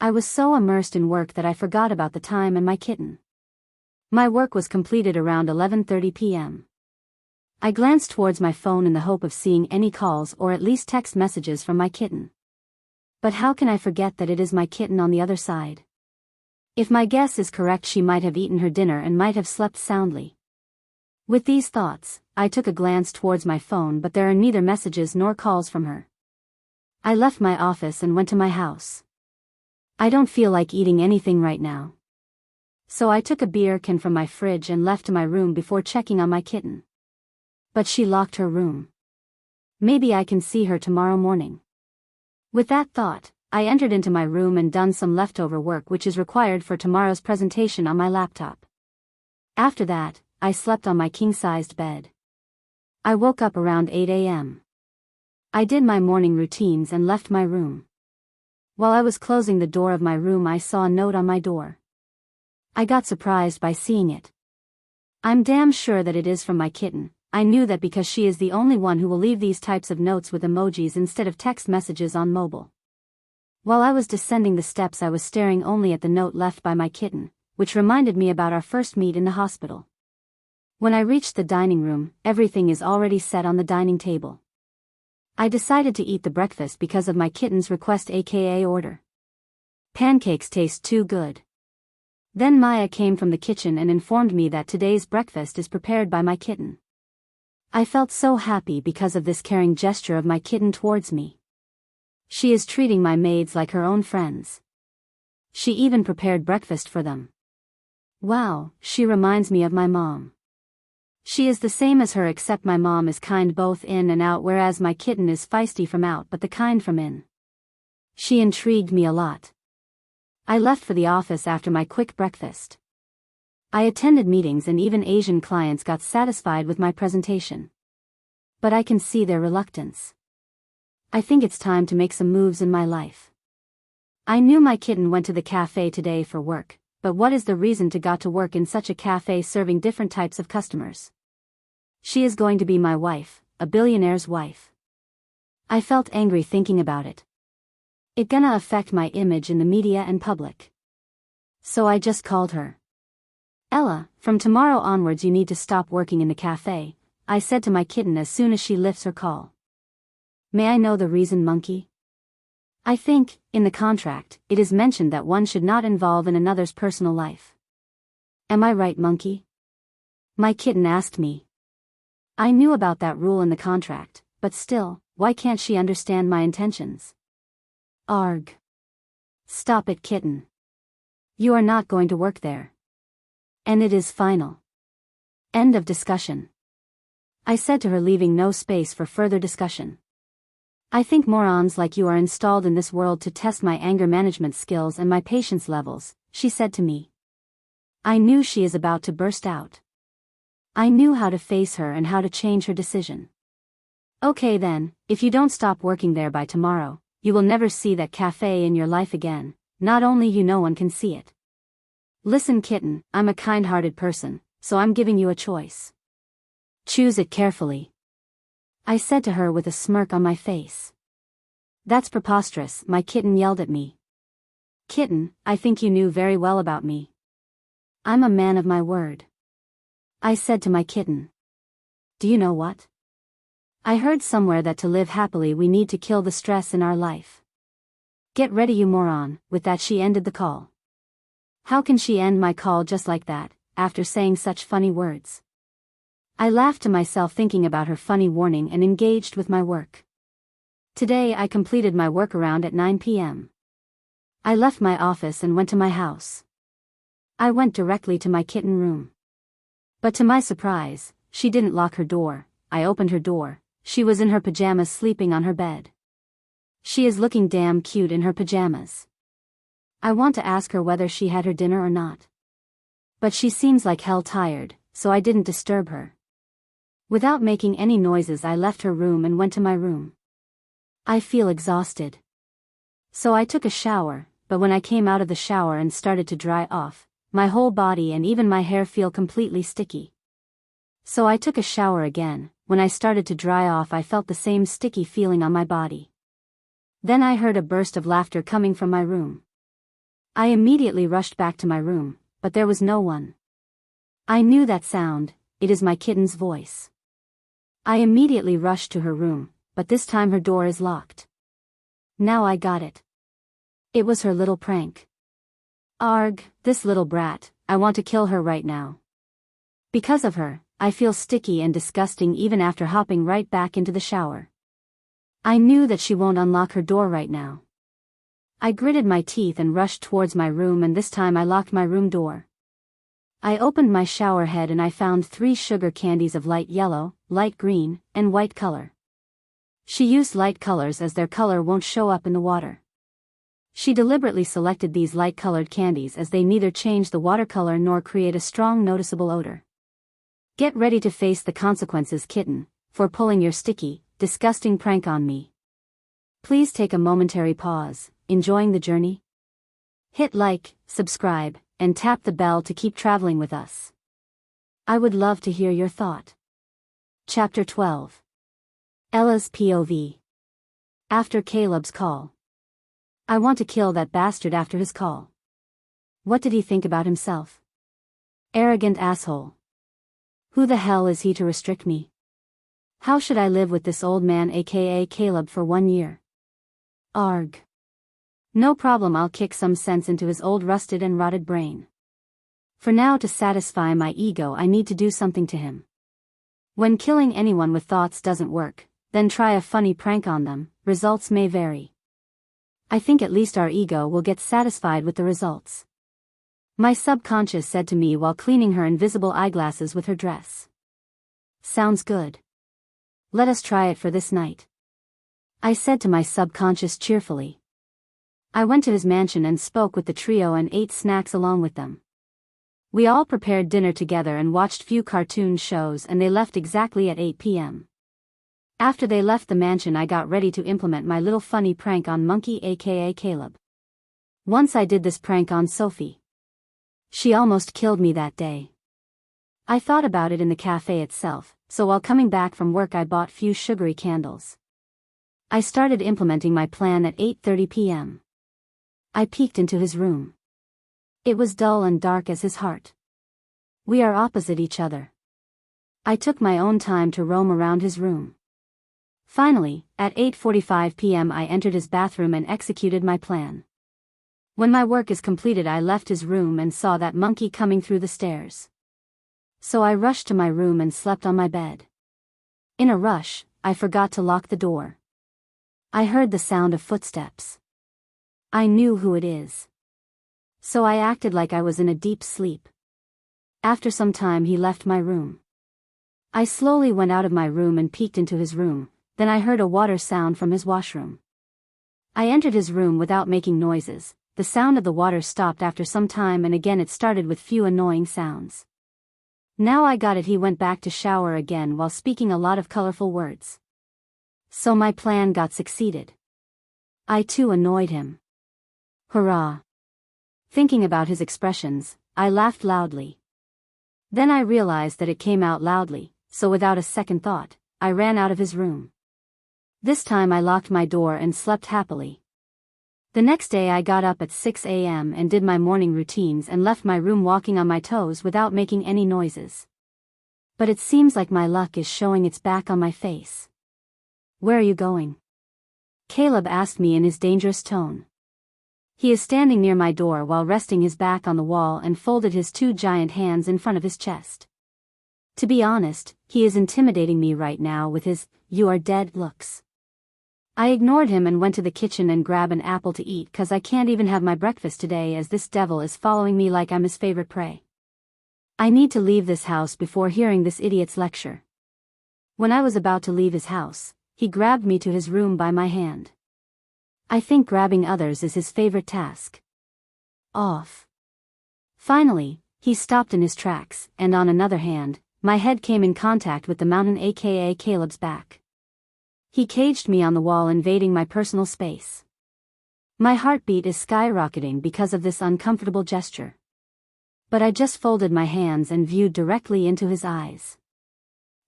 I was so immersed in work that I forgot about the time and my kitten. My work was completed around 11:30 p.m. I glanced towards my phone in the hope of seeing any calls or at least text messages from my kitten. But how can I forget that it is my kitten on the other side? If my guess is correct, she might have eaten her dinner and might have slept soundly. With these thoughts, I took a glance towards my phone, but there are neither messages nor calls from her. I left my office and went to my house. I don't feel like eating anything right now. So I took a beer can from my fridge and left to my room before checking on my kitten. But she locked her room. Maybe I can see her tomorrow morning. With that thought, I entered into my room and done some leftover work which is required for tomorrow's presentation on my laptop. After that, I slept on my king-sized bed. I woke up around 8 a.m. I did my morning routines and left my room. While I was closing the door of my room, I saw a note on my door. I got surprised by seeing it. I'm damn sure that it is from my kitten. I knew that because she is the only one who will leave these types of notes with emojis instead of text messages on mobile. While I was descending the steps, I was staring only at the note left by my kitten, which reminded me about our first meet in the hospital. When I reached the dining room, everything is already set on the dining table. I decided to eat the breakfast because of my kitten's request, aka order. Pancakes taste too good. Then Maya came from the kitchen and informed me that today's breakfast is prepared by my kitten. I felt so happy because of this caring gesture of my kitten towards me. She is treating my maids like her own friends. She even prepared breakfast for them. Wow, she reminds me of my mom. She is the same as her, except my mom is kind both in and out, whereas my kitten is feisty from out but the kind from in. She intrigued me a lot. I left for the office after my quick breakfast. I attended meetings and even Asian clients got satisfied with my presentation. But I can see their reluctance. I think it's time to make some moves in my life. I knew my kitten went to the cafe today for work, but what is the reason to go to work in such a cafe serving different types of customers? She is going to be my wife, a billionaire's wife. I felt angry thinking about it. It gonna affect my image in the media and public. So I just called her. Ella, from tomorrow onwards you need to stop working in the cafe, I said to my kitten as soon as she lifts her call. May I know the reason, monkey? I think, in the contract, it is mentioned that one should not involve in another's personal life. Am I right, monkey? My kitten asked me. I knew about that rule in the contract, but still, why can't she understand my intentions? Arg. Stop it, kitten. You are not going to work there. And it is final. End of discussion. I said to her, leaving no space for further discussion. I think morons like you are installed in this world to test my anger management skills and my patience levels, she said to me. I knew she is about to burst out. I knew how to face her and how to change her decision. Okay then, if you don't stop working there by tomorrow, you will never see that cafe in your life again. Not only you, no one can see it. Listen, kitten, I'm a kind-hearted person, so I'm giving you a choice. Choose it carefully. I said to her with a smirk on my face. That's preposterous, my kitten yelled at me. Kitten, I think you knew very well about me. I'm a man of my word. I said to my kitten. Do you know what? I heard somewhere that to live happily we need to kill the stress in our life. Get ready, you moron. With that she ended the call. How can she end my call just like that, after saying such funny words? I laughed to myself thinking about her funny warning and engaged with my work. Today I completed my workaround at 9 p.m. I left my office and went to my house. I went directly to my kitten room. But to my surprise, she didn't lock her door. I opened her door. She was in her pajamas sleeping on her bed. She is looking damn cute in her pajamas. I want to ask her whether she had her dinner or not. But she seems like hell tired, so I didn't disturb her. Without making any noises I left her room and went to my room. I feel exhausted. So I took a shower, but when I came out of the shower and started to dry off, my whole body and even my hair feel completely sticky. So I took a shower again. When I started to dry off I felt the same sticky feeling on my body. Then I heard a burst of laughter coming from my room. I immediately rushed back to my room, but there was no one. I knew that sound, it is my kitten's voice. I immediately rushed to her room, but this time her door is locked. Now I got it. It was her little prank. Arg, this little brat, I want to kill her right now. Because of her, I feel sticky and disgusting even after hopping right back into the shower. I knew that she won't unlock her door right now. I gritted my teeth and rushed towards my room, and this time I locked my room door. I opened my shower head and I found 3 sugar candies of light yellow, light green, and white color. She used light colors as their color won't show up in the water. She deliberately selected these light-colored candies as they neither change the watercolor nor create a strong noticeable odor. Get ready to face the consequences, kitten, for pulling your sticky, disgusting prank on me. Please take a momentary pause, enjoying the journey? Hit like, subscribe, and tap the bell to keep traveling with us. I would love to hear your thought. Chapter 12. Ella's POV. After Caleb's call. I want to kill that bastard after his call. What did he think about himself? Arrogant asshole. Who the hell is he to restrict me? How should I live with this old man aka Caleb for 1 year? Arg. No problem, I'll kick some sense into his old rusted and rotted brain. For now, to satisfy my ego, I need to do something to him. When killing anyone with thoughts doesn't work, then try a funny prank on them, results may vary. I think at least our ego will get satisfied with the results. My subconscious said to me while cleaning her invisible eyeglasses with her dress. Sounds good. Let us try it for this night. I said to my subconscious cheerfully. I went to his mansion and spoke with the trio and ate snacks along with them. We all prepared dinner together and watched few cartoon shows, and they left exactly at 8 p.m. After they left the mansion, I got ready to implement my little funny prank on Monkey aka Caleb. Once I did this prank on Sophie. She almost killed me that day. I thought about it in the cafe itself, so while coming back from work I bought few sugary candles. I started implementing my plan at 8:30 p.m. I peeked into his room. It was dull and dark as his heart. We are opposite each other. I took my own time to roam around his room. Finally, at 8:45 p.m. I entered his bathroom and executed my plan. When my work is completed, I left his room and saw that monkey coming through the stairs. So I rushed to my room and slept on my bed. In a rush, I forgot to lock the door. I heard the sound of footsteps. I knew who it is. So I acted like I was in a deep sleep. After some time he left my room. I slowly went out of my room and peeked into his room, then I heard a water sound from his washroom. I entered his room without making noises. The sound of the water stopped after some time, and again it started with few annoying sounds. Now I got it, he went back to shower again while speaking a lot of colorful words. So my plan got succeeded. I too annoyed him. Hurrah! Thinking about his expressions, I laughed loudly. Then I realized that it came out loudly, so without a second thought, I ran out of his room. This time I locked my door and slept happily. The next day I got up at 6 a.m. and did my morning routines and left my room walking on my toes without making any noises. But it seems like my luck is showing its back on my face. Where are you going? Caleb asked me in his dangerous tone. He is standing near my door while resting his back on the wall and folded his 2 giant hands in front of his chest. To be honest, he is intimidating me right now with his "you are dead" looks. I ignored him and went to the kitchen and grabbed an apple to eat, cause I can't even have my breakfast today as this devil is following me like I'm his favorite prey. I need to leave this house before hearing this idiot's lecture. When I was about to leave his house, he grabbed me to his room by my hand. I think grabbing others is his favorite task. Off. Finally, he stopped in his tracks, and on another hand, my head came in contact with the mountain aka Caleb's back. He caged me on the wall, invading my personal space. My heartbeat is skyrocketing because of this uncomfortable gesture. But I just folded my hands and viewed directly into his eyes.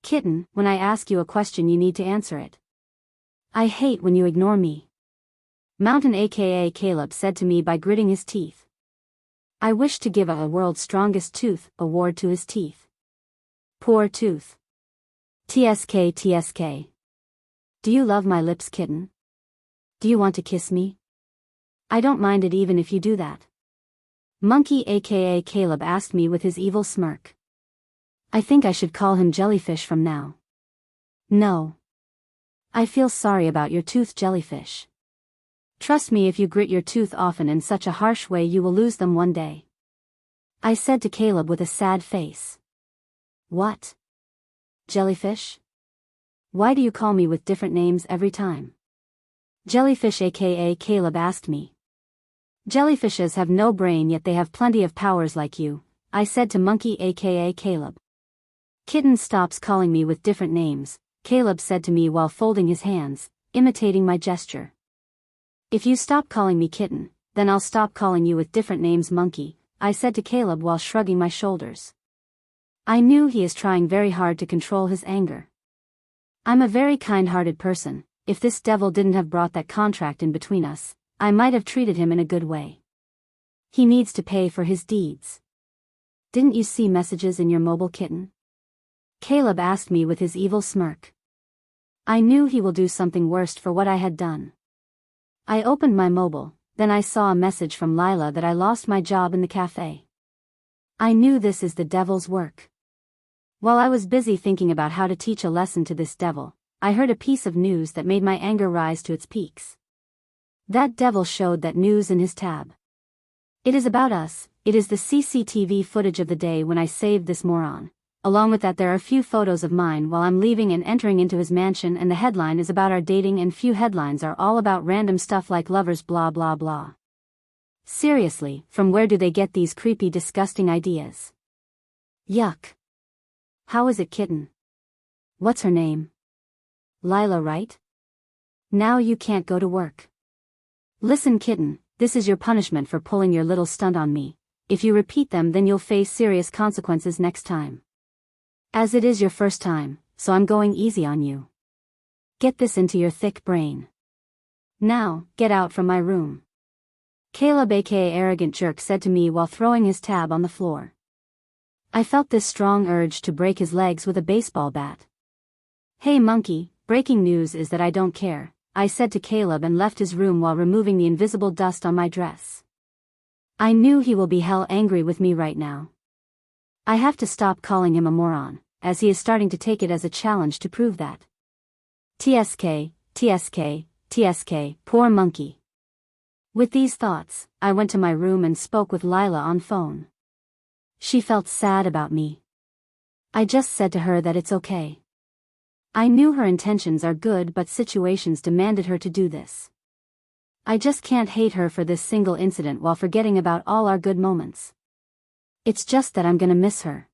Kitten, when I ask you a question you need to answer it. I hate when you ignore me. Mountain aka Caleb said to me by gritting his teeth. I wish to give a world's strongest tooth award to his teeth. Poor tooth. TSK TSK. Do you love my lips, kitten? Do you want to kiss me? I don't mind it even if you do that. Monkey aka Caleb asked me with his evil smirk. I think I should call him Jellyfish from now. No. I feel sorry about your tooth, Jellyfish. Trust me, if you grit your tooth often in such a harsh way you will lose them one day. I said to Caleb with a sad face. What? Jellyfish? Why do you call me with different names every time? Jellyfish aka Caleb asked me. Jellyfishes have no brain yet they have plenty of powers like you, I said to Monkey aka Caleb. Kitten stops calling me with different names, Caleb said to me while folding his hands, imitating my gesture. If you stop calling me Kitten, then I'll stop calling you with different names, Monkey, I said to Caleb while shrugging my shoulders. I knew he is trying very hard to control his anger. I'm a very kind-hearted person. If this devil didn't have brought that contract in between us, I might have treated him in a good way. He needs to pay for his deeds. Didn't you see messages in your mobile, Kitten? Caleb asked me with his evil smirk. I knew he will do something worse for what I had done. I opened my mobile, then I saw a message from Lila that I lost my job in the cafe. I knew this is the devil's work. While I was busy thinking about how to teach a lesson to this devil, I heard a piece of news that made my anger rise to its peaks. That devil showed that news in his tab. It is about us. It is the CCTV footage of the day when I saved this moron. Along with that there are a few photos of mine while I'm leaving and entering into his mansion, and the headline is about our dating, and few headlines are all about random stuff like lovers blah blah blah. Seriously, from where do they get these creepy, disgusting ideas? Yuck. How is it, Kitten? What's her name? Lila, right? Now you can't go to work. Listen, Kitten, this is your punishment for pulling your little stunt on me. If you repeat them then you'll face serious consequences next time. As it is your first time, so I'm going easy on you. Get this into your thick brain. Now, get out from my room. Caleb aka Arrogant Jerk said to me while throwing his tab on the floor. I felt this strong urge to break his legs with a baseball bat. Hey Monkey, breaking news is that I don't care, I said to Caleb and left his room while removing the invisible dust on my dress. I knew he will be hell angry with me right now. I have to stop calling him a moron, as he is starting to take it as a challenge to prove that. TSK, TSK, TSK, poor monkey. With these thoughts, I went to my room and spoke with Lila on phone. She felt sad about me. I just said to her that it's okay. I knew her intentions are good, but situations demanded her to do this. I just can't hate her for this single incident while forgetting about all our good moments. It's just that I'm gonna miss her.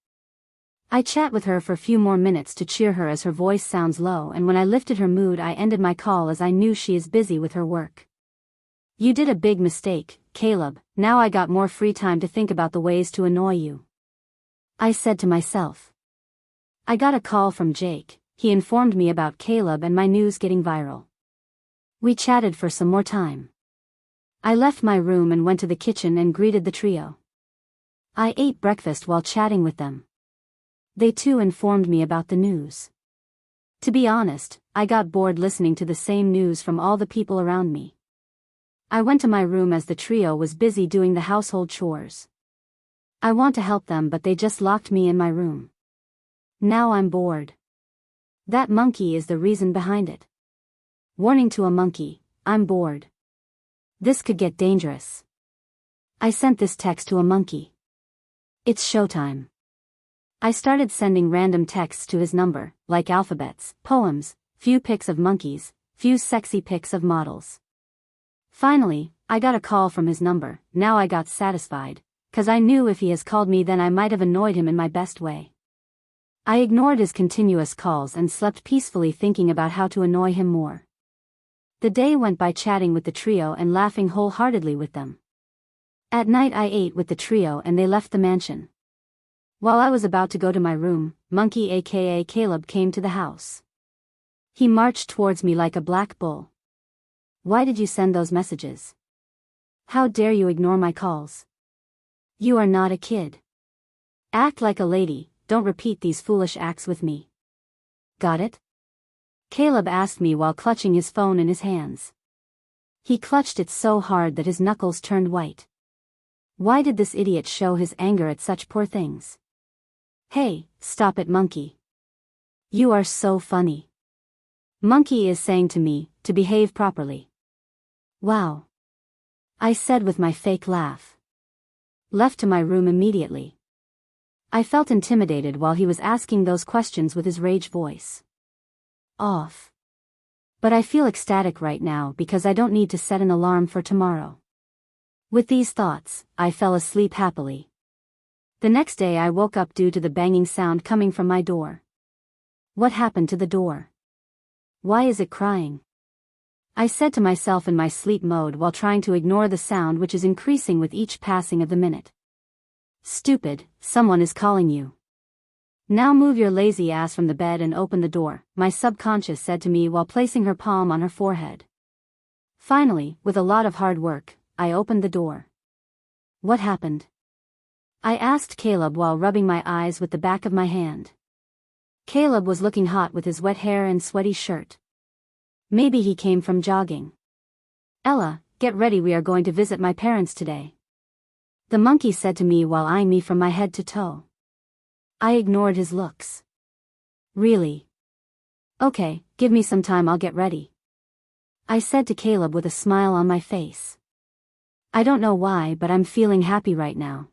I chat with her for a few more minutes to cheer her as her voice sounds low, and when I lifted her mood I ended my call as I knew she is busy with her work. You did a big mistake, Caleb, now I got more free time to think about the ways to annoy you. I said to myself. I got a call from Jake. He informed me about Caleb and my news getting viral. We chatted for some more time. I left my room and went to the kitchen and greeted the trio. I ate breakfast while chatting with them. They too informed me about the news. To be honest, I got bored listening to the same news from all the people around me. I went to my room as the trio was busy doing the household chores. I want to help them but they just locked me in my room. Now I'm bored. That monkey is the reason behind it. Warning to a monkey, I'm bored. This could get dangerous. I sent this text to a monkey. It's showtime. I started sending random texts to his number, like alphabets, poems, few pics of monkeys, few sexy pics of models. Finally, I got a call from his number. Now I got satisfied, 'cause I knew if he has called me then I might have annoyed him in my best way. I ignored his continuous calls and slept peacefully thinking about how to annoy him more. The day went by chatting with the trio and laughing wholeheartedly with them. At night I ate with the trio and they left the mansion. While I was about to go to my room, Monkey aka Caleb came to the house. He marched towards me like a black bull. Why did you send those messages? How dare you ignore my calls? You are not a kid. Act like a lady, don't repeat these foolish acts with me. Got it? Caleb asked me while clutching his phone in his hands. He clutched it so hard that his knuckles turned white. Why did this idiot show his anger at such poor things? Hey, stop it, monkey. You are so funny. Monkey is saying to me, to behave properly. Wow. I said with my fake laugh. Left to my room immediately. I felt intimidated while he was asking those questions with his rage voice. Off. But I feel ecstatic right now because I don't need to set an alarm for tomorrow. With these thoughts, I fell asleep happily. The next day I woke up due to the banging sound coming from my door. What happened to the door? Why is it crying? I said to myself in my sleep mode while trying to ignore the sound which is increasing with each passing of the minute. Stupid, someone is calling you. Now move your lazy ass from the bed and open the door, my subconscious said to me while placing her palm on her forehead. Finally, with a lot of hard work, I opened the door. What happened? I asked Caleb while rubbing my eyes with the back of my hand. Caleb was looking hot with his wet hair and sweaty shirt. Maybe he came from jogging. Ella, get ready, we are going to visit my parents today. The monkey said to me while eyeing me from my head to toe. I ignored his looks. Really? Okay, give me some time, I'll get ready. I said to Caleb with a smile on my face. I don't know why, but I'm feeling happy right now.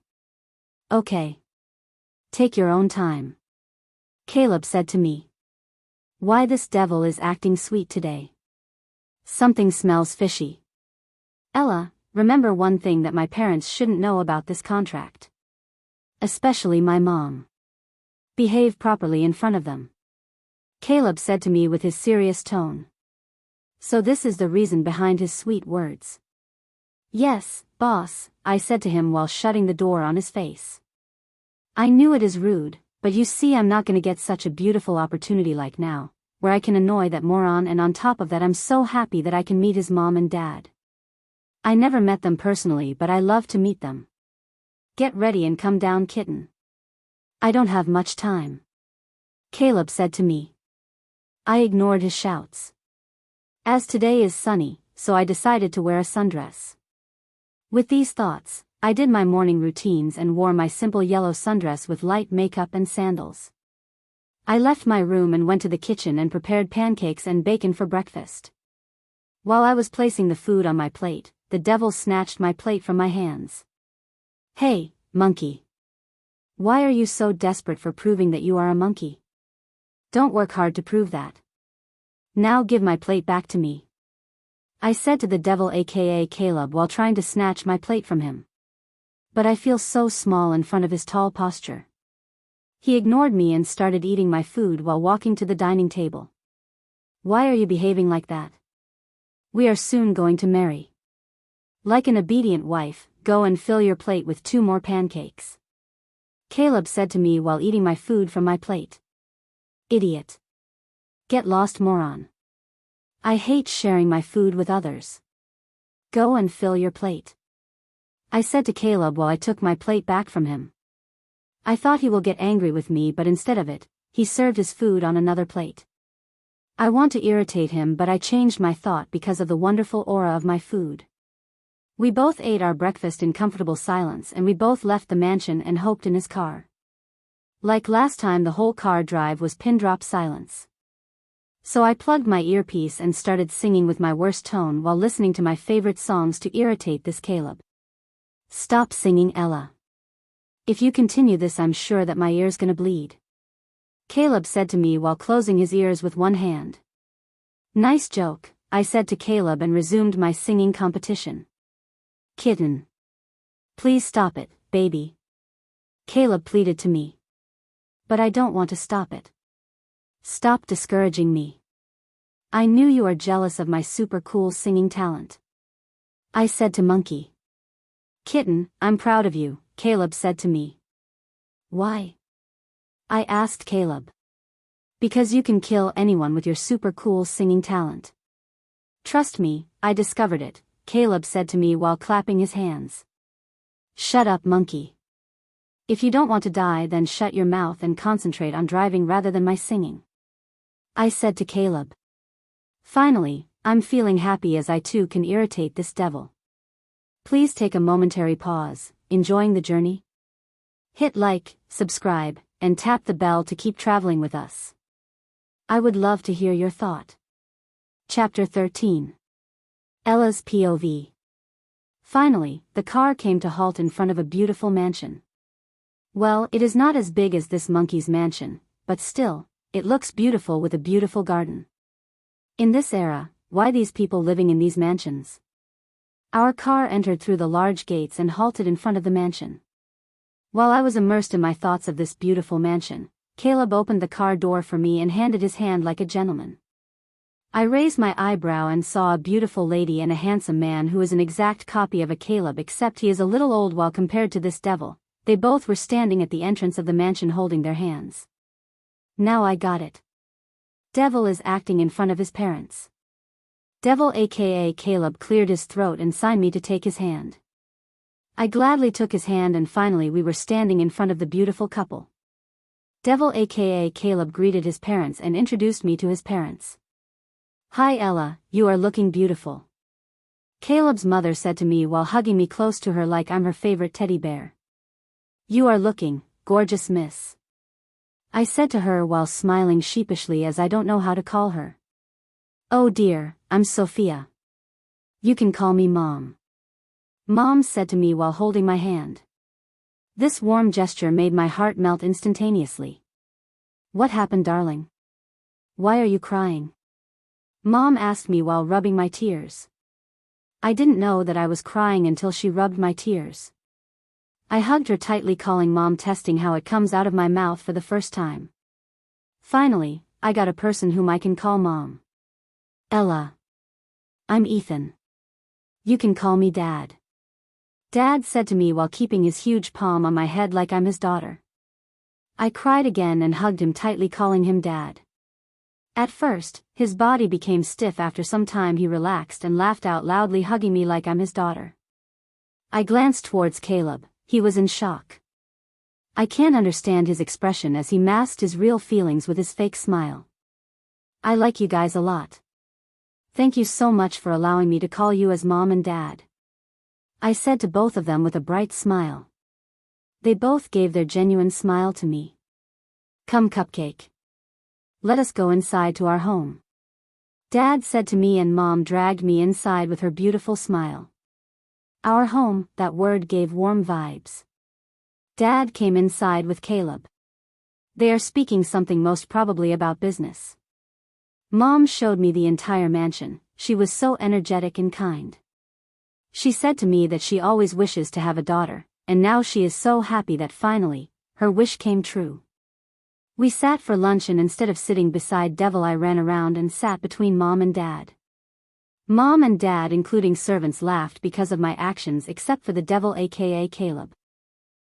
Okay. Take your own time. Caleb said to me. Why this devil is acting sweet today? Something smells fishy. Ella, remember one thing that my parents shouldn't know about this contract. Especially my mom. Behave properly in front of them. Caleb said to me with his serious tone. So this is the reason behind his sweet words. Yes, boss, I said to him while shutting the door on his face. I knew it is rude, but you see I'm not gonna get such a beautiful opportunity like now, where I can annoy that moron, and on top of that I'm so happy that I can meet his mom and dad. I never met them personally, but I love to meet them. Get ready and come down, kitten. I don't have much time. Caleb said to me. I ignored his shouts. As today is sunny, so I decided to wear a sundress. With these thoughts, I did my morning routines and wore my simple yellow sundress with light makeup and sandals. I left my room and went to the kitchen and prepared pancakes and bacon for breakfast. While I was placing the food on my plate, the devil snatched my plate from my hands. Hey, monkey. Why are you so desperate for proving that you are a monkey? Don't work hard to prove that. Now give my plate back to me. I said to the devil, aka Caleb, while trying to snatch my plate from him. But I feel so small in front of his tall posture. He ignored me and started eating my food while walking to the dining table. Why are you behaving like that? We are soon going to marry. Like an obedient wife, go and fill your plate with 2 more pancakes. Caleb said to me while eating my food from my plate. Idiot. Get lost, moron. I hate sharing my food with others. Go and fill your plate. I said to Caleb while I took my plate back from him. I thought he will get angry with me, but instead of it, he served his food on another plate. I want to irritate him, but I changed my thought because of the wonderful aura of my food. We both ate our breakfast in comfortable silence and we both left the mansion and hoped in his car. Like last time, the whole car drive was pin-drop silence. So I plugged my earpiece and started singing with my worst tone while listening to my favorite songs to irritate this Caleb. Stop singing, Ella. If you continue this, I'm sure that my ear's gonna bleed. Caleb said to me while closing his ears with one hand. Nice joke, I said to Caleb and resumed my singing competition. Kitten. Please stop it, baby. Caleb pleaded to me. But I don't want to stop it. Stop discouraging me. I knew you are jealous of my super cool singing talent. I said to Monkey. Kitten, I'm proud of you, Caleb said to me. Why? I asked Caleb. Because you can kill anyone with your super cool singing talent. Trust me, I discovered it, Caleb said to me while clapping his hands. Shut up, Monkey. If you don't want to die, then shut your mouth and concentrate on driving rather than my singing. I said to Caleb. Finally, I'm feeling happy as I too can irritate this devil. Please take a momentary pause. Enjoying the journey? Hit like, subscribe, and tap the bell to keep traveling with us. I would love to hear your thought. Chapter 13. Ella's POV. Finally, the car came to halt in front of a beautiful mansion. Well, it is not as big as this monkey's mansion, but still, it looks beautiful with a beautiful garden. In this era, why these people living in these mansions? Our car entered through the large gates and halted in front of the mansion. While I was immersed in my thoughts of this beautiful mansion, Caleb opened the car door for me and handed his hand like a gentleman. I raised my eyebrow and saw a beautiful lady and a handsome man who is an exact copy of a Caleb, except he is a little old while compared to this devil. They both were standing at the entrance of the mansion holding their hands. Now I got it. Devil is acting in front of his parents. Devil aka Caleb cleared his throat and signed me to take his hand. I gladly took his hand and finally we were standing in front of the beautiful couple. Devil aka Caleb greeted his parents and introduced me to his parents. Hi Ella, you are looking beautiful. Caleb's mother said to me while hugging me close to her like I'm her favorite teddy bear. You are looking gorgeous, miss. I said to her while smiling sheepishly as I don't know how to call her. Oh dear, I'm Sophia. You can call me Mom. Mom said to me while holding my hand. This warm gesture made my heart melt instantaneously. What happened, darling? Why are you crying? Mom asked me while rubbing my tears. I didn't know that I was crying until she rubbed my tears. I hugged her tightly, calling Mom, testing how it comes out of my mouth for the first time. Finally, I got a person whom I can call Mom. Ella. I'm Ethan. You can call me Dad. Dad said to me while keeping his huge palm on my head like I'm his daughter. I cried again and hugged him tightly, calling him Dad. At first, his body became stiff. After some time he relaxed and laughed out loudly, hugging me like I'm his daughter. I glanced towards Caleb. He was in shock. I can't understand his expression as he masked his real feelings with his fake smile. I like you guys a lot. Thank you so much for allowing me to call you as Mom and Dad. I said to both of them with a bright smile. They both gave their genuine smile to me. Come, Cupcake. Let us go inside to our home. Dad said to me, and Mom dragged me inside with her beautiful smile. Our home, that word gave warm vibes. Dad came inside with Caleb. They are speaking something, most probably about business. Mom showed me the entire mansion. She was so energetic and kind. She said to me that she always wishes to have a daughter, and now she is so happy that finally, her wish came true. We sat for lunch, and instead of sitting beside Devil, I ran around and sat between Mom and Dad. Mom and Dad, including servants, laughed because of my actions except for the Devil aka Caleb.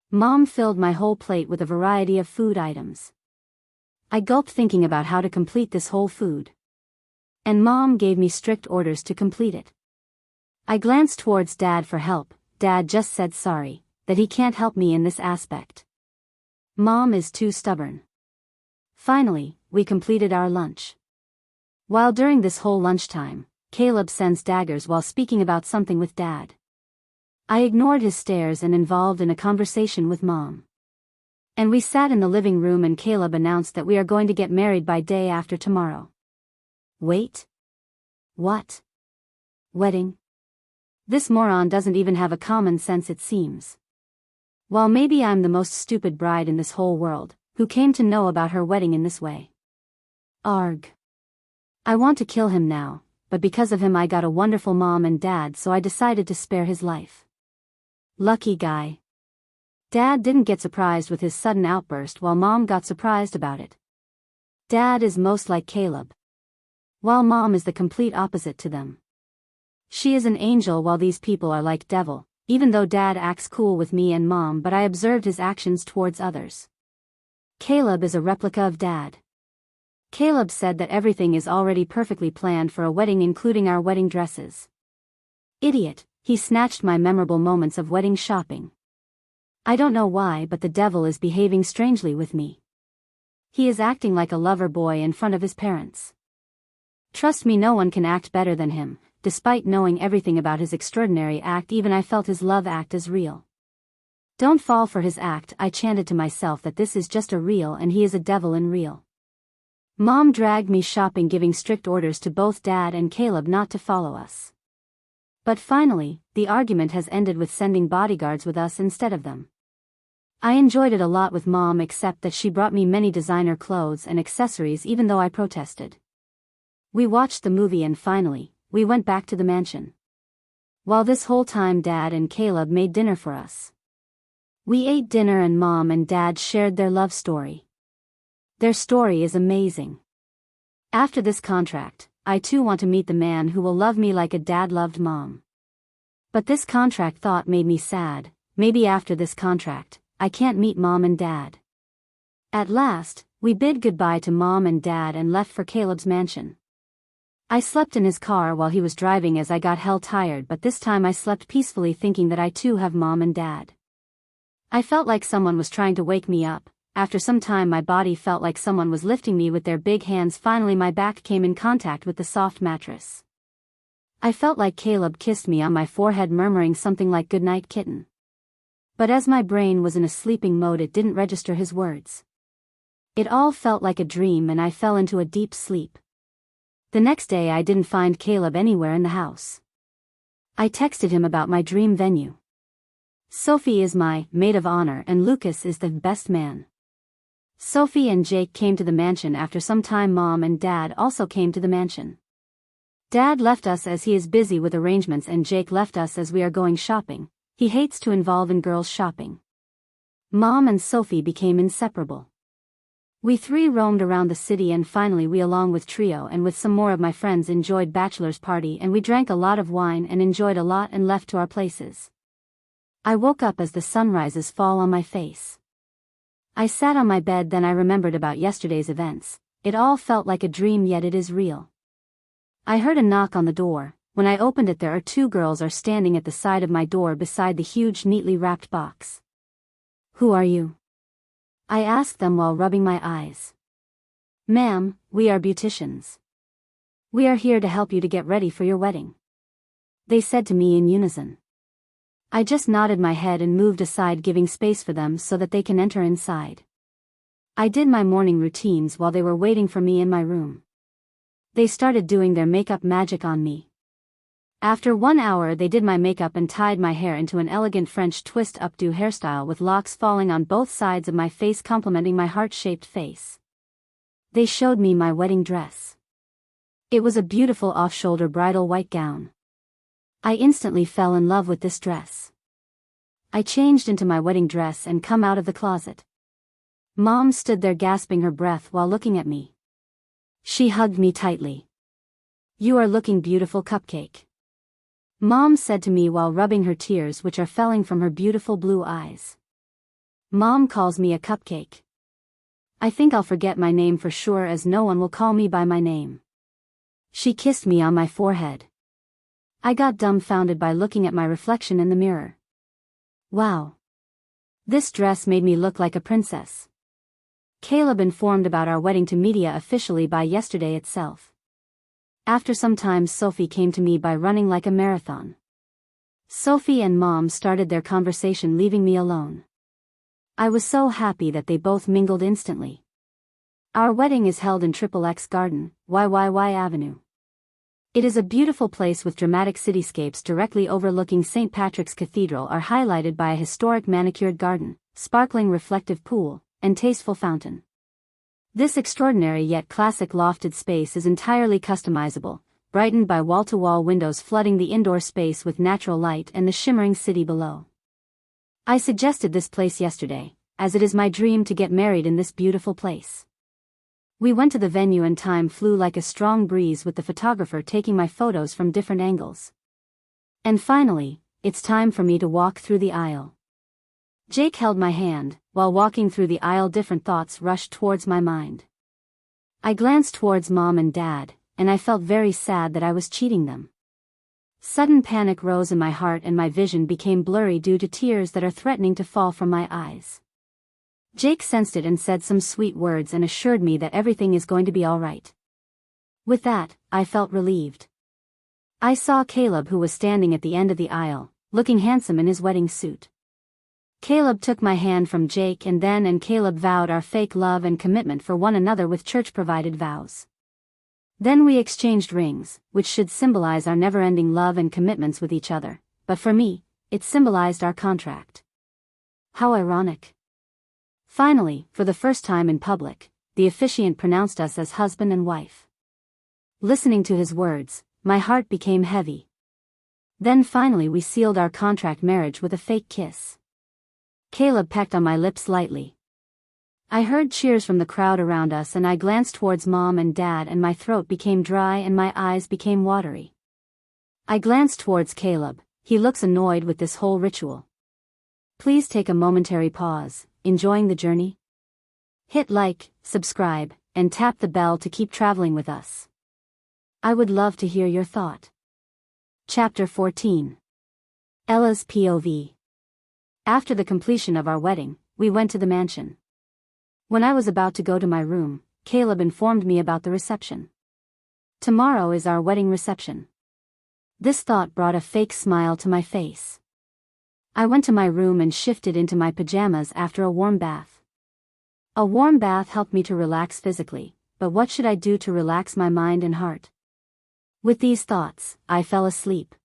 Mom filled my whole plate with a variety of food items. I gulped, thinking about how to complete this whole food. And Mom gave me strict orders to complete it. I glanced towards Dad for help. Dad just said sorry, that he can't help me in this aspect. Mom is too stubborn. Finally, we completed our lunch. While during this whole lunchtime, Caleb sensed daggers while speaking about something with Dad. I ignored his stares and involved in a conversation with Mom. And we sat in the living room, and Caleb announced that we are going to get married by day after tomorrow. Wait. What? Wedding? This moron doesn't even have a common sense, it seems. While maybe I'm the most stupid bride in this whole world, who came to know about her wedding in this way. Arg. I want to kill him now, but because of him I got a wonderful Mom and Dad, so I decided to spare his life. Lucky guy. Dad didn't get surprised with his sudden outburst, while Mom got surprised about it. Dad is most like Caleb, while Mom is the complete opposite to them. She is an angel while these people are like devil, even though Dad acts cool with me and Mom, but I observed his actions towards others. Caleb is a replica of Dad. Caleb said that everything is already perfectly planned for a wedding, including our wedding dresses. Idiot, he snatched my memorable moments of wedding shopping. I don't know why, but the devil is behaving strangely with me. He is acting like a lover boy in front of his parents. Trust me, no one can act better than him. despite knowing everything about his extraordinary act. Even I felt his love act as real. Don't fall for his act, I chanted to myself, that this is just a real and he is a devil in real. Mom dragged me shopping, giving strict orders to both Dad and Caleb not to follow us. But finally, the argument has ended with sending bodyguards with us instead of them. I enjoyed it a lot with Mom, except that she brought me many designer clothes and accessories even though I protested. We watched the movie and finally, we went back to the mansion. While this whole time Dad and Caleb made dinner for us. We ate dinner and Mom and Dad shared their love story. Their story is amazing. After this contract, I too want to meet the man who will love me like a dad loved Mom. But this contract thought made me sad. Maybe after this contract, I can't meet Mom and Dad. At last, we bid goodbye to Mom and Dad and left for Caleb's mansion. I slept in his car while he was driving as I got hell tired, but this time I slept peacefully thinking that I too have Mom and Dad. I felt like someone was trying to wake me up. After some time my body felt like someone was lifting me with their big hands. Finally my back came in contact with the soft mattress. I felt like Caleb kissed me on my forehead, murmuring something like "Good night, kitten." But as my brain was in a sleeping mode, it didn't register his words. It all felt like a dream and I fell into a deep sleep. The next day I didn't find Caleb anywhere in the house. I texted him about my dream venue. Sophie is my maid of honor and Lucas is the best man. Sophie and Jake came to the mansion after some time. Mom and Dad also came to the mansion. Dad left us as he is busy with arrangements and Jake left us as we are going shopping. He hates to involve in girls shopping. Mom and Sophie became inseparable. We three roamed around the city and finally we, along with Trio and with some more of my friends, enjoyed bachelor's party and we drank a lot of wine and enjoyed a lot and left to our places. I woke up as the sunrises fall on my face. I sat on my bed, then I remembered about yesterday's events. It all felt like a dream, yet it is real. I heard a knock on the door. When I opened it, there are two girls are standing at the side of my door beside the huge neatly wrapped box. "Who are you?" I asked them while rubbing my eyes. "Ma'am, we are beauticians. We are here to help you to get ready for your wedding," they said to me in unison. I just nodded my head and moved aside, giving space for them so that they can enter inside. I did my morning routines while they were waiting for me in my room. They started doing their makeup magic on me. After 1 hour they did my makeup and tied my hair into an elegant French twist updo hairstyle with locks falling on both sides of my face, complementing my heart-shaped face. They showed me my wedding dress. It was a beautiful off-shoulder bridal white gown. I instantly fell in love with this dress. I changed into my wedding dress and come out of the closet. Mom stood there gasping her breath while looking at me. She hugged me tightly. "You are looking beautiful, cupcake," Mom said to me while rubbing her tears which are falling from her beautiful blue eyes. Mom calls me a cupcake. I think I'll forget my name for sure, as no one will call me by my name. She kissed me on my forehead. I got dumbfounded by looking at my reflection in the mirror. Wow. This dress made me look like a princess. Caleb informed about our wedding to media officially by yesterday itself. After some time Sophie came to me by running like a marathon. Sophie and Mom started their conversation, leaving me alone. I was so happy that they both mingled instantly. Our wedding is held in XXX Garden, YYY Avenue. It is a beautiful place with dramatic cityscapes directly overlooking St. Patrick's Cathedral, are highlighted by a historic manicured garden, sparkling reflective pool, and tasteful fountain. This extraordinary yet classic lofted space is entirely customizable, brightened by wall-to-wall windows flooding the indoor space with natural light and the shimmering city below. I suggested this place yesterday, as it is my dream to get married in this beautiful place. We went to the venue and time flew like a strong breeze with the photographer taking my photos from different angles. And finally, it's time for me to walk through the aisle. Jake held my hand. While walking through the aisle, different thoughts rushed towards my mind. I glanced towards Mom and Dad, and I felt very sad that I was cheating them. Sudden panic rose in my heart and my vision became blurry due to tears that are threatening to fall from my eyes. Jake sensed it and said some sweet words and assured me that everything is going to be all right. With that, I felt relieved. I saw Caleb, who was standing at the end of the aisle, looking handsome in his wedding suit. Caleb took my hand from Jake, and Caleb vowed our fake love and commitment for one another with church-provided vows. Then we exchanged rings, which should symbolize our never-ending love and commitments with each other, but for me, it symbolized our contract. How ironic. Finally, for the first time in public, the officiant pronounced us as husband and wife. Listening to his words, my heart became heavy. Then finally we sealed our contract marriage with a fake kiss. Caleb pecked on my lips lightly. I heard cheers from the crowd around us, and I glanced towards Mom and Dad, and my throat became dry and my eyes became watery. I glanced towards Caleb. He looks annoyed with this whole ritual. Please take a momentary pause. Enjoying the journey? Hit like, subscribe, and tap the bell to keep traveling with us. I would love to hear your thought. Chapter 14. Ella's POV. After the completion of our wedding, we went to the mansion. When I was about to go to my room, Caleb informed me about the reception. Tomorrow is our wedding reception. This thought brought a fake smile to my face. I went to my room and shifted into my pajamas after a warm bath. A warm bath helped me to relax physically, but what should I do to relax my mind and heart? With these thoughts, I fell asleep.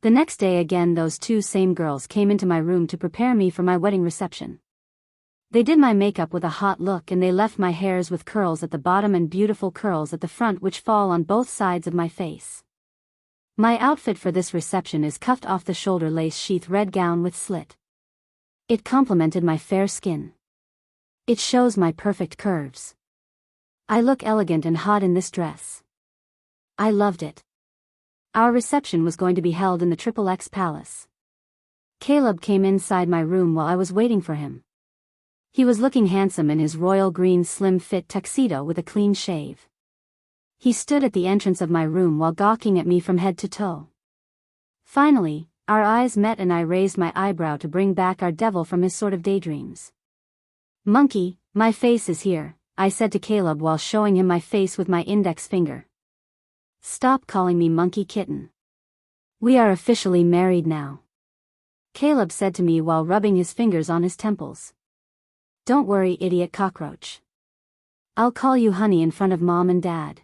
The next day again, those two same girls came into my room to prepare me for my wedding reception. They did my makeup with a hot look, and they left my hairs with curls at the bottom and beautiful curls at the front which fall on both sides of my face. My outfit for this reception is cuffed off the shoulder lace sheath red gown with slit. It complemented my fair skin. It shows my perfect curves. I look elegant and hot in this dress. I loved it. Our reception was going to be held in the XXX Palace. Caleb came inside my room while I was waiting for him. He was looking handsome in his royal green slim-fit tuxedo with a clean shave. He stood at the entrance of my room while gawking at me from head to toe. Finally, our eyes met and I raised my eyebrow to bring back our devil from his sort of daydreams. "Monkey, my face is here," I said to Caleb while showing him my face with my index finger. "Stop calling me Monkey Kitten. We are officially married now," Caleb said to me while rubbing his fingers on his temples. "Don't worry, idiot cockroach. I'll call you honey in front of Mom and Dad,"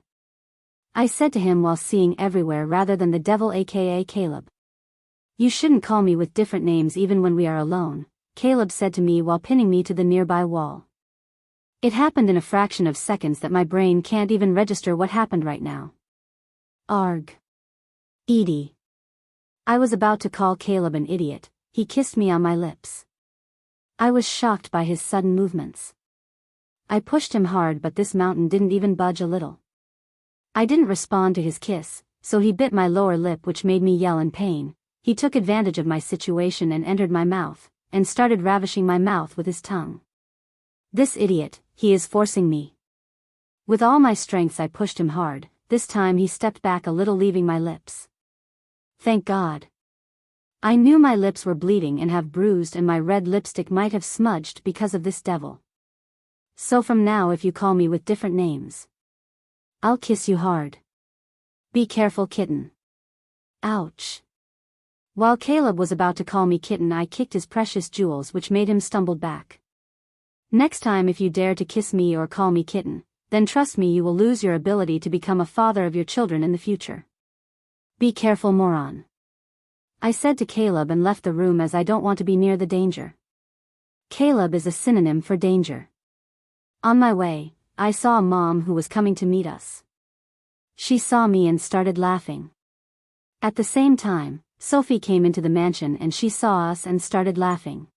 I said to him while seeing everywhere rather than the devil aka Caleb. "You shouldn't call me with different names even when we are alone," Caleb said to me while pinning me to the nearby wall. It happened in a fraction of seconds that my brain can't even register what happened right now. Arg. Edie. I was about to call Caleb an idiot. He kissed me on my lips. I was shocked by his sudden movements. I pushed him hard, but this mountain didn't even budge a little. I didn't respond to his kiss, so he bit my lower lip, which made me yell in pain. He took advantage of my situation and entered my mouth, and started ravishing my mouth with his tongue. This idiot, he is forcing me. With all my strengths I pushed him hard. This time he stepped back a little, leaving my lips. Thank God. I knew my lips were bleeding and have bruised, and my red lipstick might have smudged because of this devil. So from now, if you call me with different names, I'll kiss you hard. Be careful, kitten. Ouch. While Caleb was about to call me kitten, I kicked his precious jewels, which made him stumble back. Next time if you dare to kiss me or call me kitten, then trust me, you will lose your ability to become a father of your children in the future. Be careful, moron. I said to Caleb and left the room, as I don't want to be near the danger. Caleb is a synonym for danger. On my way, I saw a mom who was coming to meet us. She saw me and started laughing. At the same time, Sophie came into the mansion and she saw us and started laughing.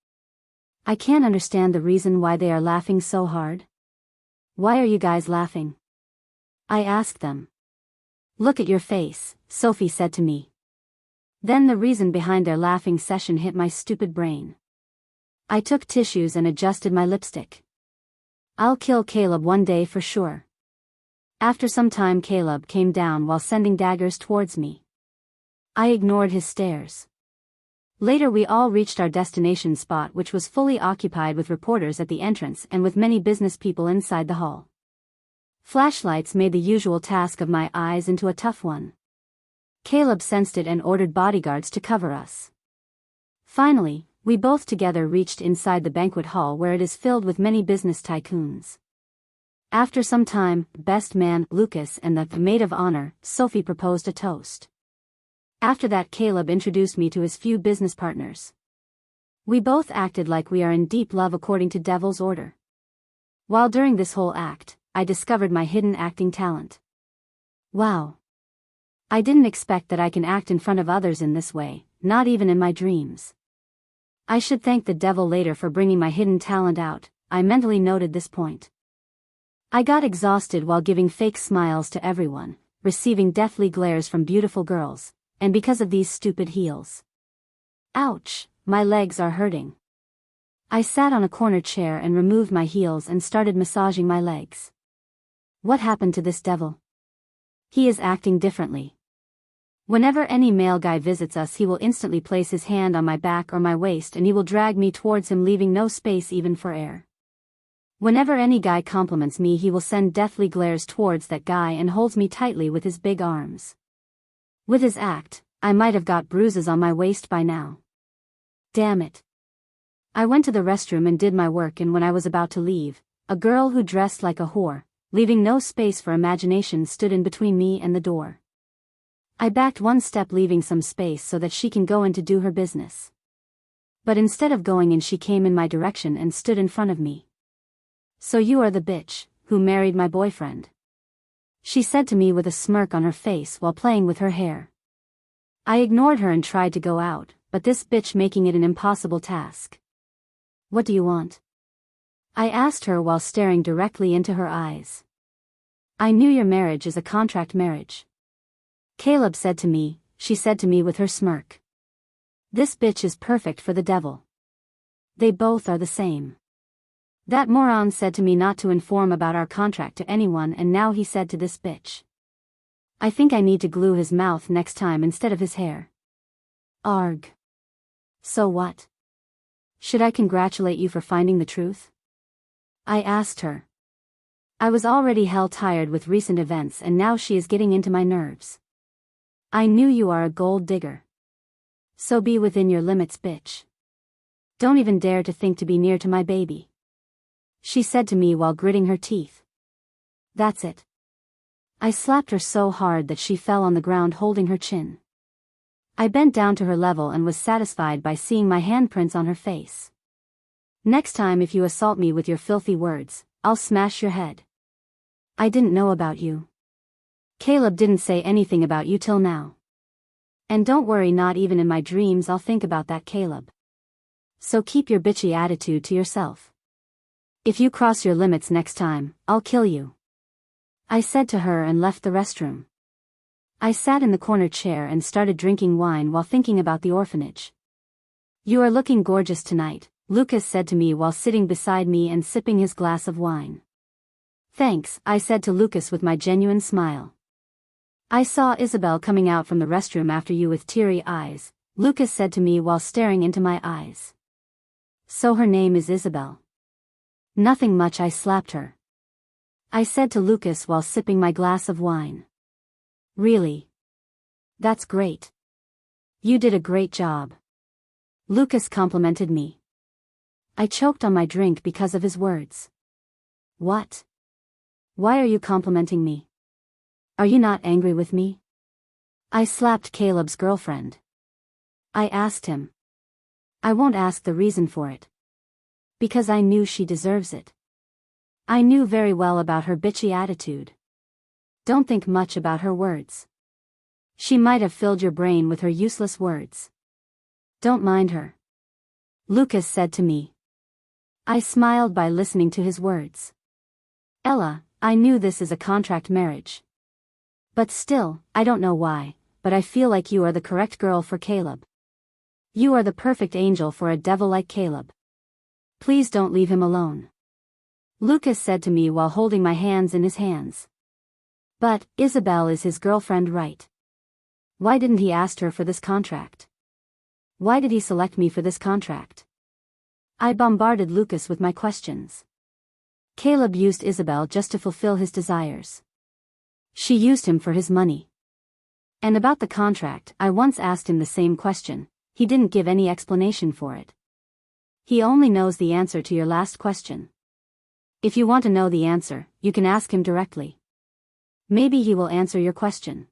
I can't understand the reason why they are laughing so hard. Why are you guys laughing? I asked them. Look at your face, Sophie said to me. Then the reason behind their laughing session hit my stupid brain. I took tissues and adjusted my lipstick. I'll kill Caleb one day for sure. After some time, Caleb came down while sending daggers towards me. I ignored his stares. Later we all reached our destination spot, which was fully occupied with reporters at the entrance and with many business people inside the hall. Flashlights made the usual task of my eyes into a tough one. Caleb sensed it and ordered bodyguards to cover us. Finally, we both together reached inside the banquet hall where it is filled with many business tycoons. After some time, best man, Lucas, and the maid of honor, Sophie, proposed a toast. After that, Caleb introduced me to his few business partners. We both acted like we are in deep love according to Devil's order. While during this whole act, I discovered my hidden acting talent. Wow. I didn't expect that I can act in front of others in this way, not even in my dreams. I should thank the devil later for bringing my hidden talent out, I mentally noted this point. I got exhausted while giving fake smiles to everyone, receiving deathly glares from beautiful girls, and because of these stupid heels. Ouch, my legs are hurting. I sat on a corner chair and removed my heels and started massaging my legs. What happened to this devil? He is acting differently. Whenever any male guy visits us, he will instantly place his hand on my back or my waist and he will drag me towards him, leaving no space even for air. Whenever any guy compliments me, he will send deathly glares towards that guy and holds me tightly with his big arms. With his act, I might have got bruises on my waist by now. Damn it. I went to the restroom and did my work, and when I was about to leave, a girl who dressed like a whore, leaving no space for imagination, stood in between me and the door. I backed one step, leaving some space so that she can go in to do her business. But instead of going in, she came in my direction and stood in front of me. So you are the bitch who married my boyfriend? She said to me with a smirk on her face while playing with her hair. I ignored her and tried to go out, but this bitch making it an impossible task. What do you want? I asked her while staring directly into her eyes. I knew your marriage is a contract marriage. Caleb said to me, she said to me with her smirk. This bitch is perfect for the devil. They both are the same. That moron said to me not to inform about our contract to anyone, and now he said to this bitch. I think I need to glue his mouth next time instead of his hair. Arg. So what? Should I congratulate you for finding the truth? I asked her. I was already hell tired with recent events, and now she is getting into my nerves. I knew you are a gold digger. So be within your limits, bitch. Don't even dare to think to be near to my baby. She said to me while gritting her teeth. That's it. I slapped her so hard that she fell on the ground holding her chin. I bent down to her level and was satisfied by seeing my handprints on her face. Next time if you assault me with your filthy words, I'll smash your head. I didn't know about you. Caleb didn't say anything about you till now. And don't worry, not even in my dreams I'll think about that, Caleb. So keep your bitchy attitude to yourself. If you cross your limits next time, I'll kill you. I said to her and left the restroom. I sat in the corner chair and started drinking wine while thinking about the orphanage. You are looking gorgeous tonight, Lucas said to me while sitting beside me and sipping his glass of wine. Thanks, I said to Lucas with my genuine smile. I saw Isabel coming out from the restroom after you with teary eyes, Lucas said to me while staring into my eyes. So her name is Isabel. Nothing much, I slapped her. I said to Lucas while sipping my glass of wine. Really? That's great. You did a great job. Lucas complimented me. I choked on my drink because of his words. What? Why are you complimenting me? Are you not angry with me? I slapped Caleb's girlfriend. I asked him. I won't ask the reason for it. Because I knew she deserves it. I knew very well about her bitchy attitude. Don't think much about her words. She might have filled your brain with her useless words. Don't mind her. Lucas said to me. I smiled by listening to his words. Ella, I knew this is a contract marriage. But still, I don't know why, but I feel like you are the correct girl for Caleb. You are the perfect angel for a devil like Caleb. Please don't leave him alone. Lucas said to me while holding my hands in his hands. But, Isabel is his girlfriend, right? Why didn't he ask her for this contract? Why did he select me for this contract? I bombarded Lucas with my questions. Caleb used Isabel just to fulfill his desires. She used him for his money. And about the contract, I once asked him the same question. He didn't give any explanation for it. He only knows the answer to your last question. If you want to know the answer, you can ask him directly. Maybe he will answer your question.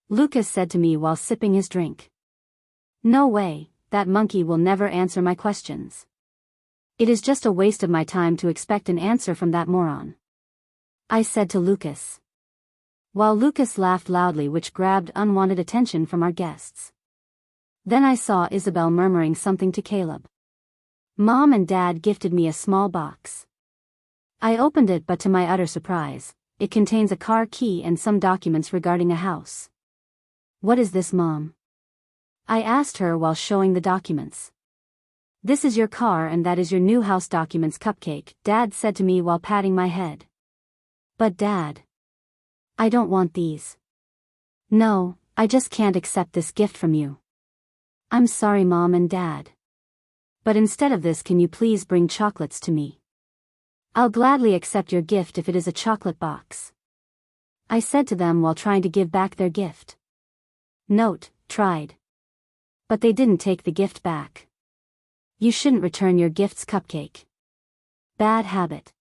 Lucas said to me while sipping his drink. No way, that monkey will never answer my questions. It is just a waste of my time to expect an answer from that moron, I said to Lucas. While Lucas laughed loudly, which grabbed unwanted attention from our guests. Then I saw Isabel murmuring something to Caleb. Mom and Dad gifted me a small box. I opened it, but to my utter surprise, it contains a car key and some documents regarding a house. What is this, Mom? I asked her while showing the documents. This is your car and that is your new house documents, Cupcake, Dad said to me while patting my head. But Dad, I don't want these. No, I just can't accept this gift from you. I'm sorry, Mom and Dad. But instead of this, can you please bring chocolates to me? I'll gladly accept your gift if it is a chocolate box, I said to them while trying to give back their gift. Note, tried. But they didn't take the gift back. You shouldn't return your gifts, Cupcake. Bad habit.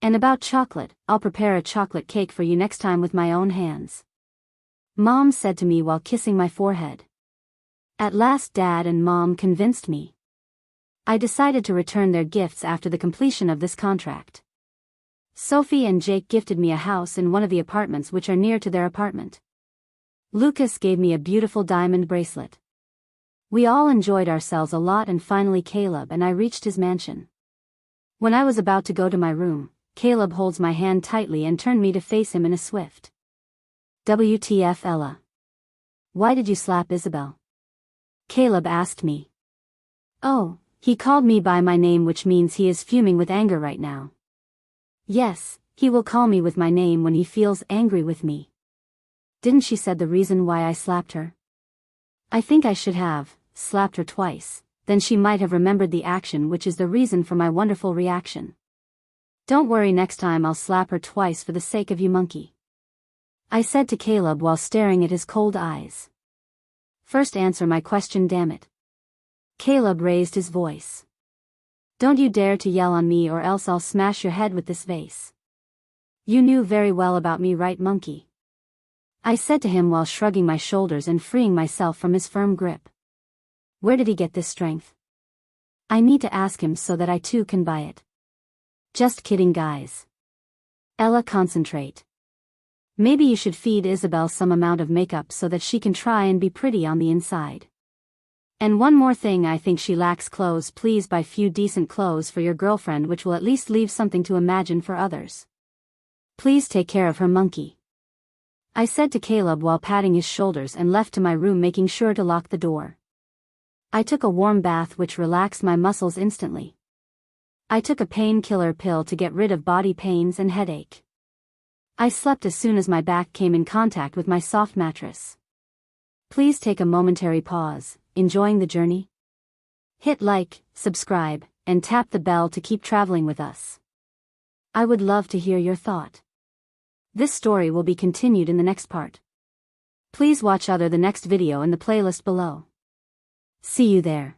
And about chocolate, I'll prepare a chocolate cake for you next time with my own hands, Mom said to me while kissing my forehead. At last Dad and Mom convinced me. I decided to return their gifts after the completion of this contract. Sophie and Jake gifted me a house in one of the apartments which are near to their apartment. Lucas gave me a beautiful diamond bracelet. We all enjoyed ourselves a lot, and finally Caleb and I reached his mansion. When I was about to go to my room, Caleb holds my hand tightly and turned me to face him in a swift. WTF, Ella? Why did you slap Isabel? Caleb asked me. Oh, he called me by my name, which means he is fuming with anger right now. Yes, he will call me with my name when he feels angry with me. Didn't she said the reason why I slapped her? I think I should have slapped her twice, then she might have remembered the action, which is the reason for my wonderful reaction. Don't worry, next time I'll slap her twice for the sake of you, monkey, I said to Caleb while staring at his cold eyes. First answer my question, damn it. Caleb raised his voice. Don't you dare to yell on me or else I'll smash your head with this vase. You knew very well about me, right, monkey? I said to him while shrugging my shoulders and freeing myself from his firm grip. Where did he get this strength? I need to ask him so that I too can buy it. Just kidding, guys. Ella, concentrate. Maybe you should feed Isabel some amount of makeup so that she can try and be pretty on the inside. And one more thing, I think she lacks clothes. Please buy few decent clothes for your girlfriend, which will at least leave something to imagine for others. Please take care of her, monkey, I said to Caleb while patting his shoulders and left to my room, making sure to lock the door. I took a warm bath which relaxed my muscles instantly. I took a painkiller pill to get rid of body pains and headache. I slept as soon as my back came in contact with my soft mattress. Please take a momentary pause. Enjoying the journey? Hit like, subscribe, and tap the bell to keep traveling with us. I would love to hear your thought. This story will be continued in the next part. Please watch the next video in the playlist below. See you there.